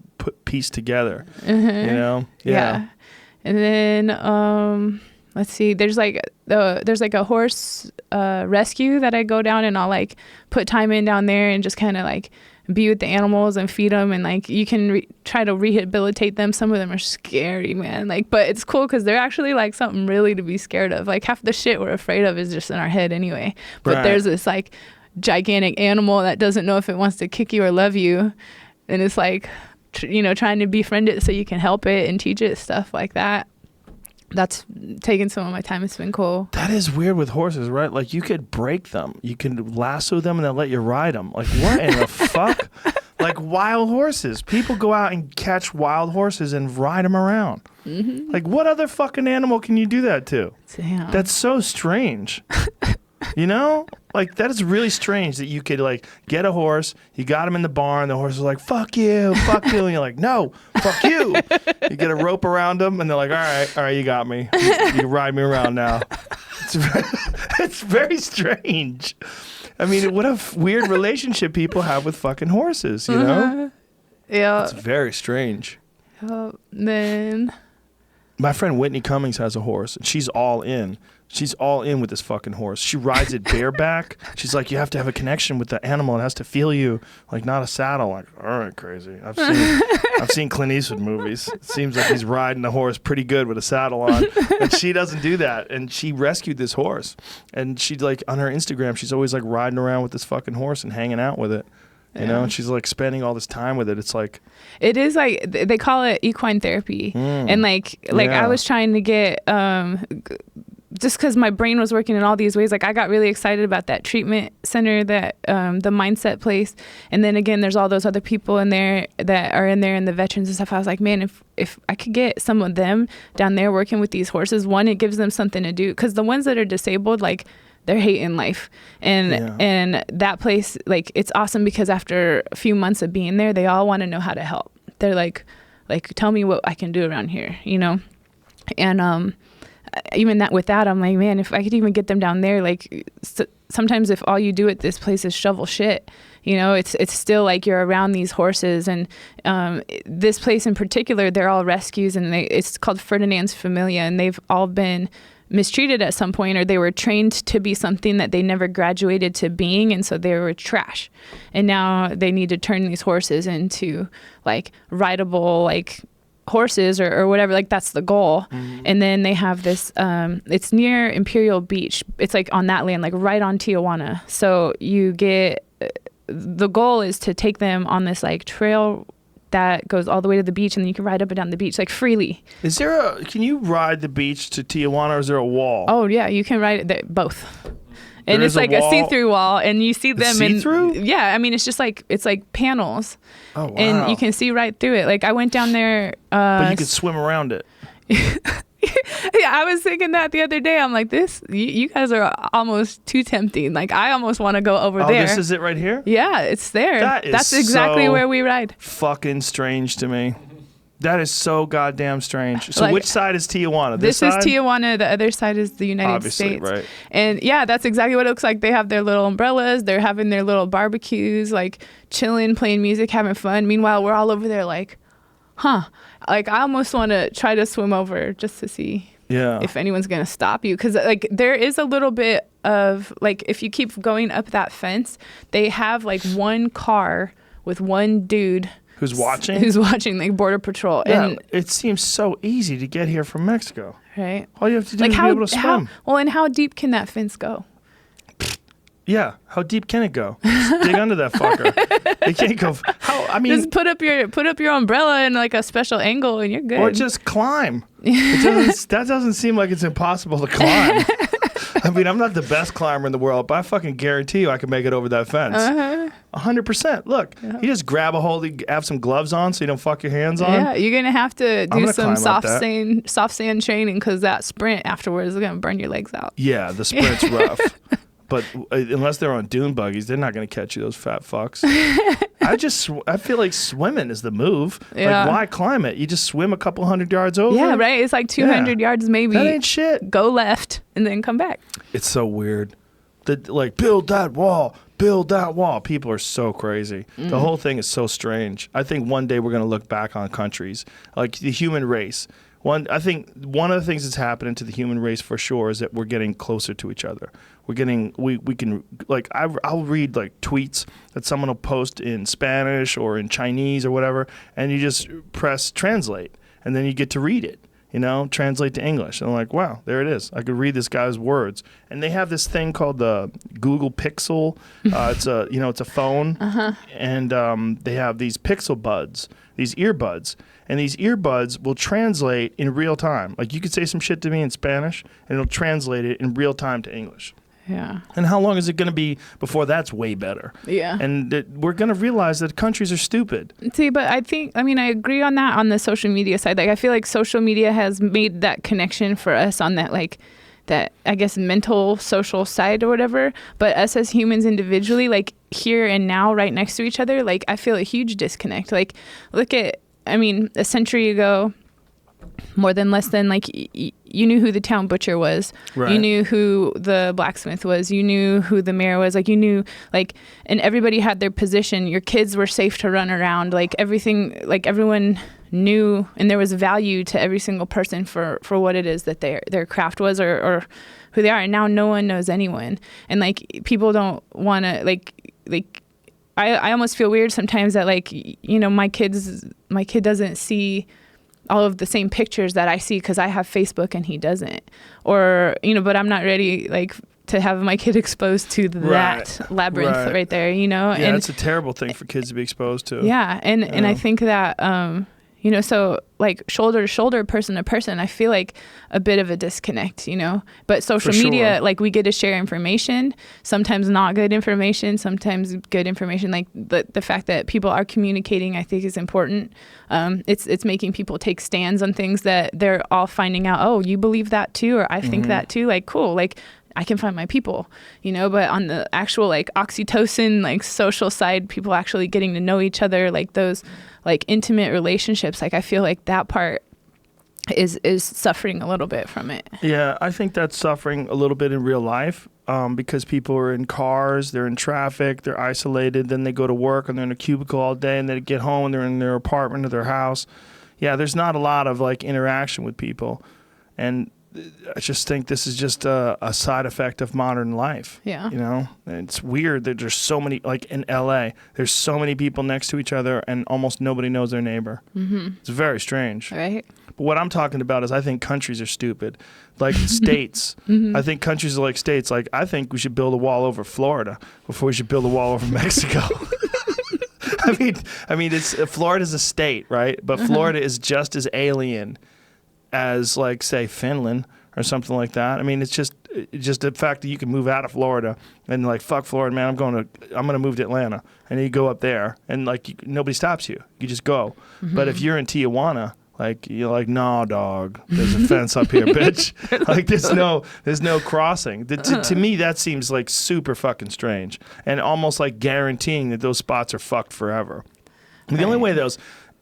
piece together. You know? Yeah. And then let's see, there's like a horse rescue that I go down, and I'll like put time in down there and just kind of like be with the animals and feed them, and like you can try to rehabilitate them. Some of them are scary, man. Like, but it's cool because they're actually like something really to be scared of. Like, half the shit we're afraid of is just in our head anyway. But there's this like gigantic animal that doesn't know if it wants to kick you or love you, and it's like trying to befriend it so you can help it and teach it stuff like that. That's taken some of my time. It's been cool. That is weird with horses, right? Like, you could break them. You can lasso them and then let you ride them. Like, what in the fuck? Like, wild horses. People go out and catch wild horses and ride them around. Like, what other fucking animal can you do that to? Damn. That's so strange. You know? Like, that is really strange that you could, like, get a horse, you got him in the barn, the horse is like, fuck you, and you're like, no, fuck you. You get a rope around them, and they're like, all right, you got me. You can ride me around now. It's very strange. I mean, what a weird relationship people have with fucking horses, you know? Yeah. It's very strange. Then my friend Whitney Cummings has a horse, and she's all in. She's all in with this fucking horse. She rides it bareback. She's like, you have to have a connection with the animal. It has to feel you, like not a saddle. Like, all right, crazy. I've seen Clint Eastwood movies. It seems like he's riding the horse pretty good with a saddle on. And she doesn't do that. And she rescued this horse. And she's like, on her Instagram, she's always like riding around with this fucking horse and hanging out with it. You know, and she's like spending all this time with it. It's like, it is like, they call it equine therapy. And like I was trying to get just because my brain was working in all these ways, like I got really excited about that treatment center, that the mindset place. And then again, there's all those other people in there that are in there and the veterans and stuff. I was like, man, if I could get some of them down there working with these horses, one, it gives them something to do. Because the ones that are disabled, like they're hating life. And that place, like it's awesome because after a few months of being there, they all want to know how to help. They're like, tell me what I can do around here, you know? And even that with that, I'm like, man, if I could even get them down there, like sometimes if all you do at this place is shovel shit, you know, it's still like you're around these horses. And this place in particular, they're all rescues, and it's called Ferdinand's Familia, and they've all been mistreated at some point, or they were trained to be something that they never graduated to being, and so they were trash. And now they need to turn these horses into like rideable, like horses or whatever, like that's the goal. And then they have this it's near Imperial Beach, it's like on that land, like right on Tijuana. So you get, the goal is to take them on this like trail that goes all the way to the beach, and then you can ride up and down the beach like freely. Can you ride the beach to Tijuana, or is there a wall? Oh yeah, you can ride it both. And it's like a see-through wall, and you see them see-through? Yeah, I mean it's just like, it's like panels. Oh wow. And you can see right through it. Like I went down there but you could swim around it. Yeah, I was thinking that the other day. I'm like, you guys are almost too tempting. Like I almost want to go over there. Oh, this is it right here? Yeah, it's there. That's exactly so where we ride. Fucking strange to me. That is so goddamn strange. So like, which side is Tijuana? This side? is Tijuana. The other side is the United States. Right. And yeah, that's exactly what it looks like. They have their little umbrellas. They're having their little barbecues, like chilling, playing music, having fun. Meanwhile, we're all over there like, like I almost want to try to swim over just to see if anyone's going to stop you. Because like there is a little bit of like, if you keep going up that fence, they have like one car with one dude who's watching like Border Patrol. Yeah, and it seems so easy to get here from Mexico. Right. All you have to do is be able to swim. And how deep can that fence go? Yeah, how deep can it go? Just dig under that fucker. It can't go. Just put up your umbrella in like a special angle, and you're good. Or just climb. That doesn't seem like it's impossible to climb. I mean, I'm not the best climber in the world, but I fucking guarantee you I can make it over that fence. 100%. Look, you just grab a hold, have some gloves on so you don't fuck your hands on. Yeah, you're gonna have to do some soft sand training, because that sprint afterwards is gonna burn your legs out. Yeah, the sprint's rough. But unless they're on dune buggies, they're not going to catch you, those fat fucks. I feel like swimming is the move. Yeah. Like, why climb it? You just swim a couple 100 yards over. Yeah, right? It's like 200 yards maybe. That ain't shit. Go left and then come back. It's so weird. Like, build that wall. Build that wall. People are so crazy. The whole thing is so strange. I think one day we're going to look back on countries, like the human race. I think one of the things that's happening to the human race for sure is that we're getting closer to each other. We can, like, I'll read like tweets that someone will post in Spanish or in Chinese or whatever, and you just press translate, and then you get to read it, you know, translate to English. And I'm like, wow, there it is. I could read this guy's words. And they have this thing called the Google Pixel. It's a phone, and they have these Pixel buds, these earbuds. And these earbuds will translate in real time. Like, you could say some shit to me in Spanish, and it'll translate it in real time to English. Yeah. And how long is it going to be before that's way better? Yeah. And we're going to realize that countries are stupid. See, but I agree on that on the social media side. Like, I feel like social media has made that connection for us on that, like, that, I guess, mental, social side or whatever. But us as humans individually, like, here and now, right next to each other, like, I feel a huge disconnect. Like, look at, a century ago, less than, like, you knew who the town butcher was. Right. You knew who the blacksmith was. You knew who the mayor was. Like, you knew, like, and everybody had their position. Your kids were safe to run around. Like, everything, like, everyone knew, and there was value to every single person for what it is that their craft was or who they are. And now no one knows anyone. And, like, people don't want to, like I almost feel weird sometimes that, like, my kid doesn't see all of the same pictures that I see because I have Facebook and he doesn't, or, but I'm not ready, like, to have my kid exposed to that labyrinth right there, Yeah, and it's a terrible thing for kids to be exposed to. Yeah. And I think that, you know, so like shoulder to shoulder, person to person, I feel like a bit of a disconnect, you know, but social media, like we get to share information, sometimes not good information, sometimes good information. Like the fact that people are communicating, I think is important. It's making people take stands on things that they're all finding out, oh, you believe that too, or I think that too. Like, cool. Like, I can find my people, you know, but on the actual like oxytocin, like social side, people actually getting to know each other, like those like intimate relationships, like I feel like that part is suffering a little bit from it. Yeah, I think that's suffering a little bit in real life because people are in cars, they're in traffic, they're isolated, then they go to work and they're in a cubicle all day and they get home and they're in their apartment or their house. Yeah, there's not a lot of like interaction with people. And I just think this is just a side effect of modern life. Yeah. You know, and it's weird that there's so many, like in LA, there's so many people next to each other and almost nobody knows their neighbor. It's very strange. Right. But what I'm talking about is I think countries are stupid. Like states. I think countries are like states. Like I think we should build a wall over Florida before we should build a wall over Mexico. I mean, it's Florida's a state, right? But Florida is just as alien as like say Finland or something like that. I mean, it's just the fact that you can move out of Florida and like fuck Florida, man. I'm gonna move to Atlanta, and then you go up there and like nobody stops you. You just go. But if you're in Tijuana, like you're like, no, dog. There's a fence up here, bitch. Like there's no crossing. To me, that seems like super fucking strange and almost like guaranteeing that those spots are fucked forever. The only way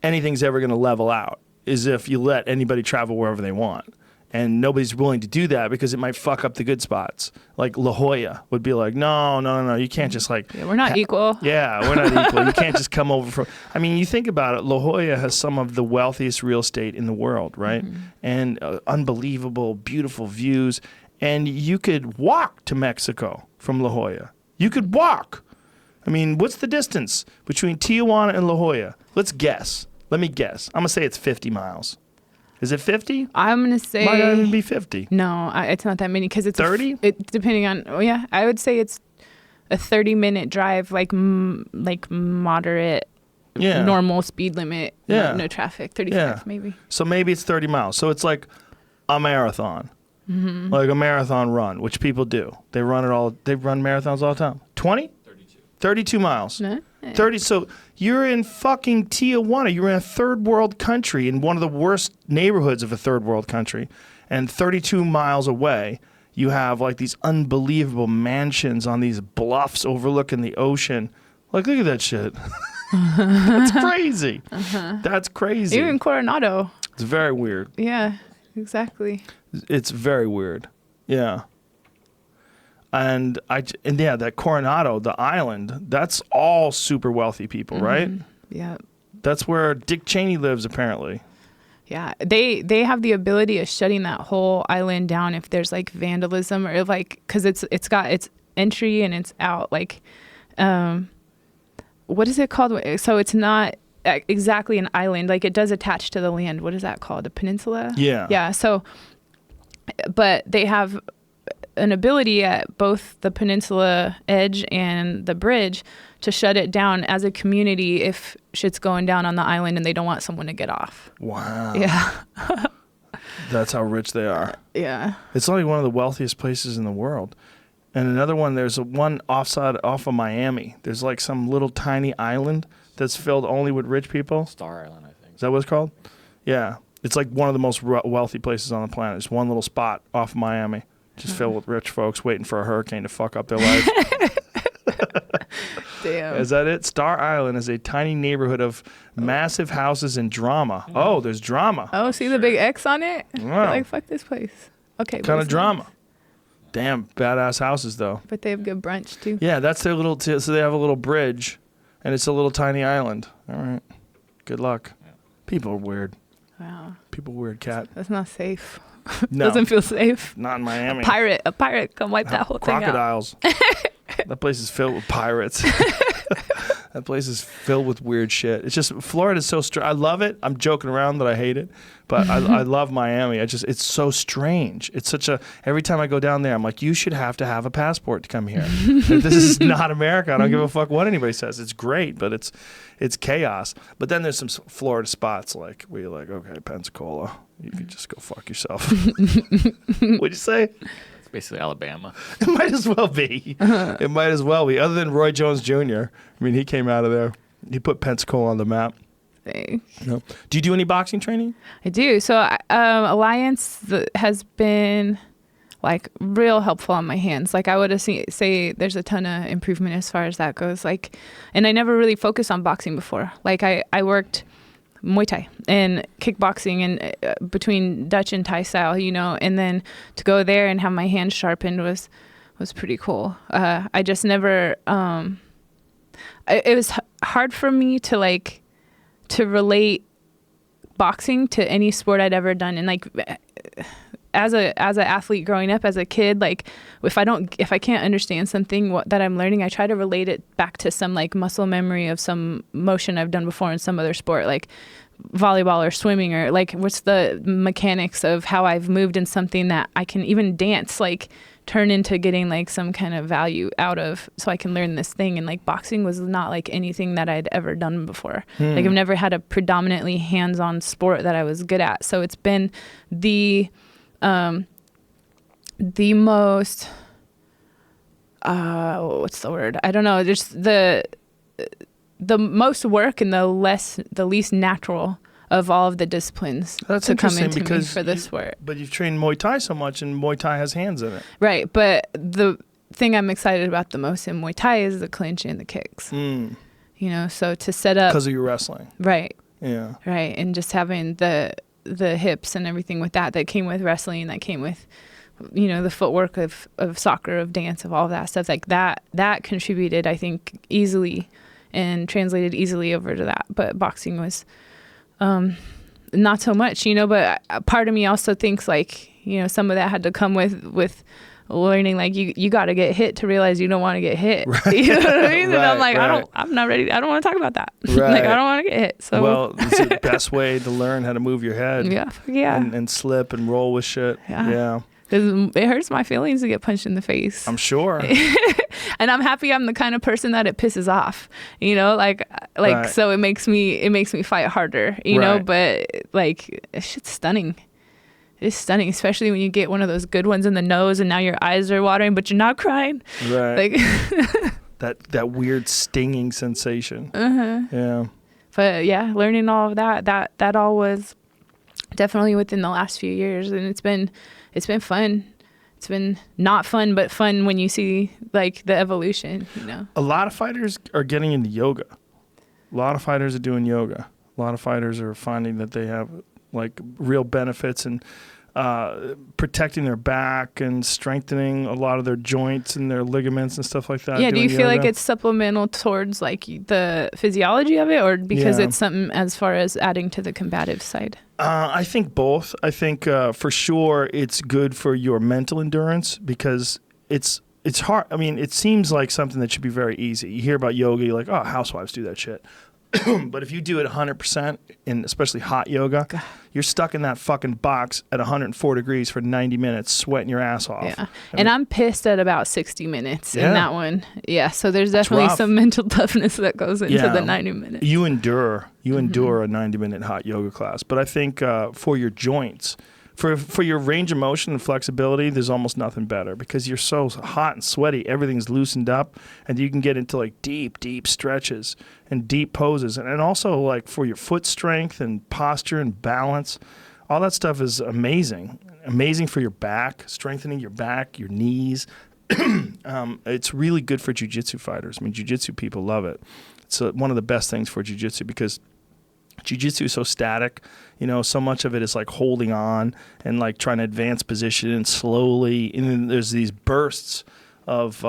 anything's ever gonna level out is if you let anybody travel wherever they want. And nobody's willing to do that because it might fuck up the good spots. Like La Jolla would be like, no, you can't just like... Yeah, we're not equal. Yeah, we're not equal. You can't just come over from... I mean, you think about it, La Jolla has some of the wealthiest real estate in the world, right? And unbelievable, beautiful views. And you could walk to Mexico from La Jolla. You could walk. I mean, what's the distance between Tijuana and La Jolla? Let's guess. Let me guess. I'm going to say it's 50 miles. Is it 50? I'm going to say... Might not even be 50. No, it's not that many because it's... 30? Depending on... Oh, yeah. I would say it's a 30-minute drive, like moderate, normal speed limit. No traffic. 35 maybe. So maybe it's 30 miles. So it's like a marathon. Like a marathon run, which people do. They run marathons all the time. 20? 32 miles. No? 30. So you're in fucking Tijuana. You're in a third world country in one of the worst neighborhoods of a third world country. And 32 miles away, you have like these unbelievable mansions on these bluffs overlooking the ocean. Like, look at that shit. That's crazy. That's crazy. Even Coronado. It's very weird. Yeah, exactly. It's very weird. Yeah. And that Coronado, the island, that's all super wealthy people, right? Yeah. That's where Dick Cheney lives, apparently. Yeah, they have the ability of shutting that whole island down if there's like vandalism or like because it's got its entry and it's out. Like, what is it called? So it's not exactly an island. Like it does attach to the land. What is that called? A peninsula? Yeah. Yeah. So, but they have an ability at both the peninsula edge and the bridge to shut it down as a community if shit's going down on the island and they don't want someone to get off. Wow. Yeah. That's how rich they are. Yeah. It's only one of the wealthiest places in the world. And another one, there's one off of Miami. There's like some little tiny island that's filled only with rich people. Star Island, I think. Is that what it's called? Yeah. It's like one of the most wealthy places on the planet. It's one little spot off Miami. Just filled with rich folks waiting for a hurricane to fuck up their life. Damn. Is that it? Star Island is a tiny neighborhood of massive houses and drama. Oh, there's drama. Oh, see the big X on it? Wow. Like, fuck this place. Okay. Kind of drama. Damn, badass houses, though. But they have good brunch, too. Yeah, that's their little... so they have a little bridge, and it's a little tiny island. All right. Good luck. Yeah. People are weird. Wow. People are weird, Cat. That's not safe. No. Doesn't feel safe. Not in Miami. A pirate, come wipe that whole thing out. Crocodiles. That place is filled with pirates. That place is filled with weird shit. It's just Florida's so I love it. I'm joking around that I hate it, but I love Miami. It's so strange. It's such a every time I go down there, I'm like, you should have to have a passport to come here. This is not America. I don't give a fuck what anybody says. It's great, but it's chaos. But then there's some Florida spots like where you're like, okay, Pensacola, you could just go fuck yourself. What'd you say? It's basically Alabama. It might as well be. It might as well be. Other than Roy Jones Jr. I mean, he came out of there. He put Pensacola on the map. Thanks. No. Do you do any boxing training? I do. So Alliance has been like real helpful on my hands. Like I would say there's a ton of improvement as far as that goes. Like, and I never really focused on boxing before. Like I worked Muay Thai and kickboxing and between Dutch and Thai style, you know, and then to go there and have my hands sharpened was pretty cool. I just never, it was hard for me to relate boxing to any sport I'd ever done. And like, as an athlete growing up as a kid, like if I can't understand something that I'm learning, I try to relate it back to some like muscle memory of some motion I've done before in some other sport, like volleyball or swimming, or like what's the mechanics of how I've moved in something that I can even dance, like turn into getting like some kind of value out of, so I can learn this thing. And like boxing was not like anything that I'd ever done before. Like I've never had a predominantly hands-on sport that I was good at. So it's been the most what's the word? I don't know. Just the most work and the least natural of all of the disciplines to come into me for this sport. But you've trained Muay Thai so much, and Muay Thai has hands in it. Right, but the thing I'm excited about the most in Muay Thai is the clinch and the kicks. You know, so to set up because of your wrestling. Right. Yeah. Right, and just having the hips and everything with that came with wrestling, that came with, you know, the footwork of soccer, of dance, of all that stuff, like that contributed, I think, easily and translated easily over to that. But boxing was not so much, you know, but part of me also thinks like, you know, some of that had to come with learning, like you got to get hit to realize you don't want to get hit. Right. You know what I mean? And I'm like, I'm not ready. I don't want to talk about that. Right. Like, I don't want to get hit. So, well, it's the best way to learn how to move your head. Yeah. And slip and roll with shit. Yeah. Because it hurts my feelings to get punched in the face. I'm sure. And I'm happy I'm the kind of person that it pisses off, you know, like right. So it makes me fight harder, you know, but like it's shit's stunning. It's stunning, especially when you get one of those good ones in the nose and now your eyes are watering, but you're not crying. Right. Like that weird stinging sensation. Yeah. But yeah, learning all of that all was definitely within the last few years, and it's been fun. It's been not fun, but fun when you see like the evolution, you know. A lot of fighters are getting into yoga. A lot of fighters are doing yoga. A lot of fighters are finding that they have like real benefits in protecting their back and strengthening a lot of their joints and their ligaments and stuff like that. Yeah, do you feel like it's supplemental towards like the physiology of it, or because it's something as far as adding to the combative side? I think both. I think for sure it's good for your mental endurance, because it's hard. I mean, it seems like something that should be very easy. You hear about yoga, you're like, oh, housewives do that shit. But if you do it 100%, in especially hot yoga, God, you're stuck in that fucking box at 104 degrees for 90 minutes, sweating your ass off. Yeah. And I'm pissed at about 60 minutes in that one. Yeah, so there's definitely some mental toughness that goes into the 90 minutes. You endure a 90-minute hot yoga class. But I think for your joints, for your range of motion and flexibility, there's almost nothing better, because you're so hot and sweaty, everything's loosened up, and you can get into like deep stretches and deep poses. And also like for your foot strength and posture and balance, all that stuff is amazing. Amazing for your back, strengthening your back, your knees. It's really good for jiu-jitsu fighters. I mean, jiu-jitsu people love it. It's one of the best things for jiu-jitsu, because jiu-jitsu is so static, you know, so much of it is like holding on and like trying to advance position and slowly, and then there's these bursts of,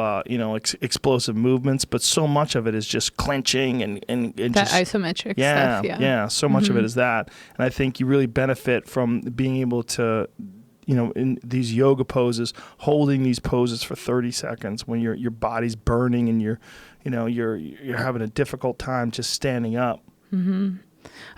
explosive movements, but so much of it is just clenching and that just isometric stuff. Yeah, so much of it is that. And I think you really benefit from being able to, you know, in these yoga poses, holding these poses for 30 seconds when your body's burning and you're you're having a difficult time just standing up.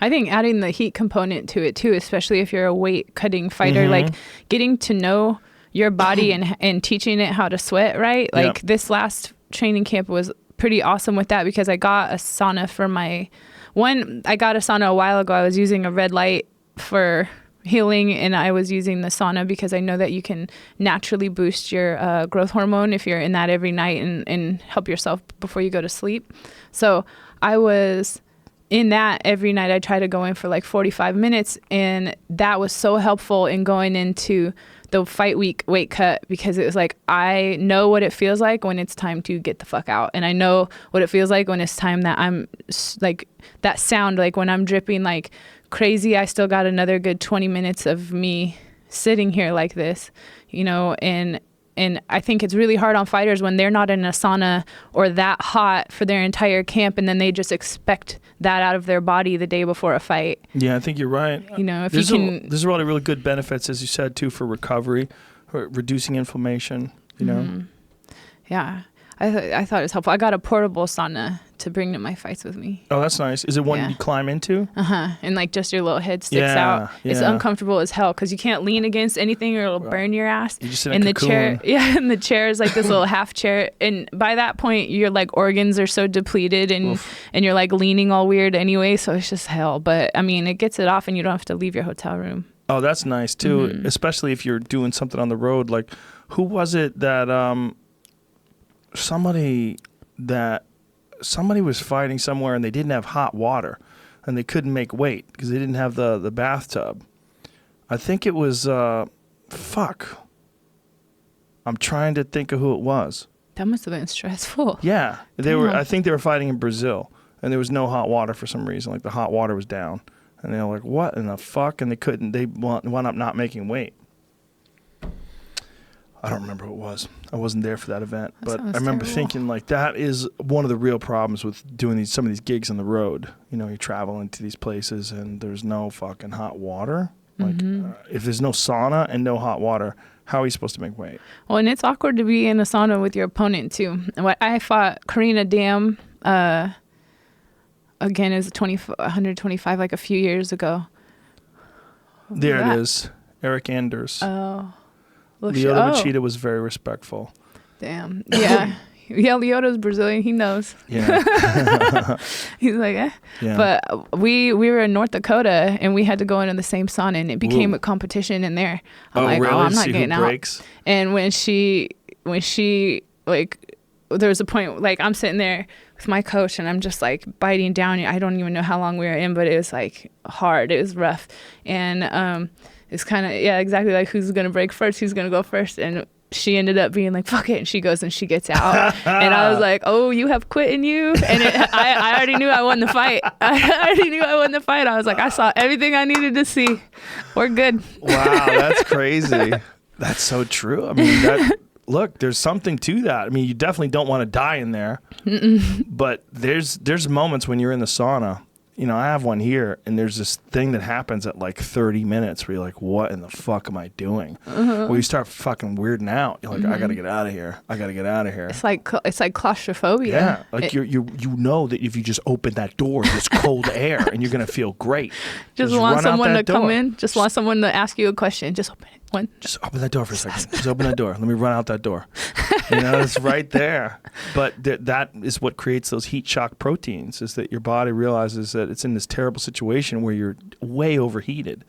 I think adding the heat component to it too, especially if you're a weight cutting fighter, like getting to know your body and teaching it how to sweat, right? Like this last training camp was pretty awesome with that, because I got a sauna for I got a sauna a while ago. I was using a red light for healing, and I was using the sauna because I know that you can naturally boost your growth hormone if you're in that every night and help yourself before you go to sleep. So I was in that every night. I try to go in for like 45 minutes, and that was so helpful in going into the fight week weight cut, because it was like, I know what it feels like when it's time to get the fuck out, and I know what it feels like when it's time that I'm like, that sound, like when I'm dripping like crazy, I still got another good 20 minutes of me sitting here like this, and I think it's really hard on fighters when they're not in a sauna or that hot for their entire camp, and then they just expect that out of their body the day before a fight. Yeah, I think you're right. If there's you can... There's a lot of really good benefits, as you said, too, for recovery, or reducing inflammation, Yeah. I thought it was helpful. I got a portable sauna to bring to my fights with me. Oh, that's nice. Is it one you climb into? And like just your little head sticks out. It's uncomfortable as hell because you can't lean against anything or it'll burn your ass. You just sit in a cocoon. Chair, and the chair is like this little half chair. And by that point, your like organs are so depleted and you're like leaning all weird anyway. So it's just hell. But I mean, it gets it off and you don't have to leave your hotel room. Oh, that's nice too. Especially if you're doing something on the road. Like, who was it that somebody was fighting somewhere and they didn't have hot water and they couldn't make weight because they didn't have the bathtub. I think it was I'm trying to think of who it was. That must have been stressful. Yeah. I think they were fighting in Brazil and there was no hot water for some reason. Like the hot water was down and they were like, what in the fuck? And they wound up not making weight. I don't remember who it was. I wasn't there for that event. But I remember thinking, like, that is one of the real problems with doing some of these gigs on the road. You travel into these places and there's no fucking hot water. Like, if there's no sauna and no hot water, how are you supposed to make weight? Well, and it's awkward to be in a sauna with your opponent, too. And I fought Karina Dam, again, as 125, like a few years ago. There it is. Eric Anders. Oh. Lyoto Machida was very respectful. Damn. Yeah. Yeah, Lyoto's Brazilian. He knows. Yeah. He's like, eh. Yeah. But we were in North Dakota and we had to go into the same sauna and it became a competition in there. I'm like, really? I'm not See getting who out. Breaks? And when she like, there was a point, like, I'm sitting there with my coach and I'm just like biting down. I don't even know how long we were in, but it was like hard. It was rough. And it's kind of, exactly like who's going to break first, who's going to go first. And she ended up being like, fuck it. And she goes and she gets out. And I was like, oh, you have quit in you? And I already knew I won the fight. I was like, I saw everything I needed to see. We're good. Wow, that's crazy. That's so true. I mean, look, there's something to that. I mean, you definitely don't want to die in there. But there's moments when you're in the sauna. I have one here, and there's this thing that happens at like 30 minutes where you're like, what in the fuck am I doing? Well, you start fucking weirding out. You're like, I got to get out of here. It's like claustrophobia. Yeah. Like you know that if you just open that door, there's cold air, and you're going to feel great. Just want someone to come in. Just want someone to ask you a question. Just open it. Just open that door for a second. Just open that door. Let me run out that door. It's right there. But that is what creates those heat shock proteins, is that your body realizes that it's in this terrible situation where you're way overheated.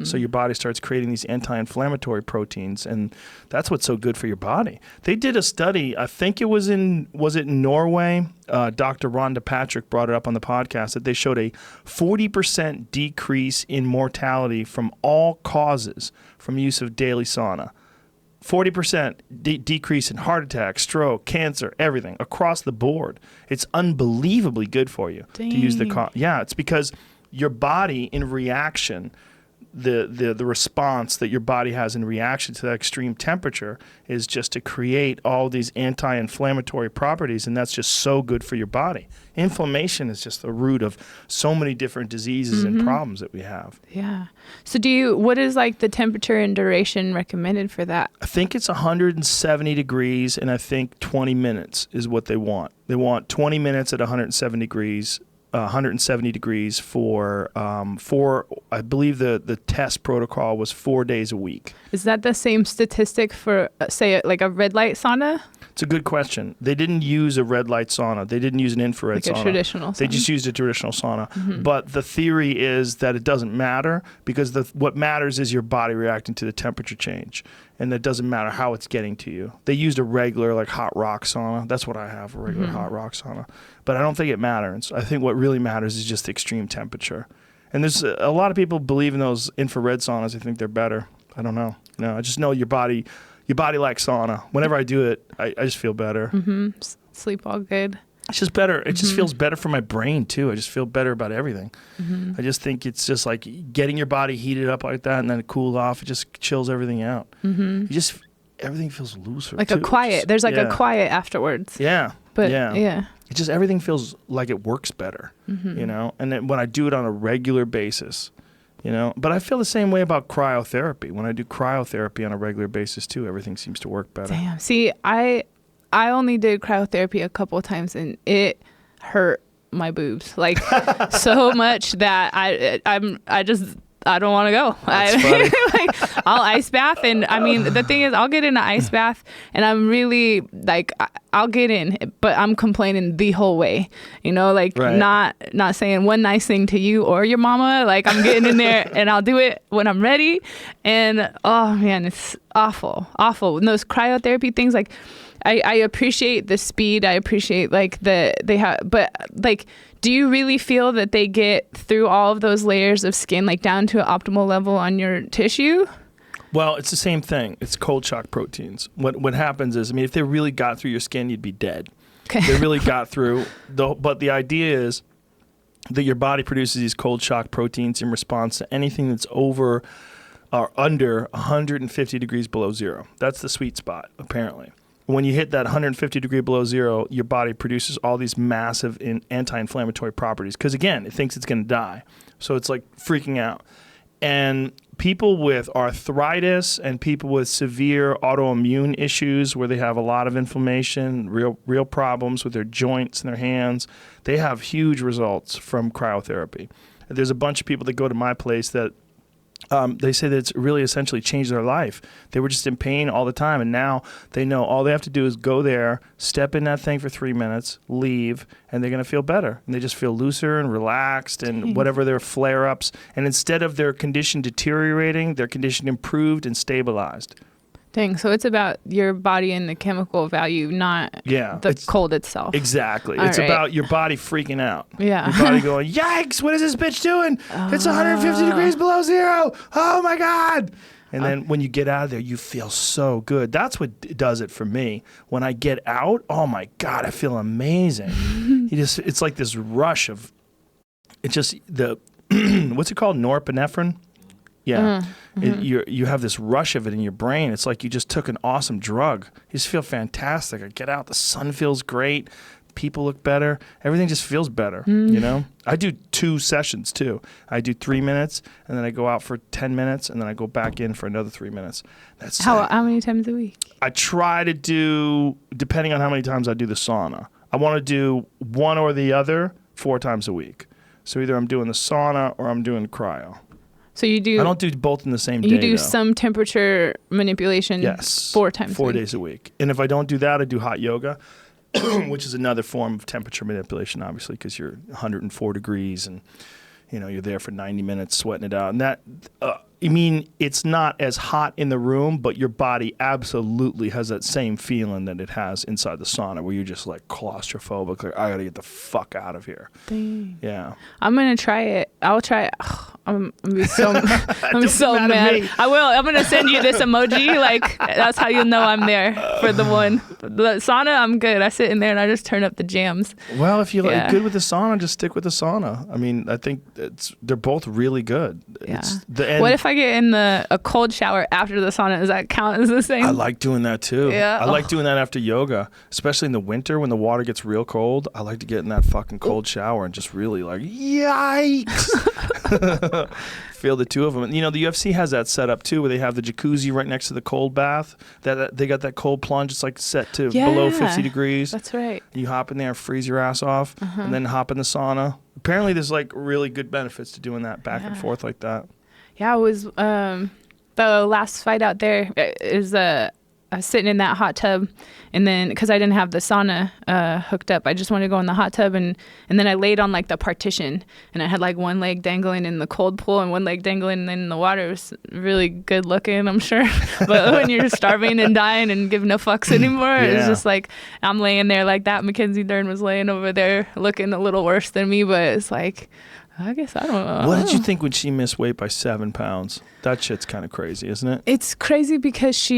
So your body starts creating these anti-inflammatory proteins, and that's what's so good for your body. They did a study, I think it was in Norway? Dr. Ronda Patrick brought it up on the podcast, that they showed a 40% decrease in mortality from all causes from use of daily sauna. 40% decrease in heart attack, stroke, cancer, everything across the board. It's unbelievably good for you to use the it's because your body in reaction, the response that your body has in reaction to that extreme temperature is just to create all these anti-inflammatory properties, and that's just so good for your body. Inflammation is just the root of so many different diseases and problems that we have. Yeah. So what is like the temperature and duration recommended for that? I think it's 170 degrees, and I think 20 minutes is what they want. They want 20 minutes at 170 degrees for I believe the test protocol was 4 days a week. Is that the same statistic for, say, like a red light sauna? It's a good question. They didn't use a red light sauna. They didn't use an infrared sauna. Like a traditional sauna. They just used a traditional sauna. But the theory is that it doesn't matter because what matters is your body reacting to the temperature change. And it doesn't matter how it's getting to you. They used a regular like hot rock sauna. That's what I have, a regular hot rock sauna. But I don't think it matters. I think what really matters is just the extreme temperature. And there's a lot of people believe in those infrared saunas. I think they're better. I don't know. No, I just know your body likes sauna. Whenever I do it, I just feel better. Sleep all good. It's just better. It just feels better for my brain too. I just feel better about everything. I just think it's just like getting your body heated up like that and then it cool off. It just chills everything out. Everything feels looser. Like too. a quiet. There's like a quiet afterwards. Yeah. But yeah. It just everything feels like it works better, you know. And then when I do it on a regular basis, you know. But I feel the same way about cryotherapy. When I do cryotherapy on a regular basis too, everything seems to work better. Damn. See, I only did cryotherapy a couple of times and it hurt my boobs like so much that I don't want to go. I'll ice bath, and I mean the thing is I'll get in an ice bath and I'm really like I'll get in, but I'm complaining the whole way, you know, like not saying one nice thing to you or your mama. Like I'm getting in there and I'll do it when I'm ready, and oh man, it's awful. And those cryotherapy things, like I appreciate the speed. I appreciate like but like, do you really feel that they get through all of those layers of skin, like down to an optimal level on your tissue? Well, it's the same thing. It's cold shock proteins. What happens is, I mean, if they really got through your skin, you'd be dead. Okay. They really got through. But the idea is that your body produces these cold shock proteins in response to anything that's over or under 150 degrees below zero. That's the sweet spot, apparently. When you hit that 150 degree below zero, your body produces all these massive anti-inflammatory properties because, again, it thinks it's going to die. So it's like freaking out. And people with arthritis and people with severe autoimmune issues where they have a lot of inflammation, real problems with their joints and their hands, they have huge results from cryotherapy. There's a bunch of people that go to my place that they say that it's really essentially changed their life. They were just in pain all the time, and now they know all they have to do is go there, step in that thing for 3 minutes, leave, and they're going to feel better. And they just feel looser and relaxed and whatever their flare-ups. And instead of their condition deteriorating, their condition improved and stabilized. Dang, so it's about your body and the chemical value, not the cold itself. Exactly. All it's right. about your body freaking out. Yeah. Your body going, yikes, what is this bitch doing? It's 150 degrees below zero. Oh, my God. And then when you get out of there, you feel so good. That's what does it for me. When I get out, oh, my God, I feel amazing. It's like this rush of, it's just the, what's it called, norepinephrine? Yeah. You have this rush of it in your brain. It's like you just took an awesome drug. You just feel fantastic. I get out, the sun feels great, people look better, everything just feels better, you know? I do 2 sessions too. I do 3 minutes, and then I go out for 10 minutes, and then I go back in for another 3 minutes. That's how many times a week? I try to do, depending on how many times I do the sauna, I want to do one or the other 4 times a week. So either I'm doing the sauna or I'm doing cryo. So you do. I don't do both in the same day. You do though. Some temperature manipulation. Yes. 4 times. 4 days a week. And if I don't do that, I do hot yoga, which is another form of temperature manipulation, obviously, because you're 104 degrees and you're there for 90 minutes sweating it out. And that I mean, it's not as hot in the room, but your body absolutely has that same feeling that it has inside the sauna, where you're just like claustrophobic. Like, I gotta get the fuck out of here. Dang. Yeah. I'm gonna try it. I'll try it. I'm gonna be so I'm so mad. I will. I'm gonna send you this emoji. Like, that's how you'll know I'm there for the one. The sauna, I'm good. I sit in there and I just turn up the jams. Well, if you're like good with the sauna, just stick with the sauna. I mean, I think they're both really good. Yeah. What if I get in a cold shower after the sauna? Does that count as the same? I like doing that too. Yeah. I like doing that after yoga, especially in the winter when the water gets real cold. I like to get in that fucking cold shower and just really like, yikes. Feel the two of them. You know, the UFC has that set up too, where they have the jacuzzi right next to the cold bath. That they got that cold plunge. It's like set to below 50 degrees. That's right. You hop in there and freeze your ass off, and then hop in the sauna. Apparently, there's like really good benefits to doing that back and forth like that. Yeah, it was the last fight out there is I was sitting in that hot tub, and then because I didn't have the sauna hooked up, I just wanted to go in the hot tub, and then I laid on like the partition, and I had like one leg dangling in the cold pool and one leg dangling in the water. It was really good looking, I'm sure. But when you're starving and dying and give no fucks anymore, it's just like I'm laying there like that. McKenzie Dern was laying over there looking a little worse than me, but it's like, I guess I don't know. What did you think when she missed weight by 7 pounds? That shit's kind of crazy, isn't it? It's crazy because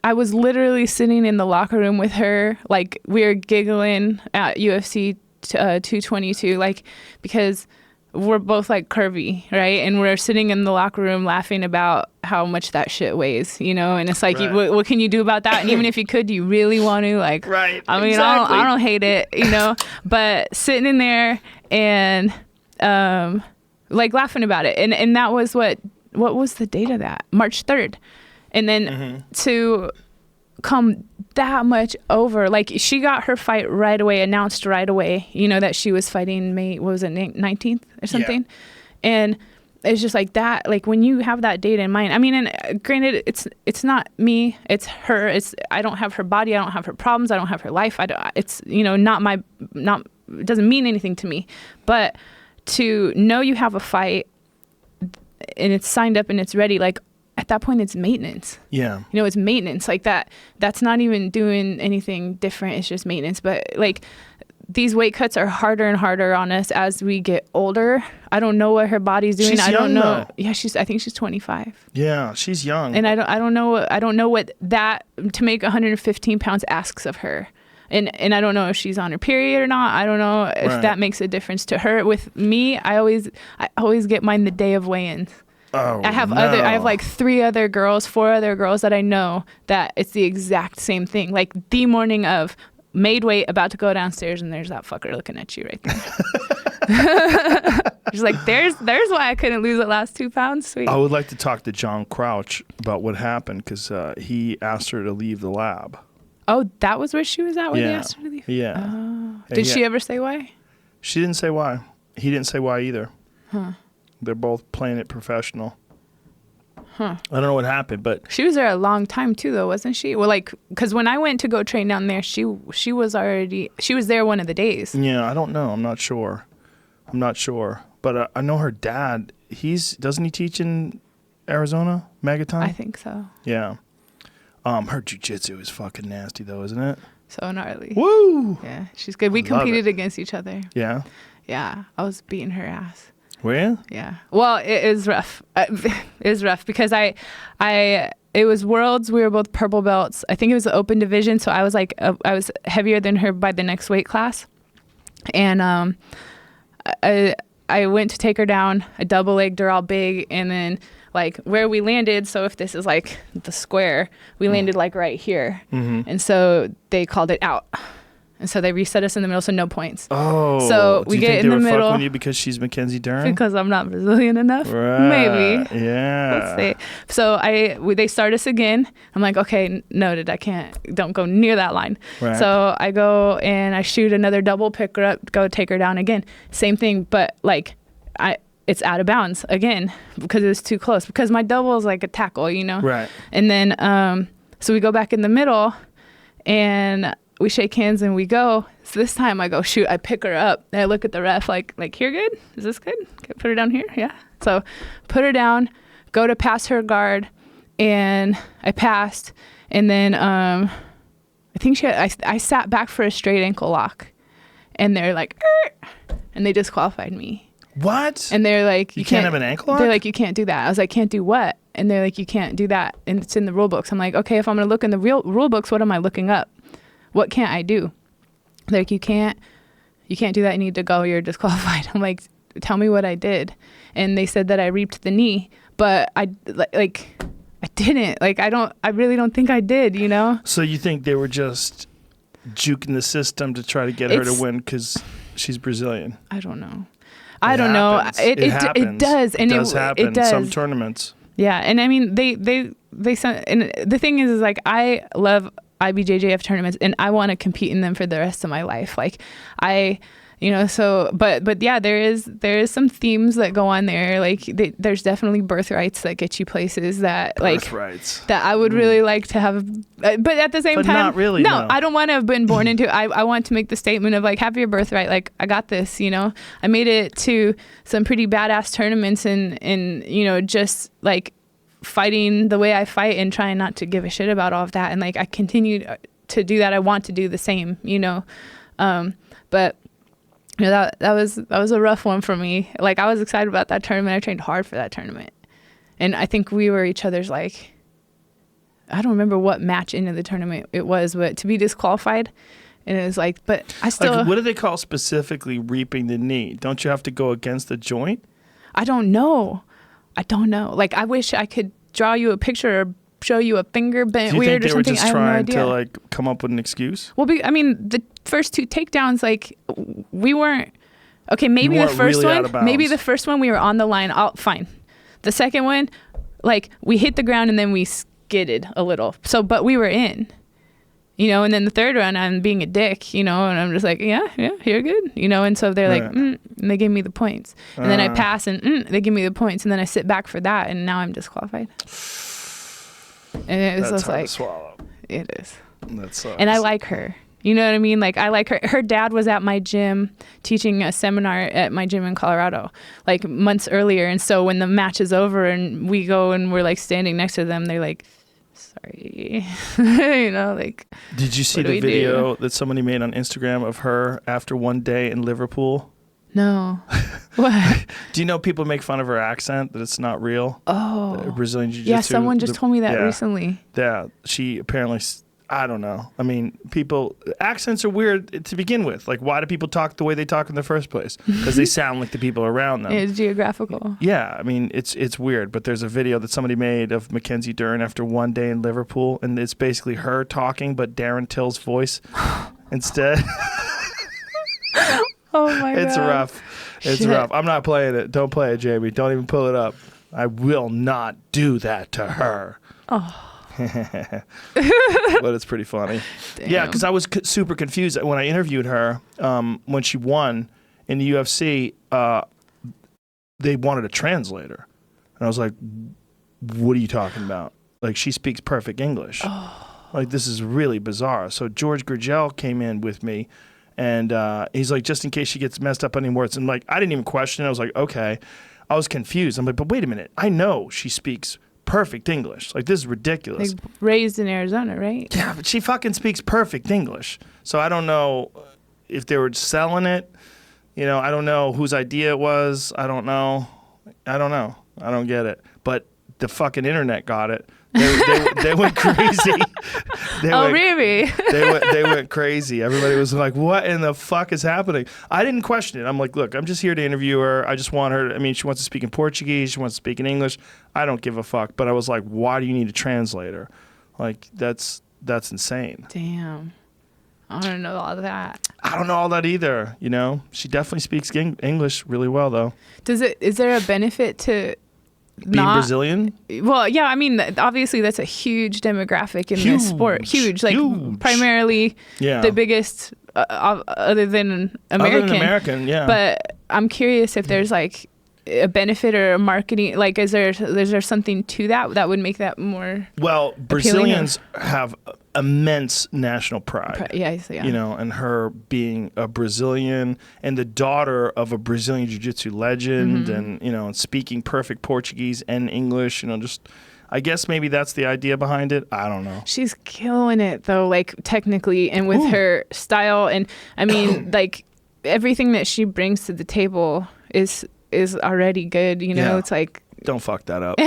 I was literally sitting in the locker room with her. Like, we were giggling at UFC 222, like, because we're both like curvy, right? And we're sitting in the locker room laughing about how much that shit weighs, you know? And it's like, what can you do about that? And even if you could, do you really want to? Like, right. I mean, exactly. I don't hate it, you know? But sitting in there and like laughing about it, and that was what was the date of that? March 3rd. And then to come that much over, like, she got her fight right away, announced right away, you know, that she was fighting May, what was it, 19th or something. And it's just like that, like, when you have that date in mind, I mean, and granted, it's not me, it's her. I don't have her body, I don't have her problems, I don't have her life, it's, you know, it doesn't mean anything to me. But to know you have a fight and it's signed up and it's ready, like, at that point it's maintenance. Yeah. You know, it's maintenance. Like, that's not even doing anything different. It's just maintenance. But like, these weight cuts are harder and harder on us as we get older. I don't know what her body's doing. She's I don't young, know. though. Yeah, I think she's 25. Yeah, she's young. And I don't know what that to make 115 pounds asks of her. And I don't know if she's on her period or not. I don't know if that makes a difference to her. With me, I always get mine the day of weigh-ins. Oh, I have like 4 other girls that I know that it's the exact same thing. Like, the morning of, made weight, about to go downstairs, and there's that fucker looking at you right there. She's like, there's why I couldn't lose the last 2 pounds. Sweet. I would like to talk to John Crouch about what happened, because he asked her to leave the lab. Oh, that was where she was at when they asked her to leave? Yeah. Oh. Did she ever say why? She didn't say why. He didn't say why either. Huh. They're both playing it professional. Huh. I don't know what happened, but... She was there a long time too, though, wasn't she? Well, like, because when I went to go train down there, she was there one of the days. Yeah, I don't know. I'm not sure. But I know her dad, doesn't he teach in Arizona, Magaton? I think so. Yeah. Her jiu-jitsu is fucking nasty, though, isn't it? So gnarly. Woo! Yeah, she's good. We competed against each other. Yeah? Yeah, I was beating her ass. Were you? Yeah. Well, it is rough. It is rough because it was worlds. We were both purple belts. I think it was the open division, so I was like, I was heavier than her by the next weight class. And I went to take her down. I double legged her all big, and then like where we landed. So if this is like the square, we landed like right here, and so they called it out. And so they reset us in the middle, so no points. Oh, so we get in the middle. Fucking you because she's McKenzie Dern? Because I'm not Brazilian enough, maybe. Yeah. Let's see. So they start us again. I'm like, okay, noted. Don't go near that line. Right. So I go and I shoot another double, pick her up, go take her down again. Same thing, but like it's out of bounds again because it was too close. Because my double is like a tackle, you know. Right. And then so we go back in the middle, and we shake hands and we go. So this time I go, shoot, I pick her up. And I look at the ref like, you're good? Is this good? Okay, put her down here? Yeah. So put her down, go to pass her guard, and I passed, and then I think I sat back for a straight ankle lock, and they're like, and they disqualified me. What? And they're like, you can't have an ankle lock? They're like, you can't do that. I was like, can't do what? And they're like, you can't do that, and it's in the rule books. I'm like, okay, if I'm gonna look in the real rule books, what am I looking up? What can't I do? They're like, you can't do that. You need to go. You're disqualified. I'm like, tell me what I did. And they said that I reaped the knee, but I didn't. Like, I really don't think I did, you know? So you think they were just juking the system to try to get her to win because she's Brazilian? I don't know. I don't know. It happens. It does. And it does happen it does. In some tournaments. Yeah. And I mean, they sent, and the thing is like, I love IBJJF tournaments and I want to compete in them for the rest of my life. Like so, but yeah, there is some themes that go on there. Like there's definitely birthrights that get you places that birthrights that I would really like to have, but at the same time, not really. No, I don't want to have been born into. I want to make the statement of like, have your birthright. Like, I got this. You know, I made it to some pretty badass tournaments and just like fighting the way I fight and trying not to give a shit about all of that. And like, I continue to do that. I want to do the same. But. That was a rough one for me. Like, I was excited about that tournament. I trained hard for that tournament. And I think we were each other's, like, I don't remember what match into the tournament it was, but to be disqualified, and it was like, but I still... Like, what do they call specifically reaping the knee? Don't you have to go against the joint? I don't know. Like, I wish I could draw you a picture or show you a finger bent weird or something. Do you think they were just trying to, like, come up with an excuse? Well, the first two takedowns, like, we weren't... Okay, maybe the first really one... Maybe the first one we were on the line. Fine. The second one, like, we hit the ground and then we skidded a little. So, but we were in. And then the third round, I'm being a dick, and I'm just like, yeah, you're good. And so they're like, and they gave me the points. And then I pass and they give me the points. And then I sit back for that, and now I'm disqualified. And it was That's just hard like, to swallow. It is. That sucks. And I like her. You know what I mean? Like, I like her. Her dad was at my gym teaching a seminar at my gym in Colorado, like, months earlier. And so when the match is over and we go and we're, like, standing next to them, they're like, sorry. Like. Did you see the video that somebody made on Instagram of her after one day in Liverpool? No. What? Do you know people make fun of her accent, that it's not real? Oh. Brazilian Jiu-Jitsu. Yeah, someone just told me that recently. Yeah, she apparently, I don't know. I mean, accents are weird to begin with. Like, why do people talk the way they talk in the first place? Because they sound like the people around them. It's geographical. Yeah, I mean, it's weird. But there's a video that somebody made of McKenzie Dern after one day in Liverpool, and it's basically her talking, but Darren Till's voice instead. Oh my God. It's rough. It's rough. I'm not playing it. Don't play it, Jamie. Don't even pull it up. I will not do that to her. Oh. But it's pretty funny. Damn. Yeah, because I was super confused when I interviewed her when she won in the UFC. They wanted a translator, and I was like, "What are you talking about? Like, she speaks perfect English. Like, this is really bizarre." So George Gurgel came in with me. And he's like, just in case she gets messed up on any words. And like, I didn't even question it. I was like, okay. I was confused. I'm like, but wait a minute. I know she speaks perfect English. Like, this is ridiculous. Like, raised in Arizona, right? Yeah, but she fucking speaks perfect English. So I don't know if they were selling it. I don't know whose idea it was. I don't know. I don't get it. But the fucking internet got it. They went crazy. Really? They went crazy. Everybody was like, "What in the fuck is happening?" I didn't question it. I'm like, "Look, I'm just here to interview her. I just want her. I mean, she wants to speak in Portuguese. She wants to speak in English. I don't give a fuck." But I was like, "Why do you need a translator? Like, that's insane." Damn. I don't know all that. I don't know all that either. She definitely speaks English really well, though. Is there a benefit to being Brazilian? Well, yeah, I mean, obviously that's a huge demographic in this sport. Huge. Primarily the biggest other than American. Other than American, yeah. But I'm curious if there's like a benefit or a marketing? Like, is there something to that would make that more? Well, Brazilians have immense national pride. Yeah. You know, and her being a Brazilian and the daughter of a Brazilian jiu-jitsu legend, and you know, and speaking perfect Portuguese and English. You know, just. I guess maybe that's the idea behind it. I don't know. She's killing it though, like technically and with her style. And I mean, like everything that she brings to the table is already good. You know, it's like. Don't fuck that up.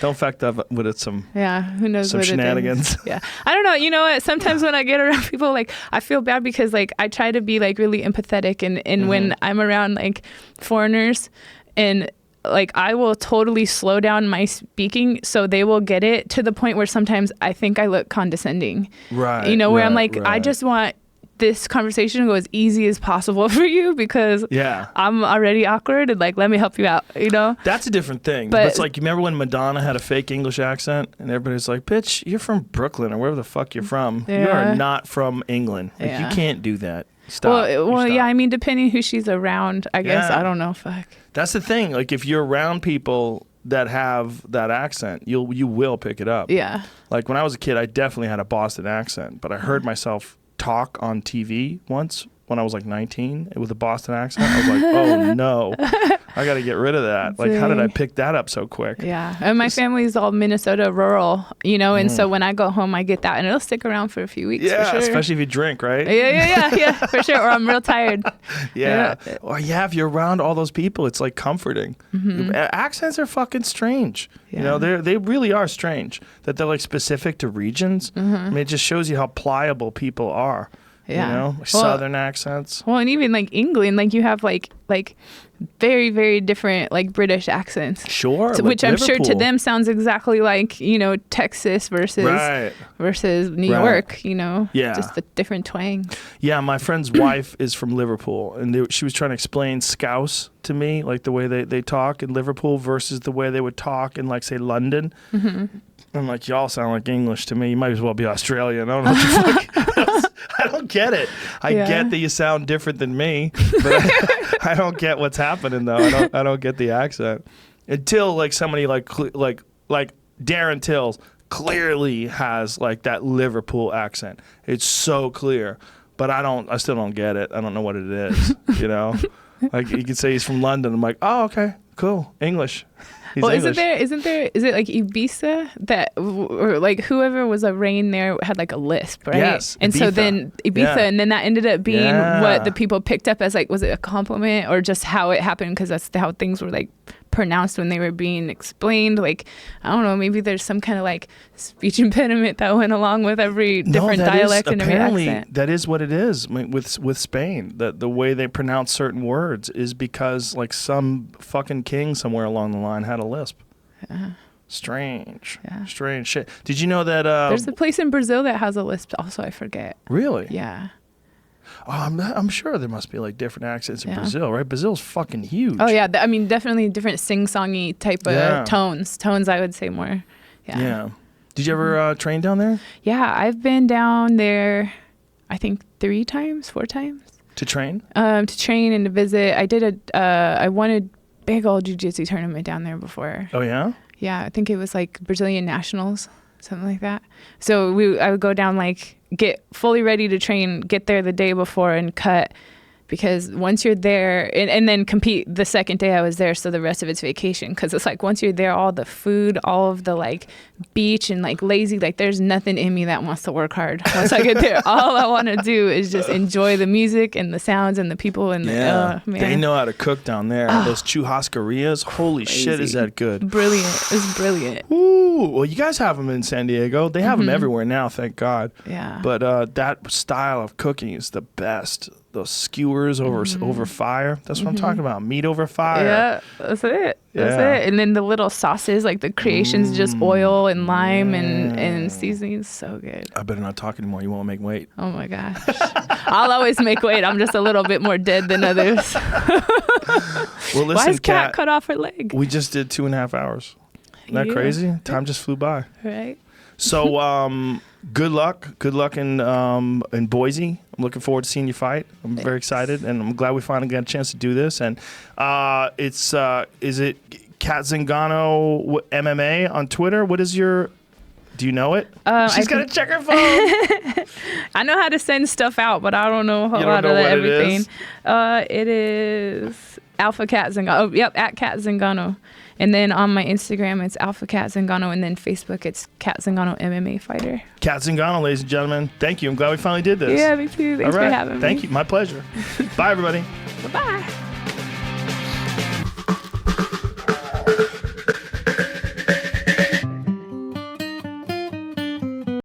Don't fuck that up with some. Yeah, who knows some what shenanigans. Yeah, I don't know. You know what? Sometimes when I get around people, like I feel bad because like I try to be like really empathetic, and when I'm around like foreigners and. Like I will totally slow down my speaking so they will get it to the point where sometimes I think I look condescending. Right. You know, where I'm like, I just want this conversation to go as easy as possible for you because I'm already awkward and like, let me help you out, you know? That's a different thing. But it's like, you remember when Madonna had a fake English accent and everybody's like, bitch, you're from Brooklyn or wherever the fuck you're from. Yeah. You are not from England. Like, you can't do that. Stop. Well, yeah, I mean, depending who she's around, I guess. I don't know. Fuck. That's the thing. Like, if you're around people that have that accent, you will pick it up. Yeah. Like, when I was a kid, I definitely had a Boston accent, but I heard myself talk on TV once when I was like 19 with a Boston accent. I was like, oh no, I got to get rid of that. Like, how did I pick that up so quick? Yeah. And my family's all Minnesota rural, you know, and so when I go home, I get that and it'll stick around for a few weeks. Yeah, for sure. especially if you drink, right? Yeah, for sure. Or I'm real tired. Yeah. Or if you're around all those people, it's like comforting. Accents are fucking strange. You know, they really are strange that they're like specific to regions. I mean, it just shows you how pliable people are. Yeah. You know, Southern accents. Well, and even like England, like you have like very, very different like British accents. Sure. So, like which I'm Liverpool. sure to them sounds exactly like, you know, Texas versus New York, you know. Yeah. Just the different twang. Yeah, my friend's wife is from Liverpool, and she was trying to explain Scouse to me, like the way they talk in Liverpool versus the way they would talk in, like, say, London. I'm like, y'all sound like English to me. You might as well be Australian. I don't know what you fuck. I don't get it. I get that you sound different than me, but I don't get what's happening though. I don't get the accent until like somebody like Darren Tills clearly has like that Liverpool accent. It's so clear, but I still don't get it. I don't know what it is. You know, like you could say he's from London. I'm like, oh, okay, cool, English. Well, is it like Ibiza that, or like whoever was a reign there had like a lisp, right? Yes. And Ibiza. so then Ibiza, and then that ended up being what the people picked up as like, was it a compliment or just how it happened? Because that's how things were like pronounced when they were being explained. Like, I don't know, maybe there's some kind of like speech impediment that went along with every different dialect and every accent. That is what it is. I mean, with Spain, the way they pronounce certain words is because like some fucking king somewhere along the line had a lisp. Strange shit. Did you know that there's a place in Brazil that has a lisp also? I forget. Really? Yeah. Oh, I'm sure there must be like different accents in Brazil, right? Brazil's fucking huge. Oh yeah, I mean definitely different sing-songy type of tones. I would say more. Yeah. Did you ever train down there? Yeah, I've been down there, I think 4 times. To train? To train and to visit. I won a big old jiu-jitsu tournament down there before. Oh yeah? Yeah, I think it was like Brazilian Nationals, something like that. So I would go down, like get fully ready to train, get there the day before and cut, because once you're there and then compete the second day I was there, so the rest of it's vacation, because it's like once you're there, all the food, all of the like beach and like lazy, like there's nothing in me that wants to work hard. Once I get there, all I want to do is just enjoy the music and the sounds and the people and man. They know how to cook down there. Those churrascarias, holy shit, is that good. Brilliant. It's brilliant. Ooh, well, you guys have them in San Diego. They have them everywhere now, thank God. Yeah. But that style of cooking is the best. Those skewers over fire. That's what I'm talking about. Meat over fire. Yeah, that's it. And then the little sauces, like the creations, just oil and lime and seasonings. So good. I better not talk anymore. You won't make weight. Oh my gosh. I'll always make weight. I'm just a little bit more dead than others. Well, listen, why is Cat cut off her leg? We just did 2.5 hours. Isn't that crazy? Time just flew by. Right. So good luck in Boise. I'm looking forward to seeing you fight. I'm very excited, and I'm glad we finally got a chance to do this. And is it Cat Zingano MMA on Twitter? What is your? Do you know it? She's got to check her phone. I know how to send stuff out, but I don't know how to everything. It is Alpha Cat Zingano. Oh, yep, at Cat Zingano. And then on my Instagram, it's Alpha Cat Zingano. And then Facebook, it's Cat Zingano MMA Fighter. Cat Zingano, ladies and gentlemen. Thank you. I'm glad we finally did this. Yeah, me too. Thanks for having me. Thank you. My pleasure. Bye, everybody. Bye-bye.